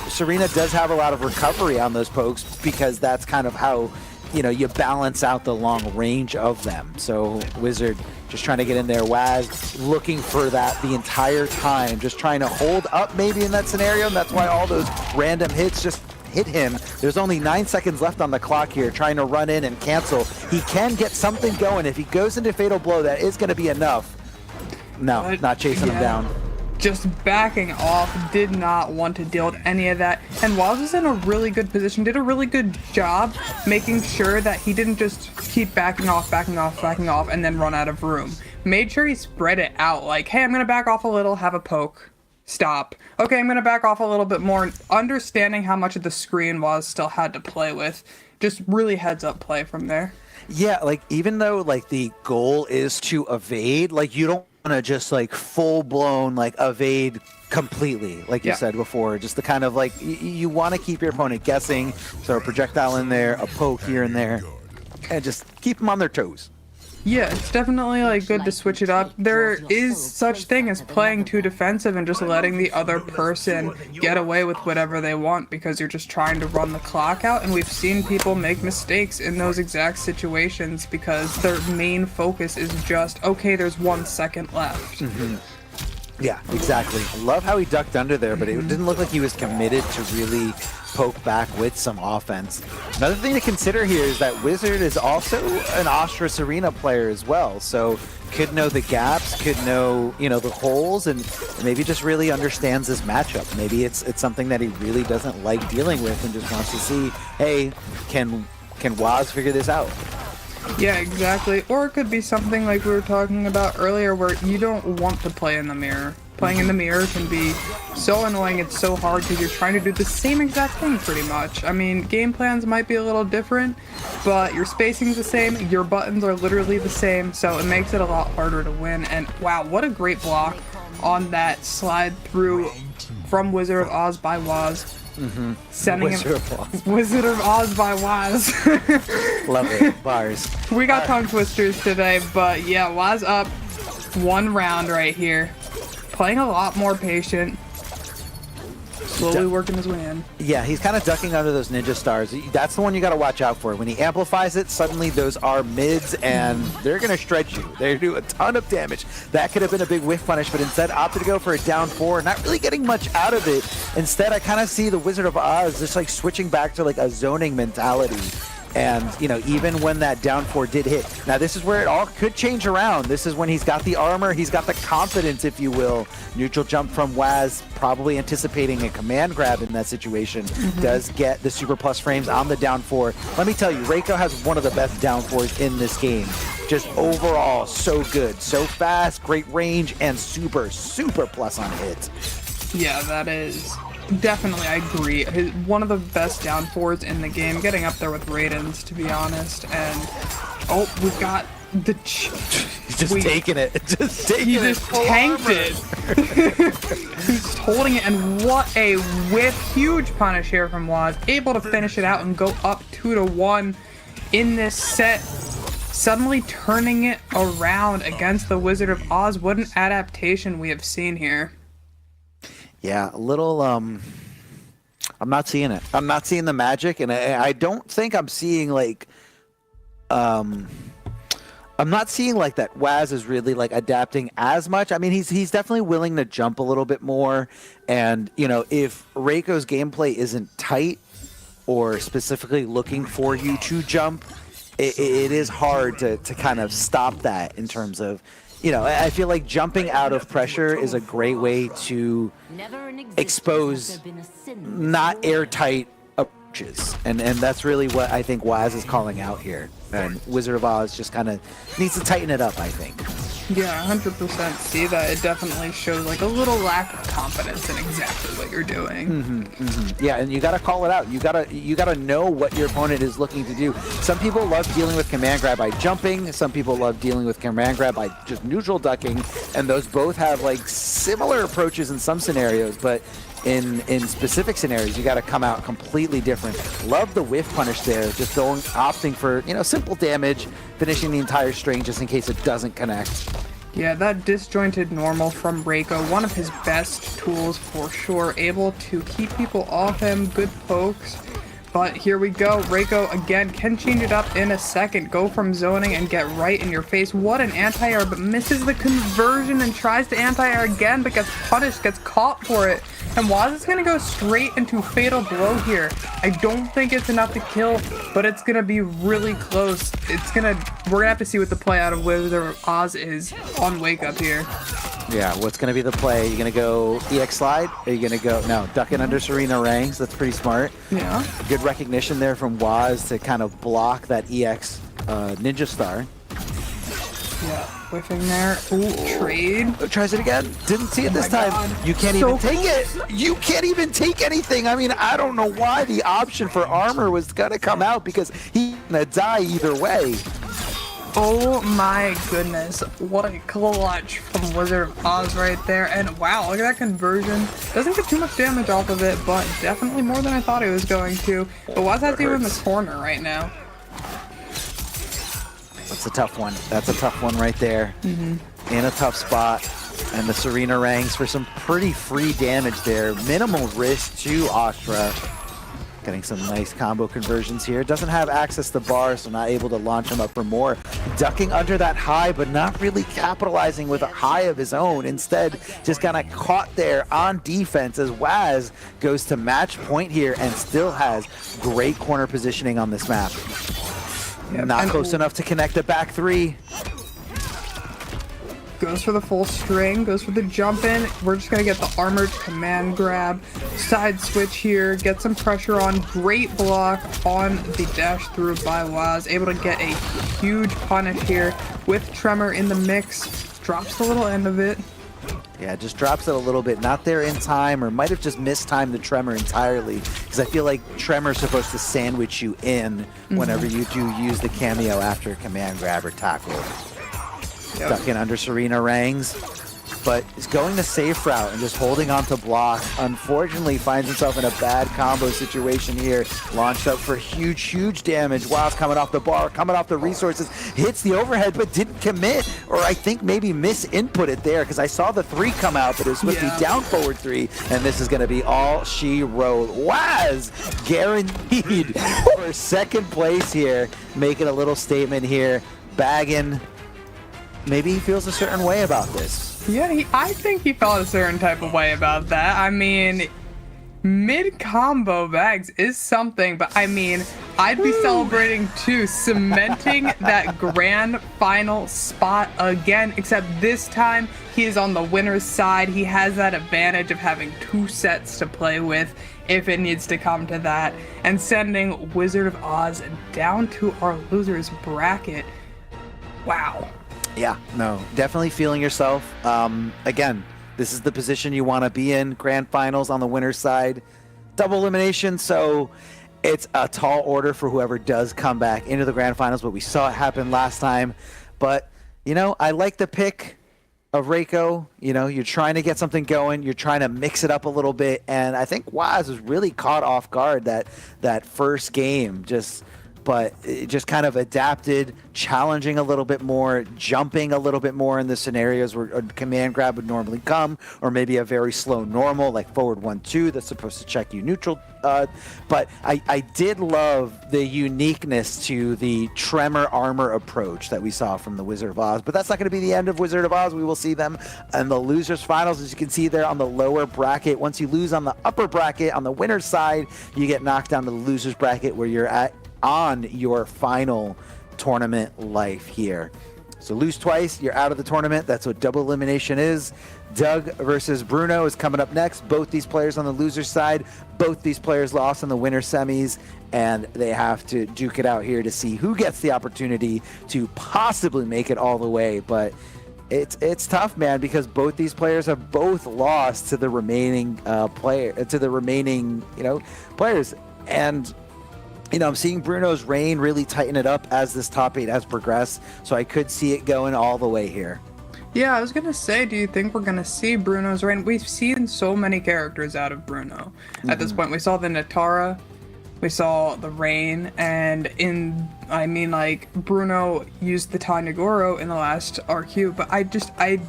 Serena does have a lot of recovery on those pokes because that's kind of how, you balance out the long range of them. So Wizard just trying to get in there. Waz looking for that the entire time, just trying to hold up maybe in that scenario, and that's why all those random hits just hit him. There's only 9 seconds left on the clock here, trying to run in and cancel. He can get something going. If he goes into Fatal Blow, that is going to be enough. No, not chasing him down. Just backing off, did not want to deal with any of that. And Waz was in a really good position, did a really good job making sure that he didn't just keep backing off, and then run out of room. Made sure he spread it out, like, hey, I'm going to back off a little, have a poke, stop. Okay, I'm going to back off a little bit more, understanding how much of the screen Waz still had to play with. Just really heads up play from there. Yeah, like, even though, like, the goal is to evade, like, you don't to just like full-blown like evade completely, like you said before, just the kind of like you want to keep your opponent guessing, so a projectile in there, a poke here and there, and just keep them on their toes. Yeah, it's definitely like good to switch it up. There is such thing as playing too defensive and just letting the other person get away with whatever they want because you're just trying to run the clock out, and we've seen people make mistakes in those exact situations because their main focus is just, okay, there's 1 second left. Yeah, exactly. I love how he ducked under there, but it didn't look like he was committed to really poke back with some offense. Another thing to consider here is that Wizard is also an Ostras Arena player as well, so could know the gaps, could know, you know, the holes, and maybe just really understands this matchup. Maybe it's something that he really doesn't like dealing with and just wants to see, hey, can Waz figure this out? Yeah, exactly. Or it could be something like we were talking about earlier where you don't want to play in the mirror. Playing in the mirror can be so annoying, it's so hard because you're trying to do the same exact thing pretty much. I mean, game plans might be a little different, but your spacing's the same, your buttons are literally the same, so it makes it a lot harder to win. And wow, what a great block on that slide through from Wizard of Oz by Waz. Sending Wizard of Oz by Waz. Love it. Bars. We got tongue twisters today, but yeah, Waz up 1 round right here. Playing a lot more patient. Slowly working his way in. Yeah, he's kind of ducking under those ninja stars. That's the one you got to watch out for. When he amplifies it, suddenly those are mids, and they're going to stretch you. They do a ton of damage. That could have been a big whiff punish, but instead opted to go for a down 4, not really getting much out of it. Instead, I kind of see the Wizard of Oz just like switching back to like a zoning mentality. And, you know, even when that down 4 did hit. Now, this is where it all could change around. This is when he's got the armor, he's got the confidence, if you will. Neutral jump from Waz, probably anticipating a command grab in that situation. Does get the super plus frames on the down 4. Let me tell you, Reiko has one of the best down 4s in this game. Just overall, so good. So fast, great range, and super, super plus on hits. Yeah, that is... Definitely, I agree. One of the best down 4s in the game, getting up there with Raiden's, to be honest. And oh, we've got the. He's just taking it. Just taking he just tanked it. He's just holding it, and what a whiff! Huge punish here from Waz, able to finish it out and go up 2-1 in this set. Suddenly turning it around against the Wizard of Oz. What an adaptation we have seen here. Yeah, a little, I'm not seeing it. I'm not seeing the magic, and I don't think I'm seeing, like, I'm not seeing, like, that Waz is really, like, adapting as much. I mean, he's definitely willing to jump a little bit more, and, you know, if Reiko's gameplay isn't tight or specifically looking for you to jump, it is hard to kind of stop that in terms of, you know, I feel like jumping out of pressure is a great way to expose not airtight approaches. And that's really what I think Waz is calling out here. And Wizard of Oz just kind of needs to tighten it up, I think. Yeah, 100% see that. It definitely shows like a little lack of confidence in exactly what you're doing. Yeah, and you gotta call it out. You gotta know what your opponent is looking to do. Some people love dealing with command grab by jumping. Some people love dealing with command grab by just neutral ducking. And those both have like similar approaches in some scenarios, but in specific scenarios, you got to come out completely different. Love the whiff punish there, just opting for, you know, simple damage, finishing the entire string just in case it doesn't connect. Yeah, that disjointed normal from Reiko, one of his best tools for sure, able to keep people off him, good pokes. But here we go, Reiko again can change it up in a second, go from zoning and get right in your face. What an anti-air, but misses the conversion and tries to anti-air again, but gets punished, gets caught for it. And Waz is going to go straight into Fatal Blow here. I don't think it's enough to kill, but it's going to be really close. We're going to have to see what the play out of Wizard of Oz is on Wake Up here. Yeah, what's going to be the play? Are you going to go EX slide? Are you going to go, no, ducking under Serena Rangs? That's pretty smart. Yeah. Good recognition there from Waz to kind of block that EX Ninja Star. Yeah, whiffing there. Ooh, trade. Tries it again. Didn't see it this time. God. You can't even take it. You can't even take anything. I mean, I don't know why the option for armor was going to come out because he's going to die either way. Oh my goodness, what a clutch from Wizard of Oz right there. And wow, look at that conversion. Doesn't get too much damage off of it, but definitely more than I thought he was going to. But Waz has you in the corner right now. That's a tough one. That's a tough one right there. In a tough spot. And the Serena ranks for some pretty free damage there. Minimal risk to Astra. Getting some nice combo conversions here. Doesn't have access to bars, so not able to launch him up for more. Ducking under that high, but not really capitalizing with a high of his own. Instead, just kind of caught there on defense as Waz goes to match point here and still has great corner positioning on this map. Not close enough to connect the back three. Goes for the full string, goes for the jump in. We're just gonna get the armored command grab. Side switch here, get some pressure on. Great block on the dash through by Waz. Able to get a huge punish here with Tremor in the mix. Drops the little end of it. Yeah, just drops it a little bit. Not there in time, or might have just mistimed the Tremor entirely. Because I feel like Tremor's supposed to sandwich you in whenever you do use the cameo after command grab or tackle. Ducking under Serena Rangs, but is going the safe route and just holding on to block. Unfortunately, finds himself in a bad combo situation here. Launched up for huge damage. Wild's coming off the bar, coming off the resources, hits the overhead, but didn't commit, or I think maybe misinputted there, because I saw the 3 come out, but it was supposed to be down forward 3, and this is going to be all she wrote. Waz guaranteed for second place here, making a little statement here, bagging. Maybe he feels a certain way about this. Yeah, I think he felt a certain type of way about that. I mean, mid-combo bags is something, but I mean, I'd be celebrating too, cementing that grand final spot again, except this time he is on the winner's side. He has that advantage of having 2 sets to play with if it needs to come to that, and sending Wizard of Oz down to our losers bracket. Wow. Yeah, no, definitely feeling yourself. Again, this is the position you want to be in. Grand finals on the winner's side. Double elimination, so it's a tall order for whoever does come back into the grand finals, but we saw it happen last time. But, you know, I like the pick of Reiko. You know, you're trying to get something going. You're trying to mix it up a little bit. And I think Waz was really caught off guard that first game. But it just kind of adapted, challenging a little bit more, jumping a little bit more in the scenarios where a command grab would normally come, or maybe a very slow normal like forward 1-2 that's supposed to check you neutral. But I did love the uniqueness to the Tremor armor approach that we saw from the Wizard of Oz. But that's not going to be the end of Wizard of Oz. We will see them in the losers finals, as you can see there on the lower bracket. Once you lose on the upper bracket, on the winner's side, you get knocked down to the losers bracket where you're at on your final tournament life here. So lose twice, you're out of the tournament. That's what double elimination is. Doug versus Bruno is coming up next. Both these players on the loser's side. Both these players lost in the winner semis, and they have to duke it out here to see who gets the opportunity to possibly make it all the way. But it's tough, man, because both these players have both lost to the remaining players. And you know, I'm seeing Bruno's reign really tighten it up as this top 8 has progressed, so I could see it going all the way here. Yeah, I was going to say, do you think we're going to see Bruno's reign? We've seen so many characters out of Bruno. At this point, we saw the Natara, we saw the Rain, and Bruno used the Tanya Goro in the last RQ, but I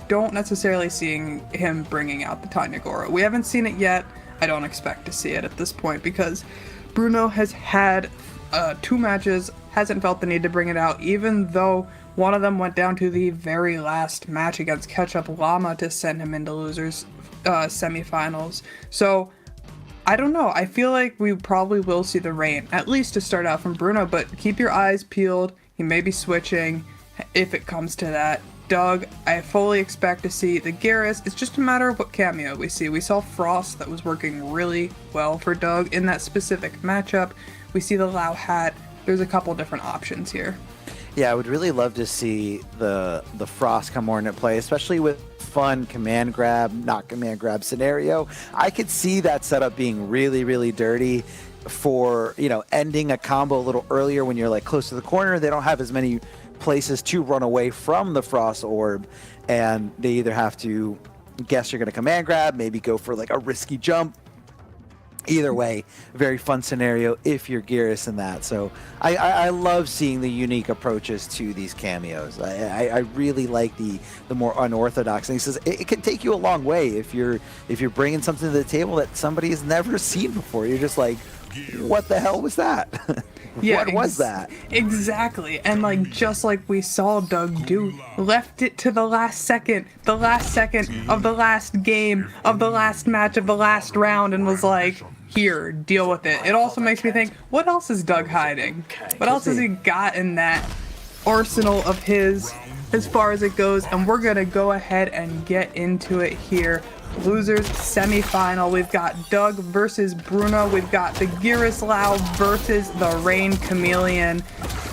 don't necessarily seeing him bringing out the Tanya Goro. We haven't seen it yet. I don't expect to see it at this point, because Bruno has had 2 matches, hasn't felt the need to bring it out, even though one of them went down to the very last match against Ketchup Llama to send him into losers semifinals. So I don't know. I feel like we probably will see the Rain, at least to start out from Bruno, but keep your eyes peeled. He may be switching if it comes to that. Doug, I fully expect to see the Garrus. It's just a matter of what cameo we see. We saw Frost that was working really well for Doug in that specific matchup. We see the Lao Hat. There's a couple different options here. Yeah, I would really love to see the Frost come more into play, especially with fun command grab, not command grab scenario. I could see that setup being really, really dirty for, you know, ending a combo a little earlier when you're like close to the corner. They don't have as many places to run away from the Frost Orb, and they either have to guess you're going to command grab, maybe go for like a risky jump, Either way, very fun scenario if you're Geras in that. So I love seeing the unique approaches to these cameos. I really like the more unorthodox things. It can take you a long way if you're bringing something to the table that somebody has never seen before. You're just like, what the hell was that? What was that? Exactly. And like just like we saw Doug do, left it to the last second of the last game, of the last match, of the last round, and was like, here, deal with it. It also makes me think, what else is Doug hiding? What else has he got in that arsenal of his as far as it goes? And we're gonna go ahead and get into it here. Losers semifinal. We've got Doug versus Bruno. We've got the Girislau versus the Rain Chameleon.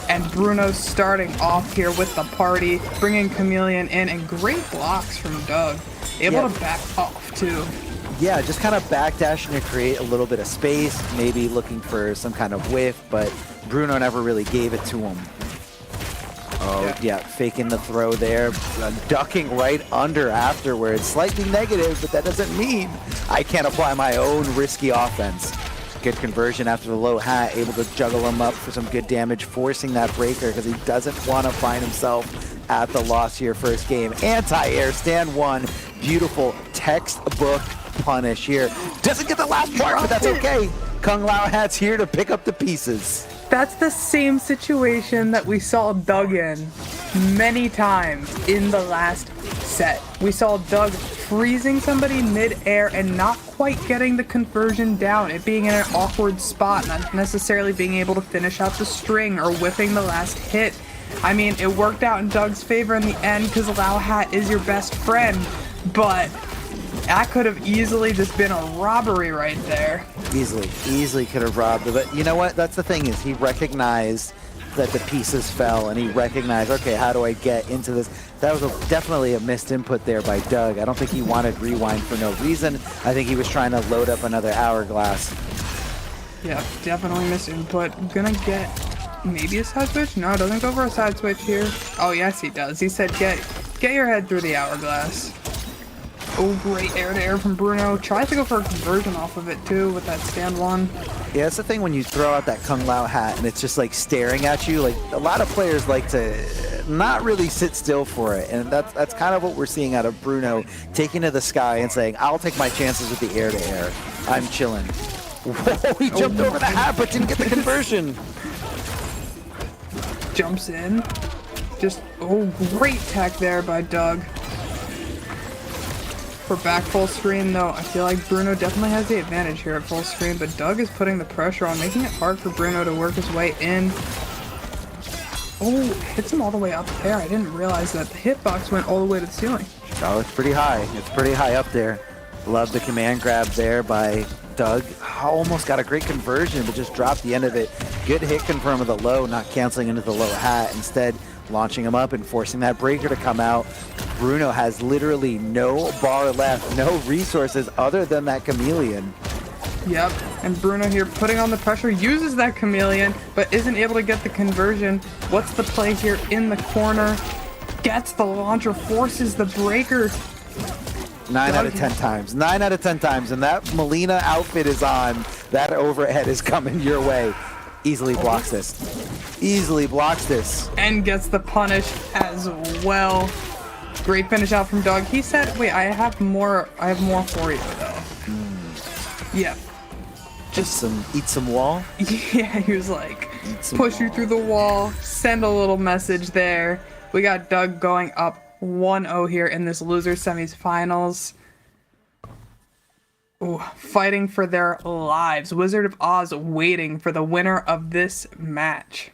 And Bruno starting off here with the party, bringing Chameleon in, and great blocks from Doug. Able to back off too. Yeah, just kind of backdashing to create a little bit of space, maybe looking for some kind of whiff, but Bruno never really gave it to him. Oh, yeah, faking the throw there, ducking right under afterwards. Slightly negative, but that doesn't mean I can't apply my own risky offense. Good conversion after the low hat, able to juggle him up for some good damage, forcing that breaker because he doesn't want to find himself at the loss here first game. Anti-air, stand one, beautiful textbook punish here. Doesn't get the last part, but that's okay. Kung Lao Hat's here to pick up the pieces. That's the same situation that we saw Doug in many times in the last set. We saw Doug freezing somebody mid-air and not quite getting the conversion down, it being in an awkward spot, not necessarily being able to finish out the string or whipping the last hit. I mean, it worked out in Doug's favor in the end because Lao Hat is your best friend, but that could have easily just been a robbery right there. Easily could have robbed it. But you know what? That's the thing, is he recognized that the pieces fell, and he recognized, okay, how do I get into this? That was definitely a missed input there by Doug. I don't think he wanted rewind for no reason. I think he was trying to load up another hourglass. Yeah, definitely missed input. Gonna get maybe a side switch? No, it doesn't go for a side switch here. Oh, yes, he does. He said, get your head through the hourglass. Oh, great air-to-air from Bruno. Tries to go for a conversion off of it, too, with that stand one. Yeah, that's the thing when you throw out that Kung Lao hat and it's just, like, staring at you. Like, a lot of players like to not really sit still for it. And that's kind of what we're seeing out of Bruno, taking to the sky and saying, I'll take my chances with the air-to-air. I'm chilling. Whoa, he jumped over the hat but didn't get the conversion. Jumps in. Just, oh, great tech there by Doug. For back full screen, though, I feel like Bruno definitely has the advantage here at full screen, but Doug is putting the pressure on, making it hard for Bruno to work his way in. Oh, hits him all the way up there. I didn't realize that the hitbox went all the way to the ceiling. Oh, it's pretty high. It's pretty high up there. Love the command grab there by Doug. Almost got a great conversion, but just dropped the end of it. Good hit confirm of the low, not canceling into the low hat. Instead, launching him up and forcing that breaker to come out. Bruno has literally no bar left, no resources other than that chameleon. Yep, and Bruno here putting on the pressure, uses that chameleon, but isn't able to get the conversion. What's the play here in the corner? Gets the launcher, forces the breaker. 9 out of 10 times. 9 out of 10 times, and that Molina outfit is on. That overhead is coming your way. Easily blocks this. Easily blocks this. And gets the punish as well. Great finish out from Doug. He said, wait, I have more for you though. Yeah. Just eat some wall? Yeah, he was like, push you through the wall, send a little message there. We got Doug going up 1-0 here in this loser semifinals. Ooh, fighting for their lives. Wizard of Oz waiting for the winner of this match.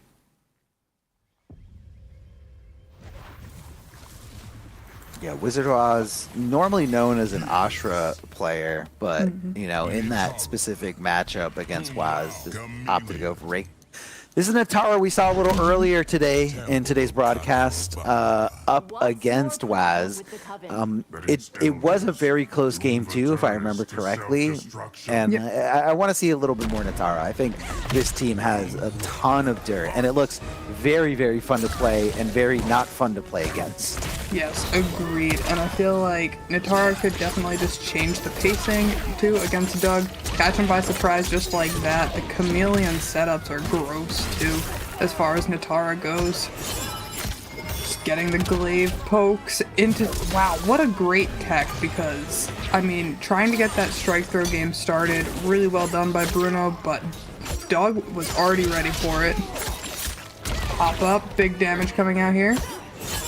Yeah, Wizard of Oz, normally known as an Ashra player, but, you know, in that specific matchup against Waz, just opted to go for Rake. This is Natara we saw a little earlier today in today's broadcast, up against Waz. It was a very close game too, if I remember correctly, and I want to see a little bit more Natara. I think this team has a ton of dirt, and it looks very, very fun to play and very not fun to play against. Yes, agreed. And I feel like Natara could definitely just change the pacing too against Doug. Catch him by surprise just like that. The chameleon setups are gross too, as far as Natara goes. Just getting the glaive pokes into... Wow, what a great tech, because, I mean, trying to get that strike throw game started, really well done by Bruno, but Doug was already ready for it. Pop up, big damage coming out here.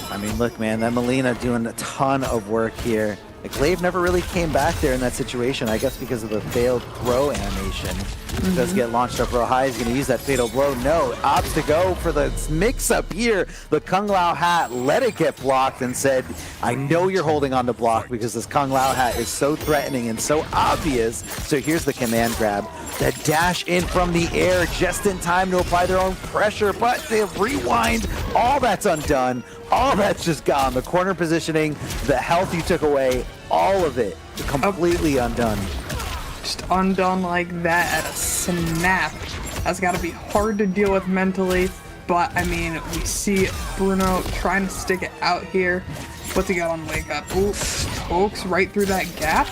I mean, look, man, that Melina doing a ton of work here. The glaive never really came back there in that situation, I guess because of the failed throw animation. Does get launched up real high. He's going to use that fatal blow. No, opts to go for the mix-up here. The Kung Lao hat let it get blocked and said, I know you're holding on to block because this Kung Lao hat is so threatening and so obvious. So here's the command grab. The dash in from the air just in time to apply their own pressure, but the rewind, all that's undone. All that's just gone. The corner positioning, the health you took away, all of it completely undone. Just undone like that at a snap. That's got to be hard to deal with mentally, but I mean, we see Bruno trying to stick it out here. What's he got on wake up? Ooh, pokes right through that gap.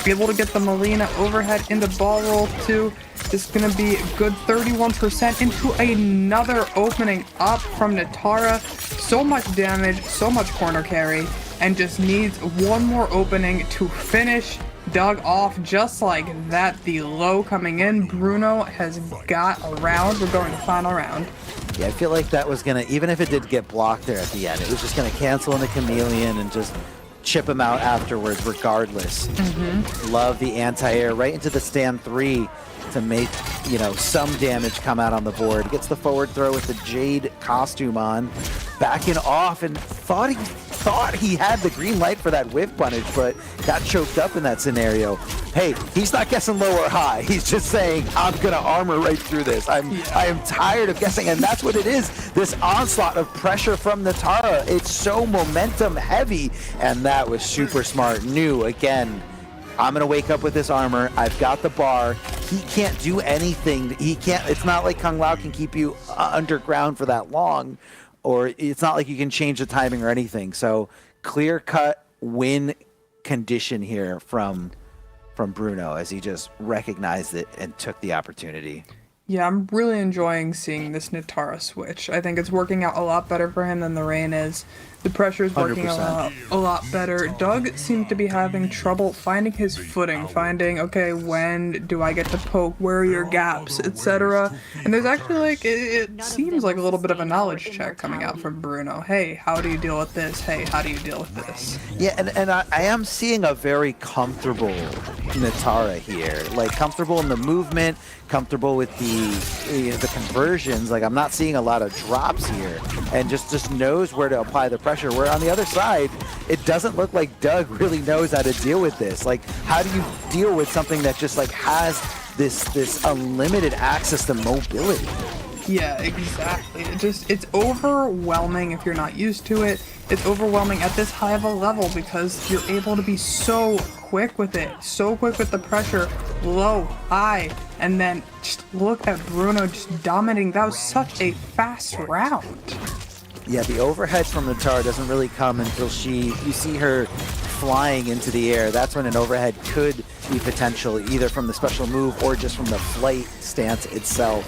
Able to get the Melina overhead into ball roll too. This is going to be a good 31% into another opening up from Natara. So much damage, so much corner carry, and just needs one more opening to finish Doug off just like that. The low coming in. Bruno has got a round. We're going to final round. Yeah, I feel like that was going to, even if it did get blocked there at the end, it was just going to cancel in the chameleon and just chip him out afterwards regardless. Love the anti-air right into the stand 3 to make, you know, some damage come out on the board. Gets the forward throw with the Jade costume on, backing off, and thought he had the green light for that whiff punish, but got choked up in that scenario. Hey, he's not guessing low or high. He's just saying, I'm gonna armor right through this. I am tired of guessing, and that's what it is. This onslaught of pressure from Natara. It's so momentum heavy, and that was super smart. Knew again, I'm gonna wake up with this armor. I've got the bar. He can't do anything. He can't. It's not like Kung Lao can keep you underground for that long, or it's not like you can change the timing or anything. So clear-cut win condition here from Bruno as he just recognized it and took the opportunity. Yeah, I'm really enjoying seeing this Natara switch. I think it's working out a lot better for him than the Rain is. The pressure is working a lot better. Doug seems to be having trouble finding his footing, finding, okay, when do I get to poke, where are your gaps, etc. And there's actually like, it seems like a little bit of a knowledge check coming out from Bruno. Hey, how do you deal with this? Hey, how do you deal with this? Yeah, and I am seeing a very comfortable Natara here. Like, comfortable in the movement, comfortable with the conversions. Like, I'm not seeing a lot of drops here, and just knows where to apply the pressure. Where on the other side, it doesn't look like Doug really knows how to deal with this. Like, how do you deal with something that just like has this unlimited access to mobility? Yeah, exactly. It's overwhelming if you're not used to it. It's overwhelming at this high of a level because you're able to be so quick with it, so quick with the pressure, low, high, and then just look at Bruno just dominating. That was such a fast round. Yeah, the overhead from Natara doesn't really come until you see her flying into the air. That's when an overhead could be potential, either from the special move or just from the flight stance itself.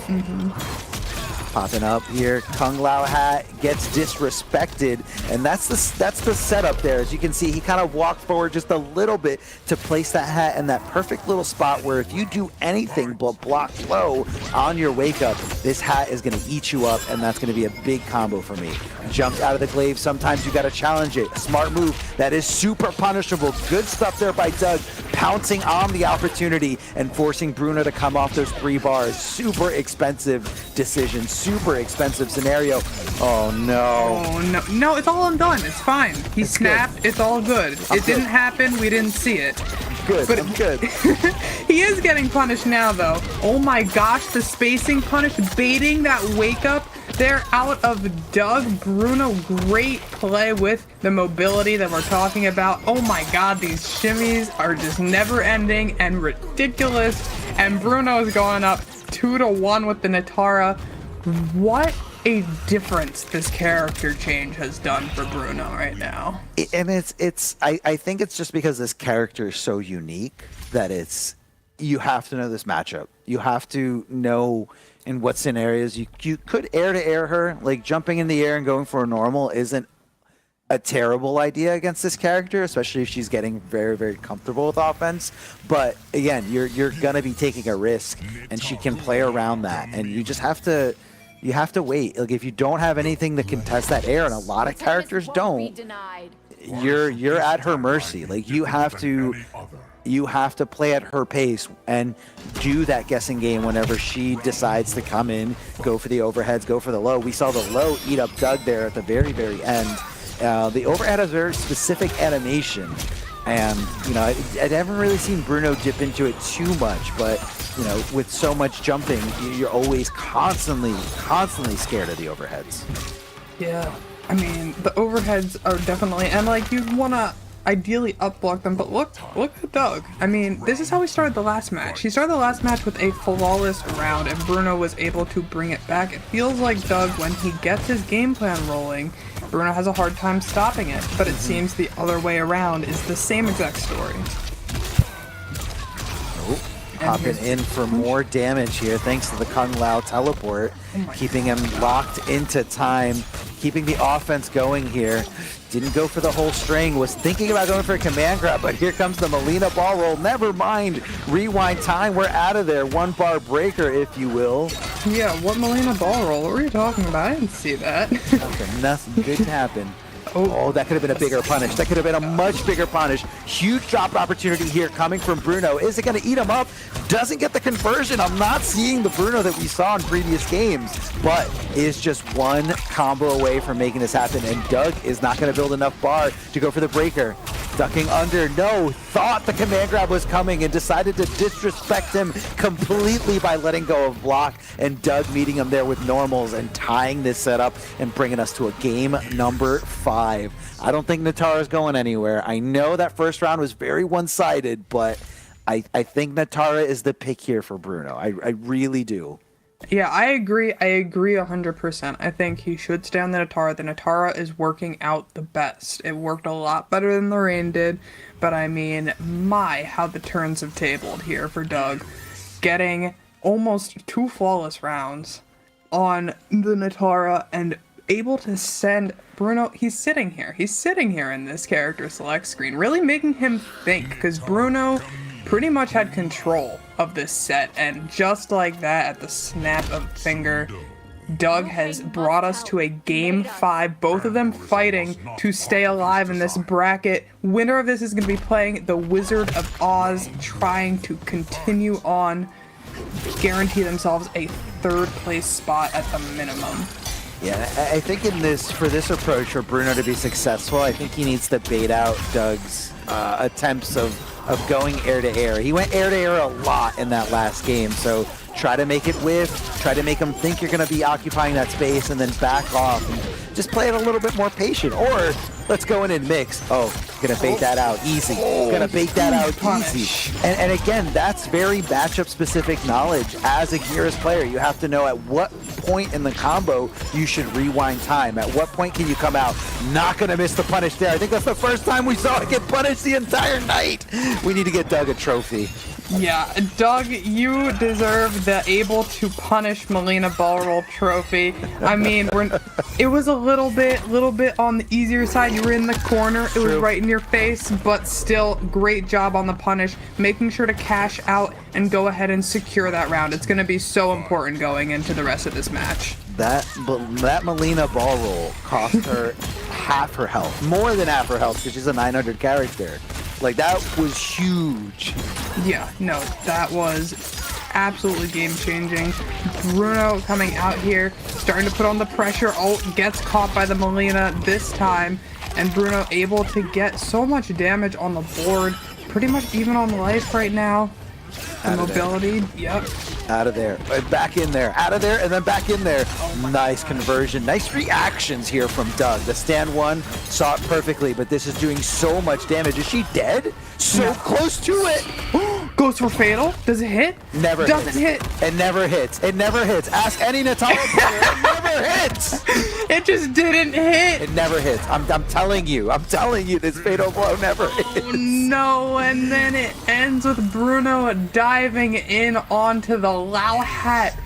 Popping up here, Kung Lao hat gets disrespected, and that's the setup there. As you can see, he kind of walked forward just a little bit to place that hat in that perfect little spot where if you do anything but block low on your wake up, this hat is going to eat you up, and that's going to be a big combo for me. Jumped out of the glaive. Sometimes you got to challenge it. A smart move that is super punishable. Good stuff there by Doug, pouncing on the opportunity and forcing Bruno to come off those 3 bars. Super expensive decision. Super expensive scenario. Oh no. Oh no, it's all undone. It's fine. He snapped. Good. It's all good. It didn't happen. We didn't see it. Good. But I'm good. He is getting punished now though. Oh my gosh, the spacing punish, baiting that wake up there out of Doug. Bruno, great play with the mobility that we're talking about. Oh my god, these shimmies are just never ending and ridiculous. And Bruno is going up 2-1 with the Natara. What a difference this character change has done for Bruno right now. And I think it's just because this character is so unique that you have to know this matchup. You have to know in what scenarios you could air to air her. Like jumping in the air and going for a normal isn't a terrible idea against this character, especially if she's getting very, very comfortable with offense. But again, you're gonna be taking a risk, and she can play around that, and you just have to wait. Like if you don't have anything to contest that air, and a lot of characters don't, you're at her mercy. Like you have to play at her pace and do that guessing game whenever she decides to come in, go for the overheads, go for the low. We saw the low eat up Doug there at the very, very end. The overhead has a very specific animation, and I haven't really seen Bruno dip into it too much, but with so much jumping, you're always constantly scared of the overheads. Yeah, I mean, the overheads are definitely, and like you want to ideally up-block them, but look at Doug. I mean, this is how we started the last match. He started the last match with a flawless round, and Bruno was able to bring it back. It feels like Doug, when he gets his game plan rolling, Bruno has a hard time stopping it, but it seems the other way around is the same exact story. Hopping in for more damage here thanks to the Kung Lao teleport, keeping him locked into time, keeping the offense going here. Didn't go for the whole string, was thinking about going for a command grab, but here comes the Melina ball roll. Never mind, rewind time, we're out of there. 1 bar breaker, if you will. Yeah, what Melina ball roll? What were you talking about? I didn't see that. Nothing good happened. Oh, that could have been a bigger punish. That could have been a much bigger punish. Huge drop opportunity here coming from Bruno. Is it going to eat him up? Doesn't get the conversion. I'm not seeing the Bruno that we saw in previous games, but is just one combo away from making this happen, and Doug is not going to build enough bar to go for the breaker. Ducking under, no, thought the command grab was coming and decided to disrespect him completely by letting go of block, and Doug meeting him there with normals and tying this setup and bringing us to a game number 5. I don't think Natara's going anywhere. I know that first round was very one-sided, but I think Natara is the pick here for Bruno. I really do. Yeah, I agree 100%. I think he should stay on the Natara. The Natara is working out the best. It worked a lot better than the Rain did, but I mean, how the turns have tabled here for Doug. Getting almost 2 flawless rounds on the Natara and able to send Bruno, he's sitting here in this character select screen, really making him think, because Bruno pretty much had control of this set, and just like that, at the snap of a finger, Doug has brought us to a game 5, both of them fighting to stay alive in this bracket. Winner of this is going to be playing the Wizard of Oz, trying to continue on, guarantee themselves a 3rd place spot at the minimum. Yeah, I think for this approach for Bruno to be successful, I think he needs to bait out Doug's attempts of going air to air. He went air to air a lot in that last game, so try to make it whiff, try to make him think you're going to be occupying that space, and then back off and just play it a little bit more patient. Or let's go in and mix. Oh, gonna bait that out easy. Gonna bait that out easy. And again, that's very matchup specific knowledge. As a Gears player, you have to know at what point in the combo you should rewind time. At what point can you come out? Not gonna miss the punish there. I think that's the first time we saw it get punished the entire night. We need to get Doug a trophy. Yeah, Doug, you deserve the able to punish Melina ball roll trophy. I mean, it was a little bit on the easier side. You were in the corner, it was right in your face, but still, great job on the punish, making sure to cash out and go ahead and secure that round. It's going to be so important going into the rest of this match. That Melina ball roll cost her half her health, more than half her health, because she's a 900 character. Like, that was huge. Yeah, no, that was absolutely game-changing. Bruno coming out here, starting to put on the pressure. Oh, gets caught by the Melina this time, and Bruno able to get so much damage on the board, pretty much even on life right now. The mobility, yep. Out of there, back in there, out of there, and then back in there. Nice conversion, nice reactions here from Doug. The stand 1 saw it perfectly, but this is doing so much damage. Is she dead? So close to it. Goes for fatal. Does it hit? Never doesn't hit. It never hits. It never hits. Ask any Natara player. It never hits. just didn't hit. It never hits. I'm telling you. I'm telling you, this fatal blow never hits. Oh no, and then it ends with Bruno diving in onto the Lao hat.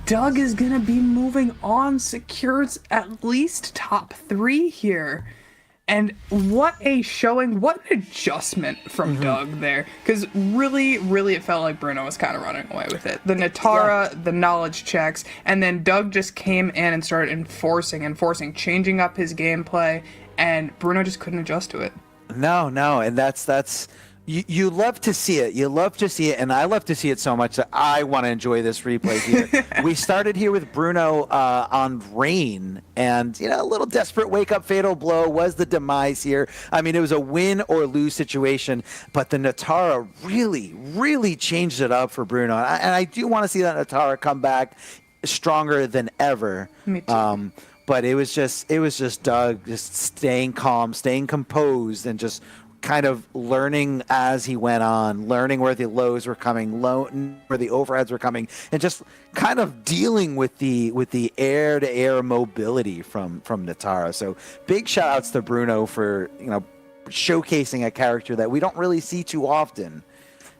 Doug is going to be moving on, secures at least top 3 here. And what a showing, what an adjustment from Doug there. Because really, it felt like Bruno was kind of running away with it. The Natara, the knowledge checks, and then Doug just came in and started enforcing, changing up his gameplay, and Bruno just couldn't adjust to it. No, and that's you love to see it. You love to see it, and I love to see it so much that I want to enjoy this replay here. We started here with Bruno on Rain, and a little desperate wake-up fatal blow was the demise here. I mean, it was a win or lose situation, but the Natara really changed it up for Bruno, and I do want to see that Natara come back stronger than ever. Me too. But it was just Doug just staying calm, staying composed, and just kind of learning as he went on, learning where the lows were coming, where the overheads were coming, and just kind of dealing with the air-to-air mobility from Natara. So big shout outs to Bruno for showcasing a character that we don't really see too often.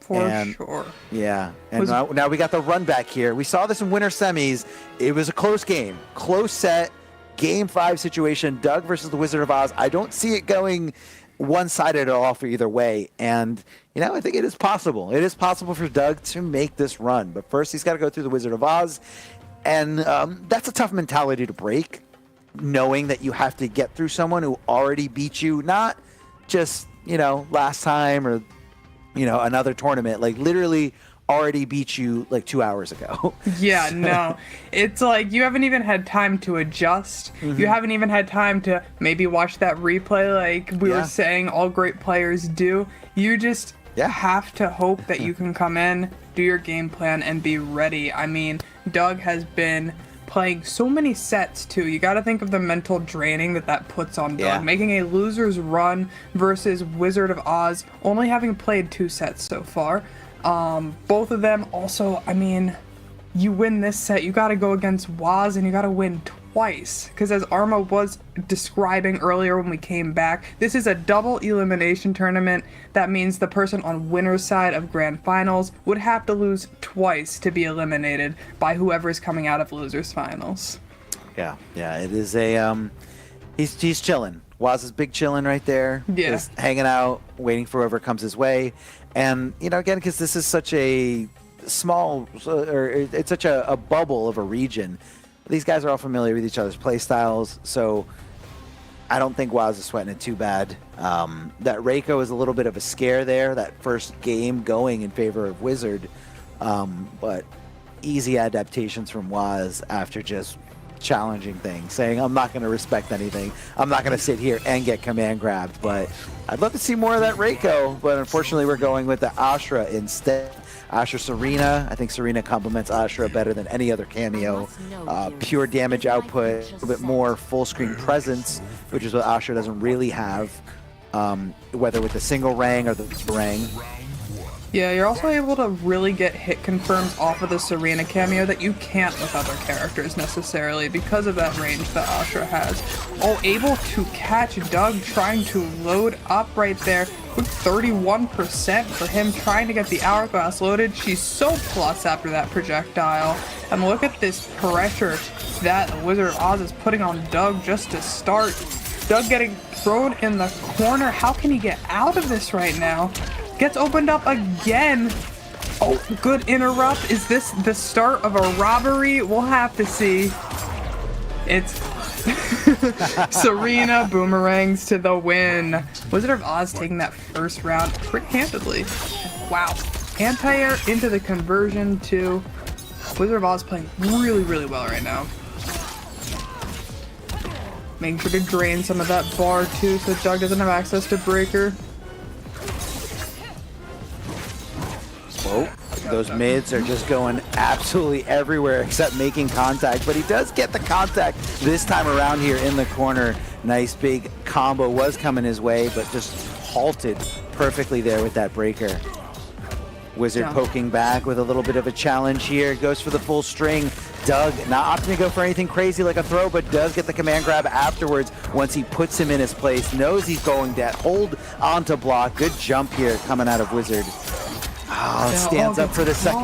For sure. Yeah, and now we got the run back here. We saw this in winter semis. It was a close game, close set, game 5 situation. Doug versus the Wizard of Oz. I don't see it going one-sided at all for either way, and I think it is possible. It is possible for Doug to make this run, but first he's got to go through the Wizard of Oz, and that's a tough mentality to break, knowing that you have to get through someone who already beat you, not just last time or another tournament, like literally already beat you like 2 hours ago. Yeah, no. It's like you haven't even had time to adjust. You haven't even had time to maybe watch that replay like we were saying all great players do. You just have to hope that you can come in, do your game plan, and be ready. I mean, Doug has been playing so many sets too. You got to think of the mental draining that puts on Doug. Making a loser's run versus Wizard of Oz, only having played 2 sets so far. Both of them also, I mean, you win this set, you gotta go against Waz and you gotta win twice. Because as Arma was describing earlier when we came back, this is a double elimination tournament. That means the person on winner's side of grand finals would have to lose twice to be eliminated by whoever's coming out of loser's finals. Yeah, it is a, he's chilling. Waz is big chilling right there. Yeah. Just hanging out, waiting for whoever comes his way. And, again, because this is such a small, or it's such a bubble of a region, these guys are all familiar with each other's play styles, so I don't think Waz is sweating it too bad. That Reiko is a little bit of a scare there, that first game going in favor of Wizard, but easy adaptations from Waz after just challenging things, saying, I'm not going to respect anything. I'm not going to sit here and get command grabbed, but I'd love to see more of that Reiko, but unfortunately we're going with the Ashra instead. Ashra Serena. I think Serena complements Ashra better than any other cameo. Pure damage output, a little bit more full screen presence, which is what Ashra doesn't really have, whether with the single rang or the rang. Yeah, you're also able to really get hit confirms off of the Serena cameo that you can't with other characters necessarily because of that range that Ashra has. Able to catch Doug trying to load up right there with 31% for him trying to get the hourglass loaded. She's so plus after that projectile. And look at this pressure that the Wizard of Oz is putting on Doug just to start. Doug getting thrown in the corner. How can he get out of this right now? Gets opened up again. Oh, good interrupt. Is this the start of a robbery? We'll have to see. It's Serena boomerangs to the win. Wizard of Oz taking that first round pretty handedly. Wow. Anti-air into the conversion too. Wizard of Oz playing really well right now. Making sure to drain some of that bar too so Doug doesn't have access to breaker. Whoa. Those mids are just going absolutely everywhere except making contact, but he does get the contact this time around here in the corner. Nice big combo was coming his way, but just halted perfectly there with that breaker. Wizard poking back with a little bit of a challenge here. Goes for the full string. Doug not opting to go for anything crazy like a throw, but does get the command grab afterwards once he puts him in his place. Knows he's going dead. Hold on to block. Good jump here coming out of Wizard. Oh, stands up for the second.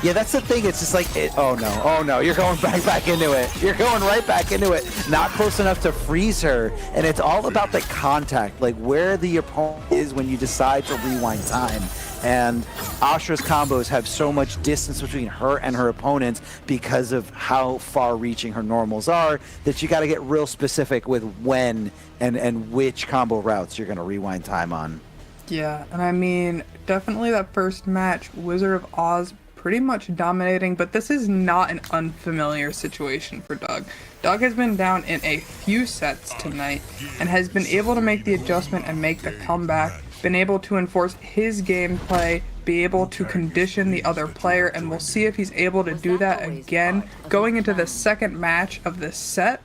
Yeah, that's the thing. It's just like, oh no, you're going back into it. You're going right back into it. Not close enough to freeze her. And it's all about the contact, like where the opponent is when you decide to rewind time. And Ashra's combos have so much distance between her and her opponents because of how far-reaching her normals are that you got to get real specific with when and which combo routes you're going to rewind time on. Yeah, and I mean, definitely that first match, Wizard of Oz pretty much dominating, but this is not an unfamiliar situation for Doug. Doug has been down in a few sets tonight and has been able to make the adjustment and make the comeback, been able to enforce his gameplay, be able to condition the other player, and we'll see if he's able to do that again going into the second match of this set.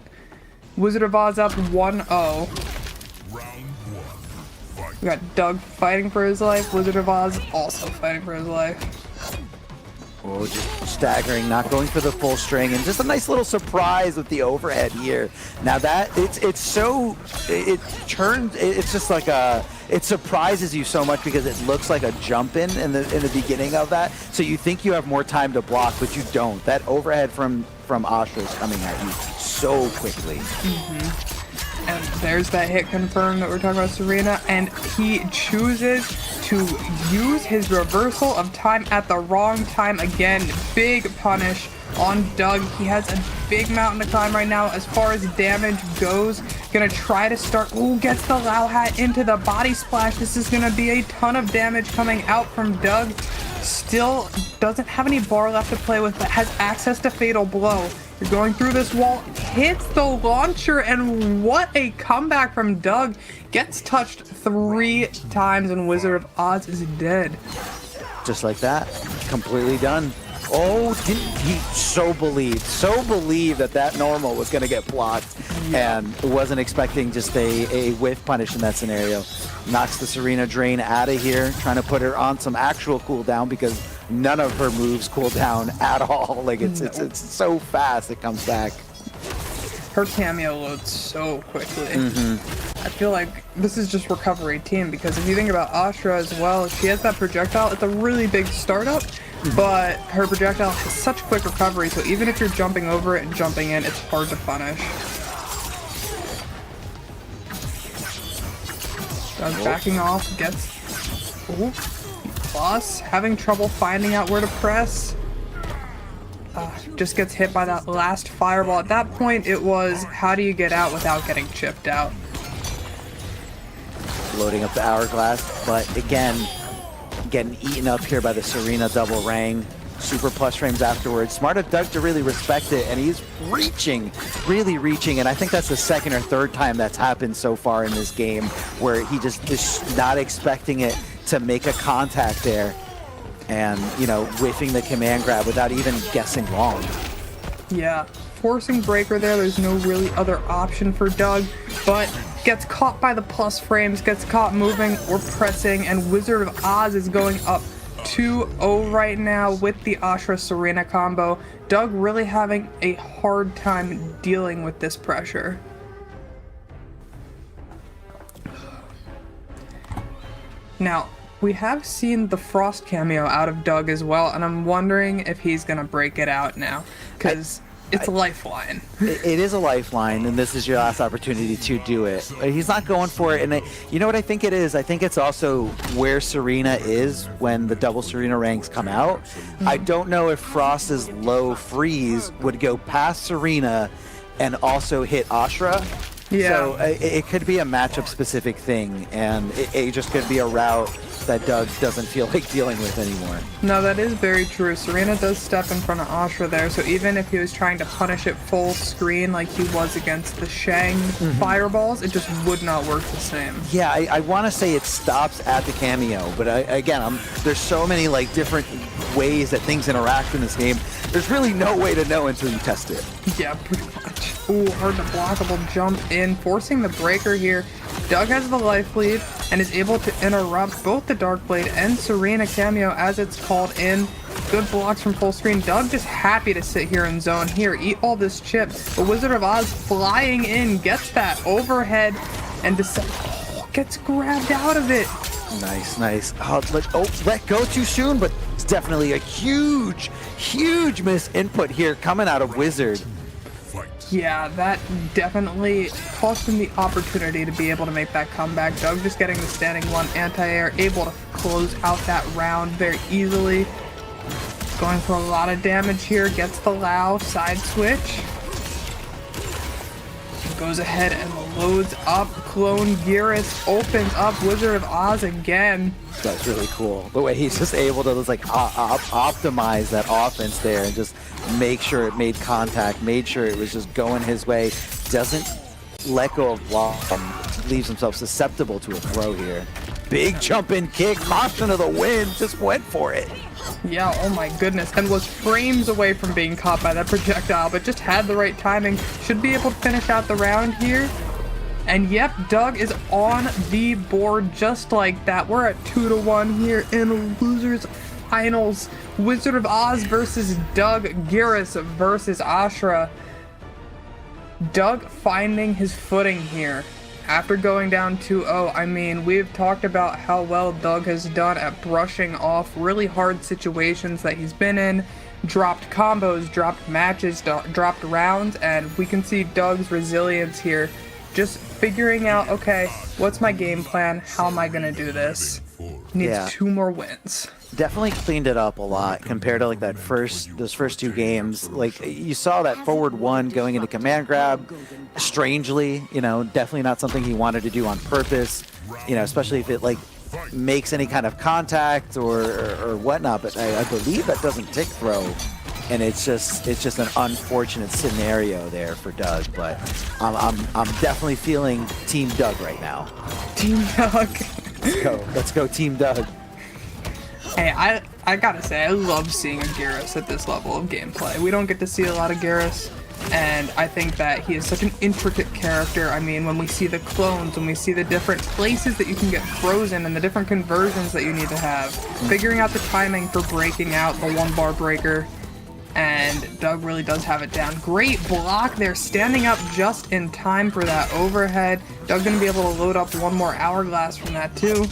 Wizard of Oz up 1-0. We got Doug fighting for his life, Wizard of Oz also fighting for his life. Oh, just staggering, not going for the full string, and just a nice little surprise with the overhead here. Now that it surprises you so much because it looks like a jump in the beginning of that. So you think you have more time to block, but you don't. That overhead from Ashra is coming at you so quickly. And there's that hit confirmed that we're talking about Serena, and he chooses to use his reversal of time at the wrong time again. Big punish on Doug. He has a big mountain to climb right now as far as damage goes. Gonna try to start, gets the Lao hat into the body splash. This is gonna be a ton of damage coming out from Doug. Still doesn't have any bar left to play with, but has access to Fatal Blow. You're going through this wall, hits the launcher, and what a comeback from Doug. Gets touched 3 times, and Wizard of Oz is dead. Just like that, completely done. Oh, didn't he so believed that normal was going to get blocked, and wasn't expecting just a whiff punish in that scenario. Knocks the Serena Drain out of here, trying to put her on some actual cooldown because none of her moves cool down at all. Like it's so fast it comes back. Her cameo loads so quickly. I feel like this is just recovery team, because if you think about Ashra as well, she has that projectile. It's a really big startup, but her projectile has such quick recovery, so even if you're jumping over it and jumping in, it's hard to punish. Doug backing off, gets... Plus, having trouble finding out where to press. Just gets hit by that last fireball. At that point, it was, how do you get out without getting chipped out? Loading up the hourglass, but again, getting eaten up here by the Serena double rang. Super plus frames afterwards. Smart of Doug to really respect it, and he's really reaching, and I think that's the second or third time that's happened so far in this game, where he just is not expecting it to make a contact there, and, you know, whiffing the command grab without even guessing wrong. Yeah, forcing breaker there, there's no really other option for Doug, but gets caught by the plus frames, gets caught moving or pressing, and Wizard of Oz is going up 2-0 right now with the Ashra Serena combo. Doug really having a hard time dealing with this pressure. Now, we have seen the Frost cameo out of Doug as well, and I'm wondering if he's gonna break it out now, because it's a lifeline. It is a lifeline, and this is your last opportunity to do it. He's not going for it, and you know what I think it is? I think it's also where Serena is when the double Serena ranks come out. I don't know if Frost's low freeze would go past Serena and also hit Ashra. Yeah. So it could be a matchup specific thing, and it just could be a route that Doug doesn't feel like dealing with anymore. No, that is very true. Serena does step in front of Ashra there, so even if he was trying to punish it full screen like he was against the Shang fireballs, it just would not work the same. Yeah, I want to say it stops at the cameo, but again, there's so many like different ways that things interact in this game. There's really no way to know until you test it. Yeah, pretty much. Ooh, hard to blockable jump in, forcing the breaker here. Doug has the life lead and is able to interrupt both the Dark Blade and Serena cameo as it's called in. good blocks from full screen. Doug just happy to sit here in zone here, eat all this chip. The Wizard of Oz flying in, gets that overhead, and gets grabbed out of it. Nice, nice. Let go too soon, but it's definitely a huge miss input here coming out of Wizard. Yeah, that definitely cost him the opportunity to be able to make that comeback. Doug just getting the standing one anti-air, able to close out that round very easily. Going for a lot of damage here, gets the Lao side switch. Goes ahead and loads up Clone Gearus, opens up Wizard of Oz again. That's really cool. The way he's just able to just like optimize that offense there and just make sure it made contact, made sure it was just going his way. Doesn't let go of block, leaves himself susceptible to a throw here. Big jump in kick, caution to the wind, just went for it. Yeah, oh my goodness, and was frames away from being caught by that projectile, but just had the right timing. Should be able to finish out the round here. And yep, Doug is on the board just like that. We're at 2-1 here in losers finals. Wizard of Oz versus Doug, Gearus versus Ashra. Doug finding his footing here. After going down 2-0, I mean, we've talked about how well Doug has done at brushing off really hard situations that he's been in, dropped combos, dropped matches, dropped rounds, and we can see Doug's resilience here. Just figuring out, okay, what's my game plan? How am I going to do this? Needs 2 more wins. Definitely cleaned it up a lot compared to like those first 2 games. Like you saw that forward 1 going into command grab, strangely, you know, definitely not something he wanted to do on purpose, you know, especially if it like makes any kind of contact or whatnot. But I believe that doesn't tick throw, and it's just an unfortunate scenario there for Doug. But I'm definitely feeling Team Doug right now. Team Doug. Let's go Team Doug. Hey, I gotta say, I love seeing a Gearus at this level of gameplay. We don't get to see a lot of Gearus, and I think that he is such an intricate character. I mean, when we see the clones, when we see the different places that you can get frozen and the different conversions that you need to have, figuring out the timing for breaking out the 1-bar breaker, and Doug really does have it down. Great block there, standing up just in time for that overhead. Doug gonna be able to load up 1 more hourglass from that too.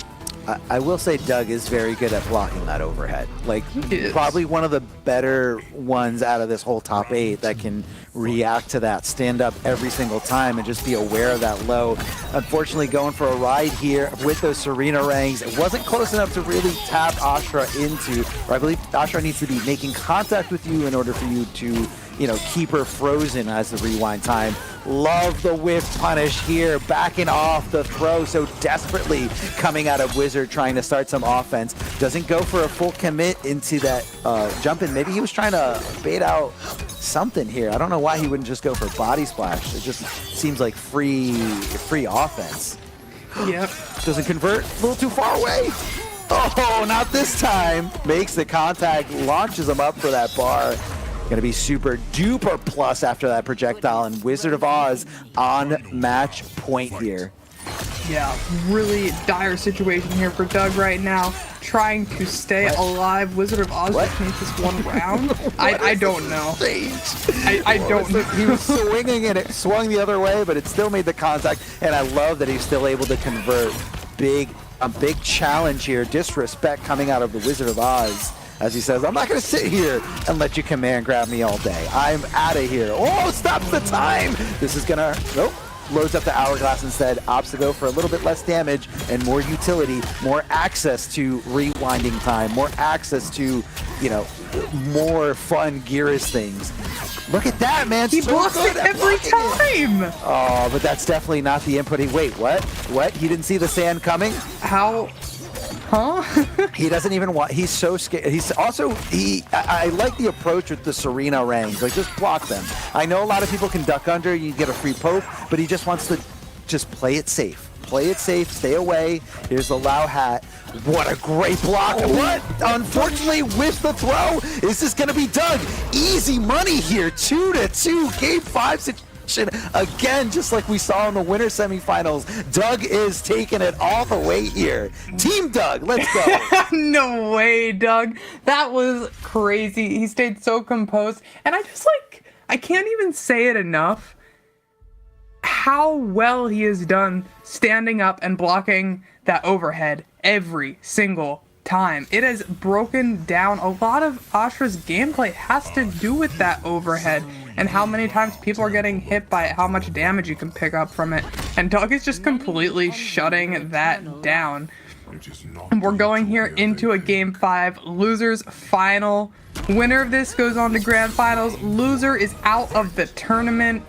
I will say Doug is very good at blocking that overhead. Like, probably one of the better ones out of this whole top 8 that can react to that, stand up every single time and just be aware of that low. Unfortunately, going for a ride here with those Serena rangs. It wasn't close enough to really tap Ashra into, or I believe Ashra needs to be making contact with you in order for you to, you know, keep her frozen as the rewind time. Love the whiff punish here, backing off the throw so desperately coming out of Wizard, trying to start some offense. Doesn't go for a full commit into that jump in. Maybe he was trying to bait out something here. I don't know why he wouldn't just go for body splash. It just seems like free offense. Yep. Doesn't convert, a little too far away. Oh, not this time. Makes the contact, launches him up for that bar. Gonna be super duper plus after that projectile, and Wizard of Oz on match point here. Yeah, really dire situation here for Doug right now. Trying to stay alive. Wizard of Oz just needs this 1 round. I don't know. I don't know. He was swinging and it swung the other way, but it still made the contact, and I love that he's still able to convert. A big challenge here. Disrespect coming out of the Wizard of Oz. As he says, I'm not going to sit here and let you command grab me all day. I'm out of here. Oh, stops the time. This is going to, nope, loads up the hourglass instead. Opts to go for a little bit less damage and more utility, more access to rewinding time, more access to, you know, more fun Gearus things. Look at that, man. He blocks it every time. Oh, but that's definitely not the input. Wait, what? What? He didn't see the sand coming? How? Huh? He doesn't even want, he's so scared. He's also, I like the approach with the Serena rangs, like just block them. I know a lot of people can duck under, you get a free poke, but he just wants to just play it safe. Play it safe, stay away. Here's the Lao hat. What a great block. What? Unfortunately, with the throw, is this gonna be Doug? Easy money here, 2-2, game 5 situation again, just like we saw in the winter semifinals. Doug is taking it all the way here. Team Doug, let's go. No way, Doug. That was crazy. He stayed so composed. And I can't even say it enough how well he has done standing up and blocking that overhead every single time. It has broken down. A lot of Ashra's gameplay has to do with that overhead and how many times people are getting hit by it, how much damage you can pick up from it. And Doug is just completely shutting that down. And we're going here into a Game 5. Losers final. Winner of this goes on to Grand Finals. Loser is out of the tournament.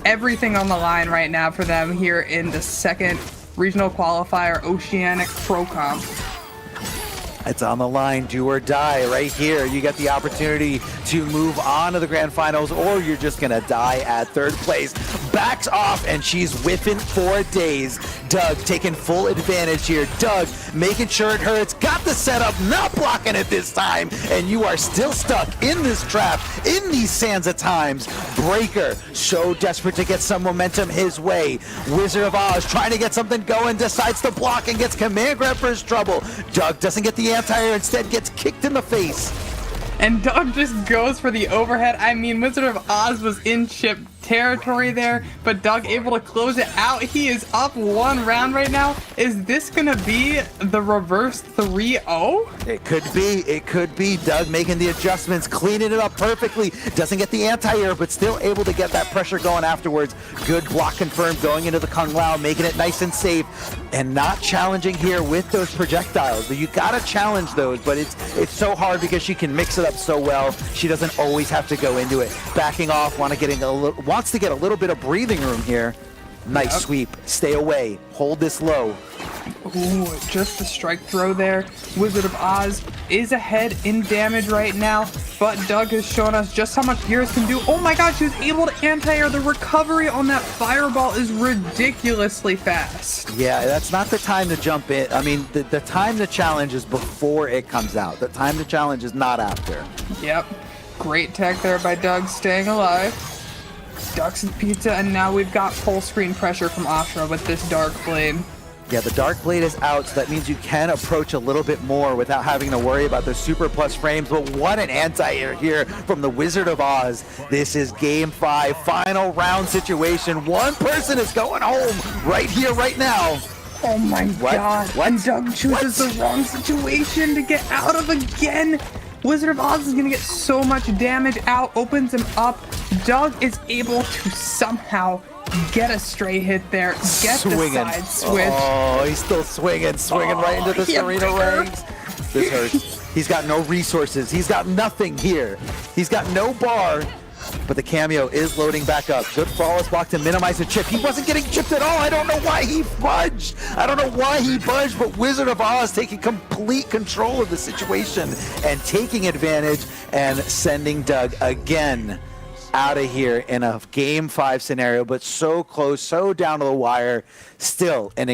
Everything on the line right now for them here in the second regional qualifier, Oceanic Pro Comp. It's on the line, do or die right here. You get the opportunity to move on to the grand finals, or you're just gonna die at third place. Backs off, and she's whiffing for days. Doug taking full advantage here. Doug making sure it hurts. Got the setup, not blocking it this time, and you are still stuck in this trap, in these sands at times. Breaker, so desperate to get some momentum his way. Wizard of Oz trying to get something going, decides to block and gets command grab for his trouble. Doug doesn't get the anti-air, instead gets kicked in the face. And Doug just goes for the overhead. I mean, Wizard of Oz was in chip territory there, but Doug able to close it out. He is up 1 round right now. Is this gonna be the reverse 3-0? It could be. It could be. Doug making the adjustments, cleaning it up perfectly. Doesn't get the anti-air, but still able to get that pressure going afterwards. Good block confirmed going into the Kung Lao, making it nice and safe, and not challenging here with those projectiles. You gotta challenge those, but it's so hard because she can mix it up so well. She doesn't always have to go into it. Backing off, wants to get a little bit of breathing room here. Nice sweep. Stay away. Hold this low. Ooh, just the strike throw there. Wizard of Oz is ahead in damage right now, but Doug has shown us just how much Gears can do. Oh my god, she was able to anti-air. The recovery on that fireball is ridiculously fast. Yeah, that's not the time to jump in. I mean, the time to challenge is before it comes out. The time to challenge is not after. Yep. Great tech there by Doug, staying alive. Ducks and pizza, and now we've got full screen pressure from Ashra with this Dark Blade. Yeah, the Dark Blade is out, so that means you can approach a little bit more without having to worry about the super plus frames. But what an anti-air here from the Wizard of Oz. This is Game 5, final round situation. One person is going home right here, right now. Oh my god. And Doug chooses the wrong situation to get out of again. Wizard of Oz is going to get so much damage out, opens him up. Doug is able to somehow get a stray hit there, get the side switch. Oh, he's still swinging right into the Serena ranks. This hurts. He's got no resources. He's got nothing here. He's got no bar. But the cameo is loading back up. Good flawless block to minimize the chip. He wasn't getting chipped at all. I don't know why he budged. But Wizard of Oz taking complete control of the situation and taking advantage and sending Doug again out of here in a Game 5 scenario, but so close, so down to the wire. Still a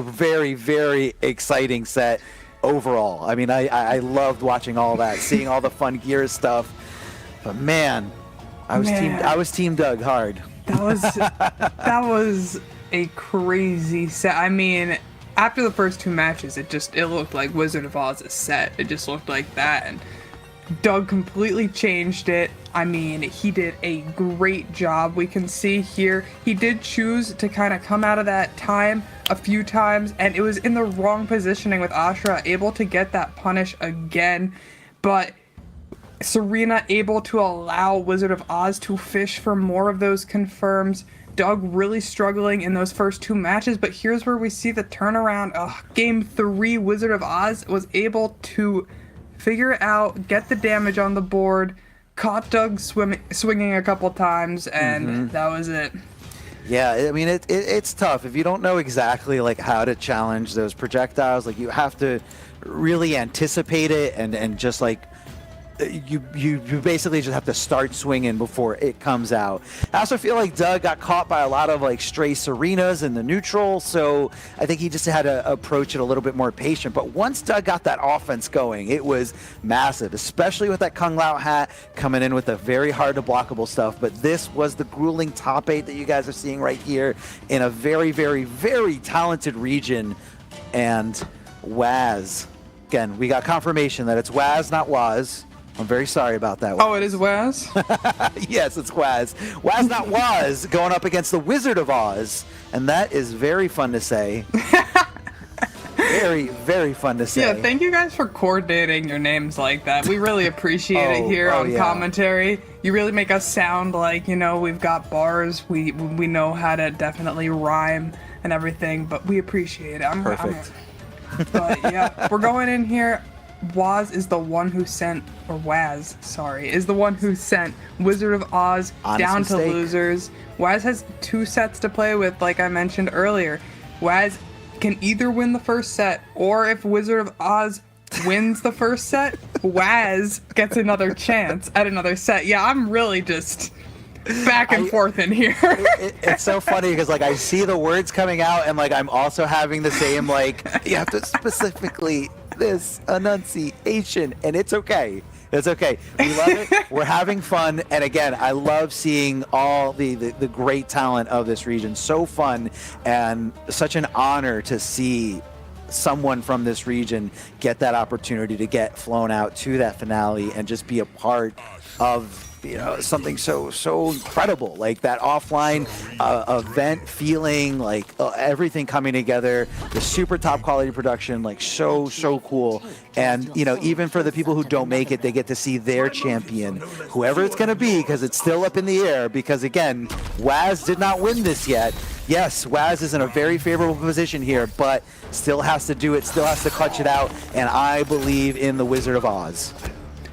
very, very exciting set overall. I mean, I loved watching all that, seeing all the fun Gears stuff. But man, I was team Doug hard. That was a crazy set. I mean, after the first 2 matches, it looked like Wizard of Oz's set. It just looked like that, and Doug completely changed it. I mean, he did a great job. We can see here he did choose to kind of come out of that time a few times, and it was in the wrong positioning with Ashra, able to get that punish again, but Serena able to allow Wizard of Oz to fish for more of those confirms. Doug really struggling in those first 2 matches, but here's where we see the turnaround. Game 3, Wizard of Oz was able to figure it out, get the damage on the board, caught Doug swinging a couple times, and that was it. Yeah, I mean, it's tough. If you don't know exactly like how to challenge those projectiles, like you have to really anticipate it and just like you basically just have to start swinging before it comes out. I also feel like Doug got caught by a lot of like stray Serenas in the neutral, so I think he just had to approach it a little bit more patient. But once Doug got that offense going, it was massive, especially with that Kung Lao hat coming in with the very hard to blockable stuff. But this was the grueling top 8 that you guys are seeing right here in a very, very, very talented region. And Waz, again, we got confirmation that it's Waz, not Waz. I'm very sorry about that. Oh, it is Waz? Yes, it's Waz. Waz, not Waz, going up against the Wizard of Oz. And that is very fun to say. Very, very fun to say. Yeah, thank you guys for coordinating your names like that. We really appreciate it here on commentary. You really make us sound like, you know, we've got bars. We know how to definitely rhyme and everything, but we appreciate it. Perfect. But yeah, we're going in here. Waz is the one who sent, or Waz, sorry, is the one who sent Wizard of Oz down to losers. Waz has 2 sets to play with, like I mentioned earlier. Waz can either win the first set, or if Wizard of Oz wins the first set, Waz gets another chance at another set. Yeah, I'm really just back and forth in here. It's so funny because like I see the words coming out and like I'm also having the same like you have to specifically this enunciation, and it's okay. It's okay. We love it. We're having fun. And again, I love seeing all the great talent of this region. So fun and such an honor to see someone from this region get that opportunity to get flown out to that finale and just be a part of, you know, something so incredible, like that offline event feeling, like everything coming together, the super top quality production, like so cool. And you know, even for the people who don't make it, they get to see their champion, whoever it's going to be, because it's still up in the air. Because again, Waz did not win this yet. Yes, Waz is in a very favorable position here, but still has to do it, still has to clutch it out. And I believe in the Wizard of Oz.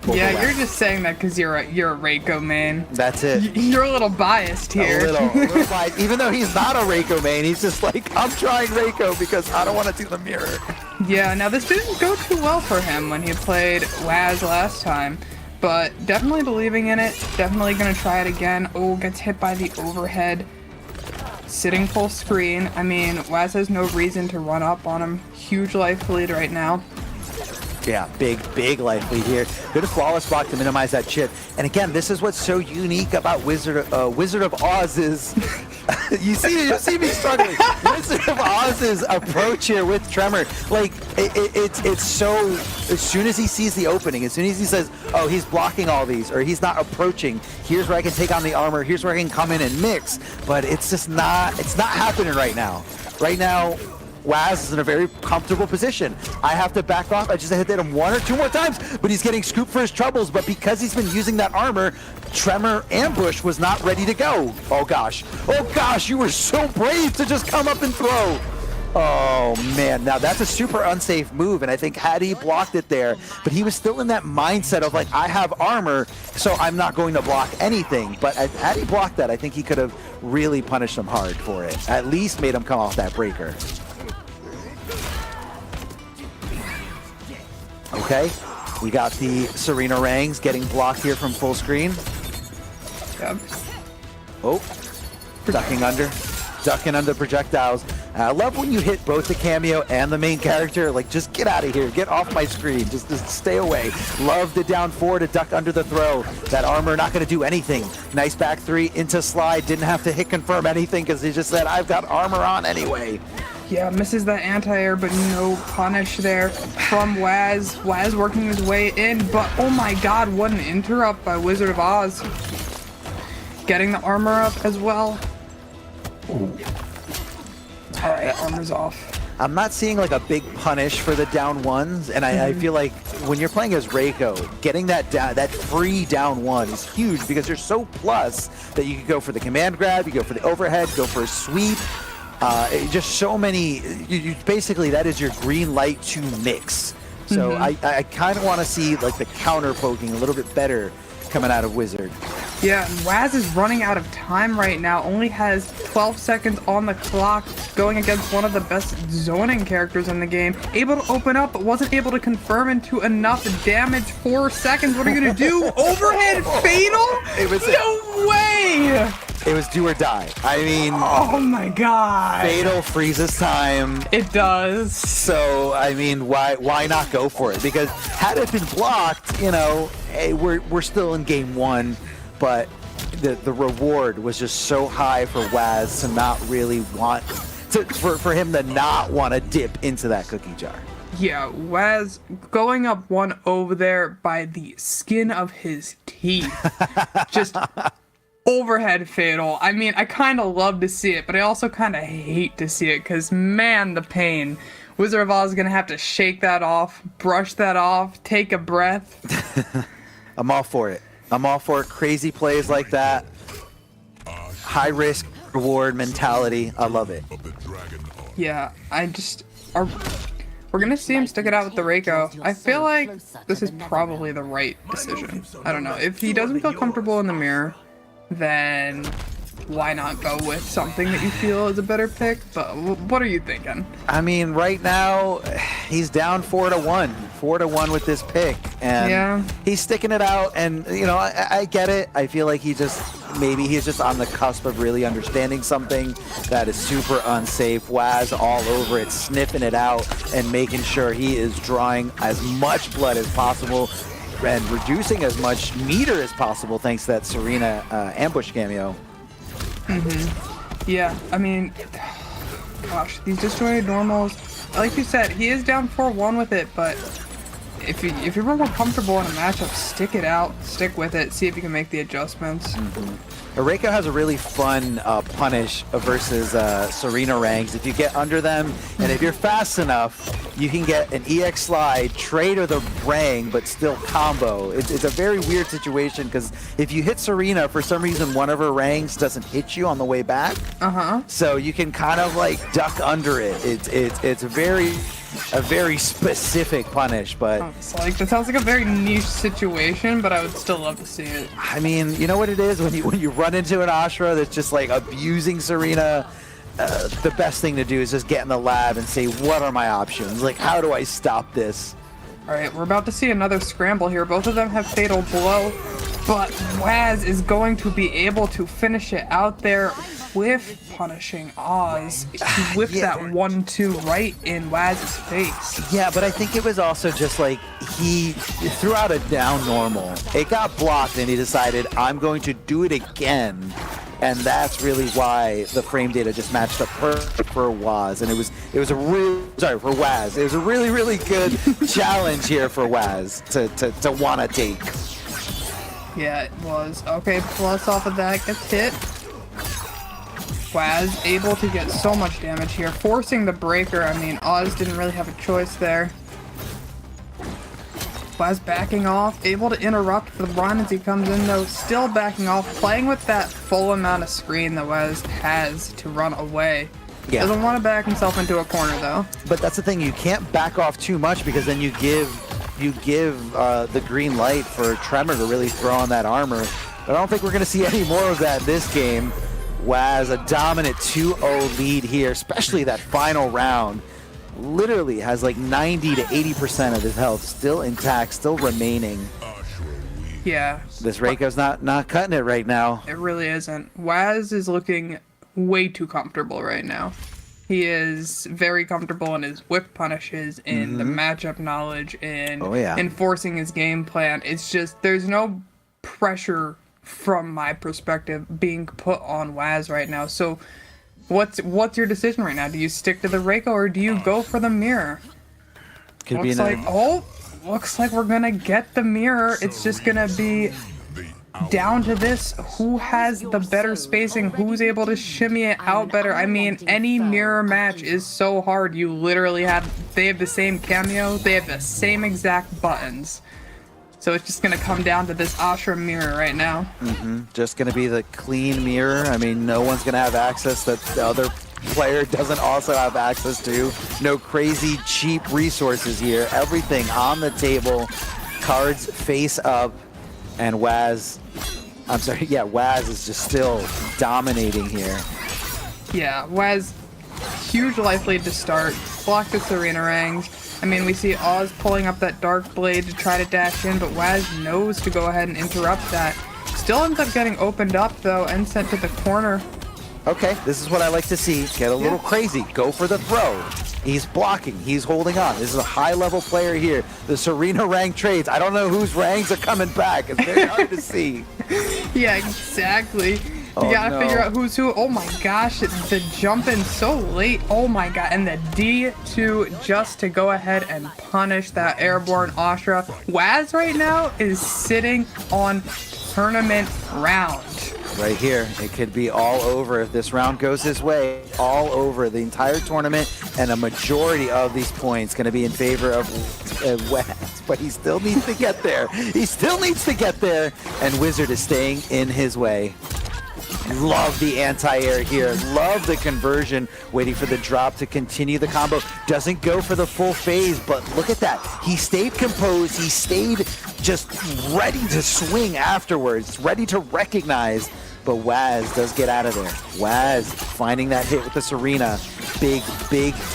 Yeah, you're just saying that because you're a Reiko main. That's it. You're a little biased here. A little biased. Even though he's not a Reiko main, he's just like, I'm trying Reiko because I don't want to do the mirror. Yeah, now this didn't go too well for him when he played Waz last time, but definitely believing in it, definitely going to try it again. Oh, gets hit by the overhead. Sitting full screen. I mean, Waz has no reason to run up on him. Huge life lead right now. Yeah, big life lead here. Good flawless block to minimize that chip. And again, this is what's so unique about Wizard of Oz is you see me struggling. Wizard of Oz's approach here with Tremor, like it's so, as soon as he sees the opening, as soon as he says, oh, he's blocking all these, or he's not approaching, here's where I can take on the armor, here's where I can come in and mix. But it's just not happening right now. Right now, Waz is in a very comfortable position. I have to back off. I just hit him 1 or 2 more times, but he's getting scooped for his troubles. But because he's been using that armor, Tremor ambush was not ready to go. Oh gosh, you were so brave to just come up and throw. Oh man, now that's a super unsafe move, and I think had he blocked it there, but he was still in that mindset of like, I have armor, so I'm not going to block anything. But had he blocked that, I think he could have really punished him hard for it. At least made him come off that breaker. Okay, we got the Serena Rangs getting blocked here from full screen. Yep. Oh, ducking under projectiles. I love when you hit both the cameo and the main character. Like, just get out of here, get off my screen, just stay away. Love the down 4 to duck under the throw. That armor not going to do anything. Nice back 3 into slide. Didn't have to hit confirm anything because he just said, I've got armor on anyway. Yeah, misses that anti-air, but no punish there from Waz. Waz working his way in, but oh my god, what an interrupt by Wizard of Oz. Getting the armor up as well. Alright, armor's off. I'm not seeing like a big punish for the down 1s, and I feel like when you're playing as Reiko, getting that free down 1 is huge because you're so plus that you can go for the command grab, you go for the overhead, go for a sweep. Just so many, you basically, that is your green light to mix. So I kind of want to see like the counter poking a little bit better coming out of Wizard. Yeah, Waz is running out of time right now. Only has 12 seconds on the clock, going against one of the best zoning characters in the game. Able to open up, but wasn't able to confirm into enough damage. 4 seconds. What are you gonna do? Overhead fatal? No way! It was do or die. I mean, oh my god. Fatal freezes time. It does. So I mean, why not go for it? Because had it been blocked, you know, hey, we're still in game 1, but the reward was just so high for Waz to not really want for him to not want to dip into that cookie jar. Yeah, Waz going up 1-0 there by the skin of his teeth. Just overhead fatal. I mean, I kind of love to see it, but I also kind of hate to see it because, man, the pain. Wizard of Oz is going to have to shake that off, brush that off, take a breath. I'm all for it. I'm all for crazy plays like that. High risk, reward mentality. I love it. Yeah, we're going to see him stick it out with the Reiko. I feel like this is probably the right decision. I don't know. If he doesn't feel comfortable in the mirror, then why not go with something that you feel is a better pick? But what are you thinking? I mean, right now he's down 4-1, 4-1 with this pick, and he's sticking it out. And you know, I get it. I feel like he's just on the cusp of really understanding something that is super unsafe. Waz all over it, sniffing it out, and making sure he is drawing as much blood as possible and reducing as much meter as possible thanks to that Serena ambush cameo. Yeah, I mean, gosh, these disjointed normals, like you said, he is down 4-1 with it, but if you're more comfortable in a matchup, stick it out, stick with it, see if you can make the adjustments. Reiko has a really fun punish versus Serena ranks. If you get under them, and if you're fast enough, you can get an EX slide, trade with a Rang, but still combo. It's a very weird situation because if you hit Serena, for some reason one of her Rangs doesn't hit you on the way back. So you can kind of like duck under it. It's a very specific punish, but that sounds like a very niche situation, but I would still love to see it. I mean, you know what it is when you run into an Ashra that's just like abusing Serena. The best thing to do is just get in the lab and say, what are my options? Like, how do I stop this? All right, we're about to see another scramble here. Both of them have fatal blow, but Waz is going to be able to finish it out there with punishing Oz. He whipped that 1-2 right in Waz's face. Yeah, but I think it was also just like he threw out a down normal. It got blocked and he decided, I'm going to do it again. And that's really why the frame data just matched up perfect for Waz. And it was a for Waz. It was a really good challenge here for Waz to want to take. Yeah, it was. Okay, plus off of that gets hit. Waz able to get so much damage here, forcing the breaker. I mean, Oz didn't really have a choice there. Waz backing off, able to interrupt the run as he comes in though, still backing off, playing with that full amount of screen that Waz has to run away. Yeah. Doesn't want to back himself into a corner though. But that's the thing, you can't back off too much because then you give the green light for Tremor to really throw on that armor. But I don't think we're going to see any more of that this game. Waz, a dominant 2-0 lead here, especially that final round. Literally has like 90 to 80% of his health still intact, still remaining. Yeah. This Reiko's not cutting it right now. It really isn't. Waz is looking way too comfortable right now. He is very comfortable in his whip punishes, in the matchup knowledge, in enforcing his game plan. It's just, there's no pressure from my perspective being put on Waz right now. So what's your decision right now? Do you stick to the Reiko or do you go for the mirror? Looks like we're gonna get the mirror. It's just gonna be down to this, who has the better spacing, who's able to shimmy it out better. I mean, any mirror match is so hard. You literally they have the same cameo, they have the same exact buttons. So it's just gonna come down to this Ashra mirror right now. Just gonna be the clean mirror. I mean, no one's gonna have access that the other player doesn't also have access to. No crazy cheap resources here. Everything on the table, cards face up, and Waz I'm sorry, yeah, Waz is just still dominating here. Yeah, Waz, huge life lead to start. Block the Serena rings. I mean, we see Oz pulling up that Dark Blade to try to dash in, but Waz knows to go ahead and interrupt that. Still ends up getting opened up, though, and sent to the corner. Okay, this is what I like to see. Get a little crazy. Go for the throw. He's blocking. He's holding on. This is a high-level player here. The Serena rank trades. I don't know whose ranks are coming back. It's very hard to see. Yeah, exactly. Oh, You gotta no. figure out who's who. Oh my gosh, the jump in so late. Oh my god, and the D2 just to go ahead and punish that airborne Astra. Waz right now is sitting on tournament round. Right here, it could be all over if this round goes his way. All over the entire tournament, and a majority of these points going to be in favor of Waz. But he still needs to get there. He still needs to get there, and Wizard is staying in his way. Love the anti-air here. Love the conversion. Waiting for the drop to continue the combo. Doesn't go for the full phase, but look at that. He stayed composed. He stayed just ready to swing afterwards. Ready to recognize. But Waz does get out of there. Waz finding that hit with the Serena. Big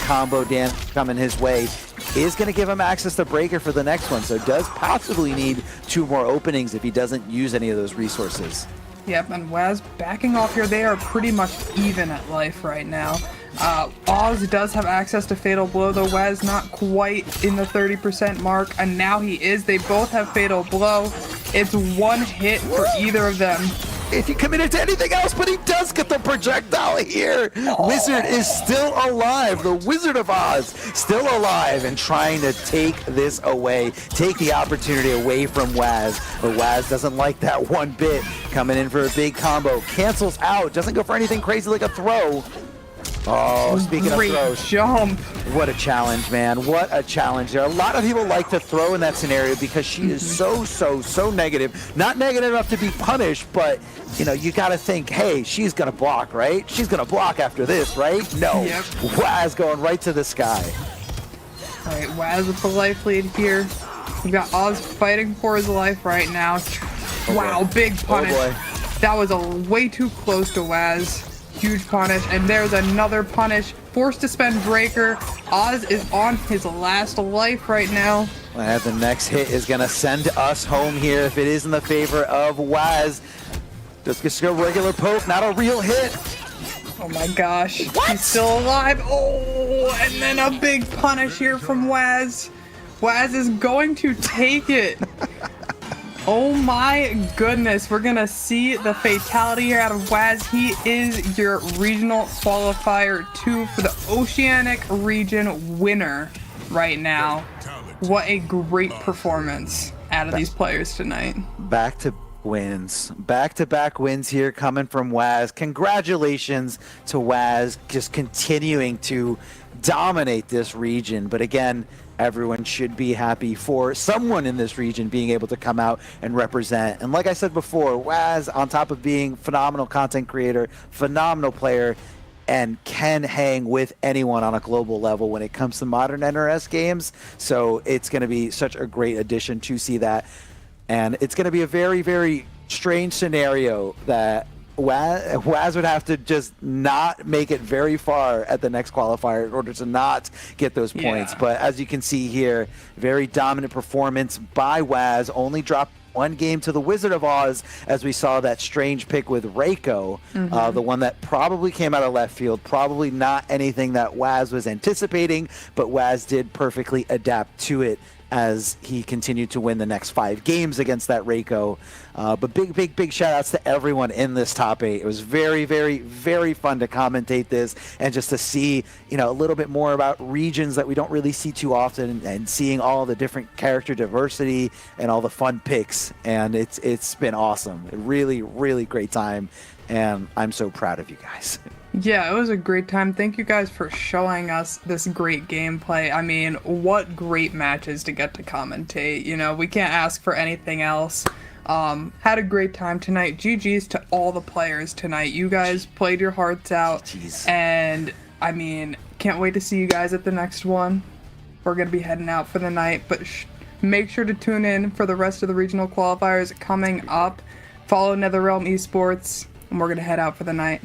combo dance coming his way. Is going to give him access to Breaker for the next one. So does possibly need 2 more openings if he doesn't use any of those resources. Yep, and Waz backing off here. They are pretty much even at life right now. Oz does have access to Fatal Blow, though Waz not quite in the 30% mark, and now he is. They both have Fatal Blow. It's 1 hit for either of them. If he committed to anything else, but he does get the projectile here. Wizard is still alive. The Wizard of Oz still alive and trying to take this away, take the opportunity away from Waz. But Waz doesn't like that one bit. Coming in for a big combo. Cancels out. Doesn't go for anything crazy like a throw. Oh, speaking Great of throws. Jump. What a challenge, man. What a challenge. There are a lot of people like to throw in that scenario because she is so negative. Not negative enough to be punished, but, you know, you got to think, hey, she's going to block, right? She's going to block after this, right? No. Yep. Waz going right to the sky. All right, Waz with the life lead here. We've got Oz fighting for his life right now. Wow, big punish. Oh boy. That was way too close to Waz. Huge punish, and there's another punish. Forced to spend Breaker. Oz is on his last life right now. And the next hit is going to send us home here if it is in the favor of Waz. Just go regular poke, not a real hit. Oh my gosh. He's still alive. Oh, and then a big punish here from Waz. Waz is going to take it. Oh my goodness, we're gonna see the fatality here out of Waz. He is your regional qualifier 2 for the Oceanic region winner right now. What a great performance out of these players tonight. Back-to-back wins here coming from Waz. Congratulations to Waz, just continuing to dominate this region. But again, everyone should be happy for someone in this region being able to come out and represent. And like I said before, Waz, on top of being phenomenal content creator, phenomenal player, and can hang with anyone on a global level when it comes to modern NRS games. So it's going to be such a great addition to see that. And it's going to be a very, very strange scenario that Waz would have to just not make it very far at the next qualifier in order to not get those points. Yeah. But as you can see here, very dominant performance by Waz. Only dropped 1 game to the Wizard of Oz, as we saw that strange pick with Reiko, the one that probably came out of left field, probably not anything that Waz was anticipating, but Waz did perfectly adapt to it as he continued to win the next 5 games against that Reiko. But big shout outs to everyone in this top 8. It was very, very, very fun to commentate this and just to see, you know, a little bit more about regions that we don't really see too often, and seeing all the different character diversity and all the fun picks. And it's been awesome. A really, really great time. And I'm so proud of you guys. Yeah, it was a great time. Thank you guys for showing us this great gameplay. I mean, what great matches to get to commentate. You know, we can't ask for anything else. Had a great time tonight. GG's to all the players tonight. You guys played your hearts out. Jeez. And, I mean, can't wait to see you guys at the next one. We're going to be heading out for the night, but make sure to tune in for the rest of the regional qualifiers coming up. follow NetherRealm Esports, and we're going to head out for the night.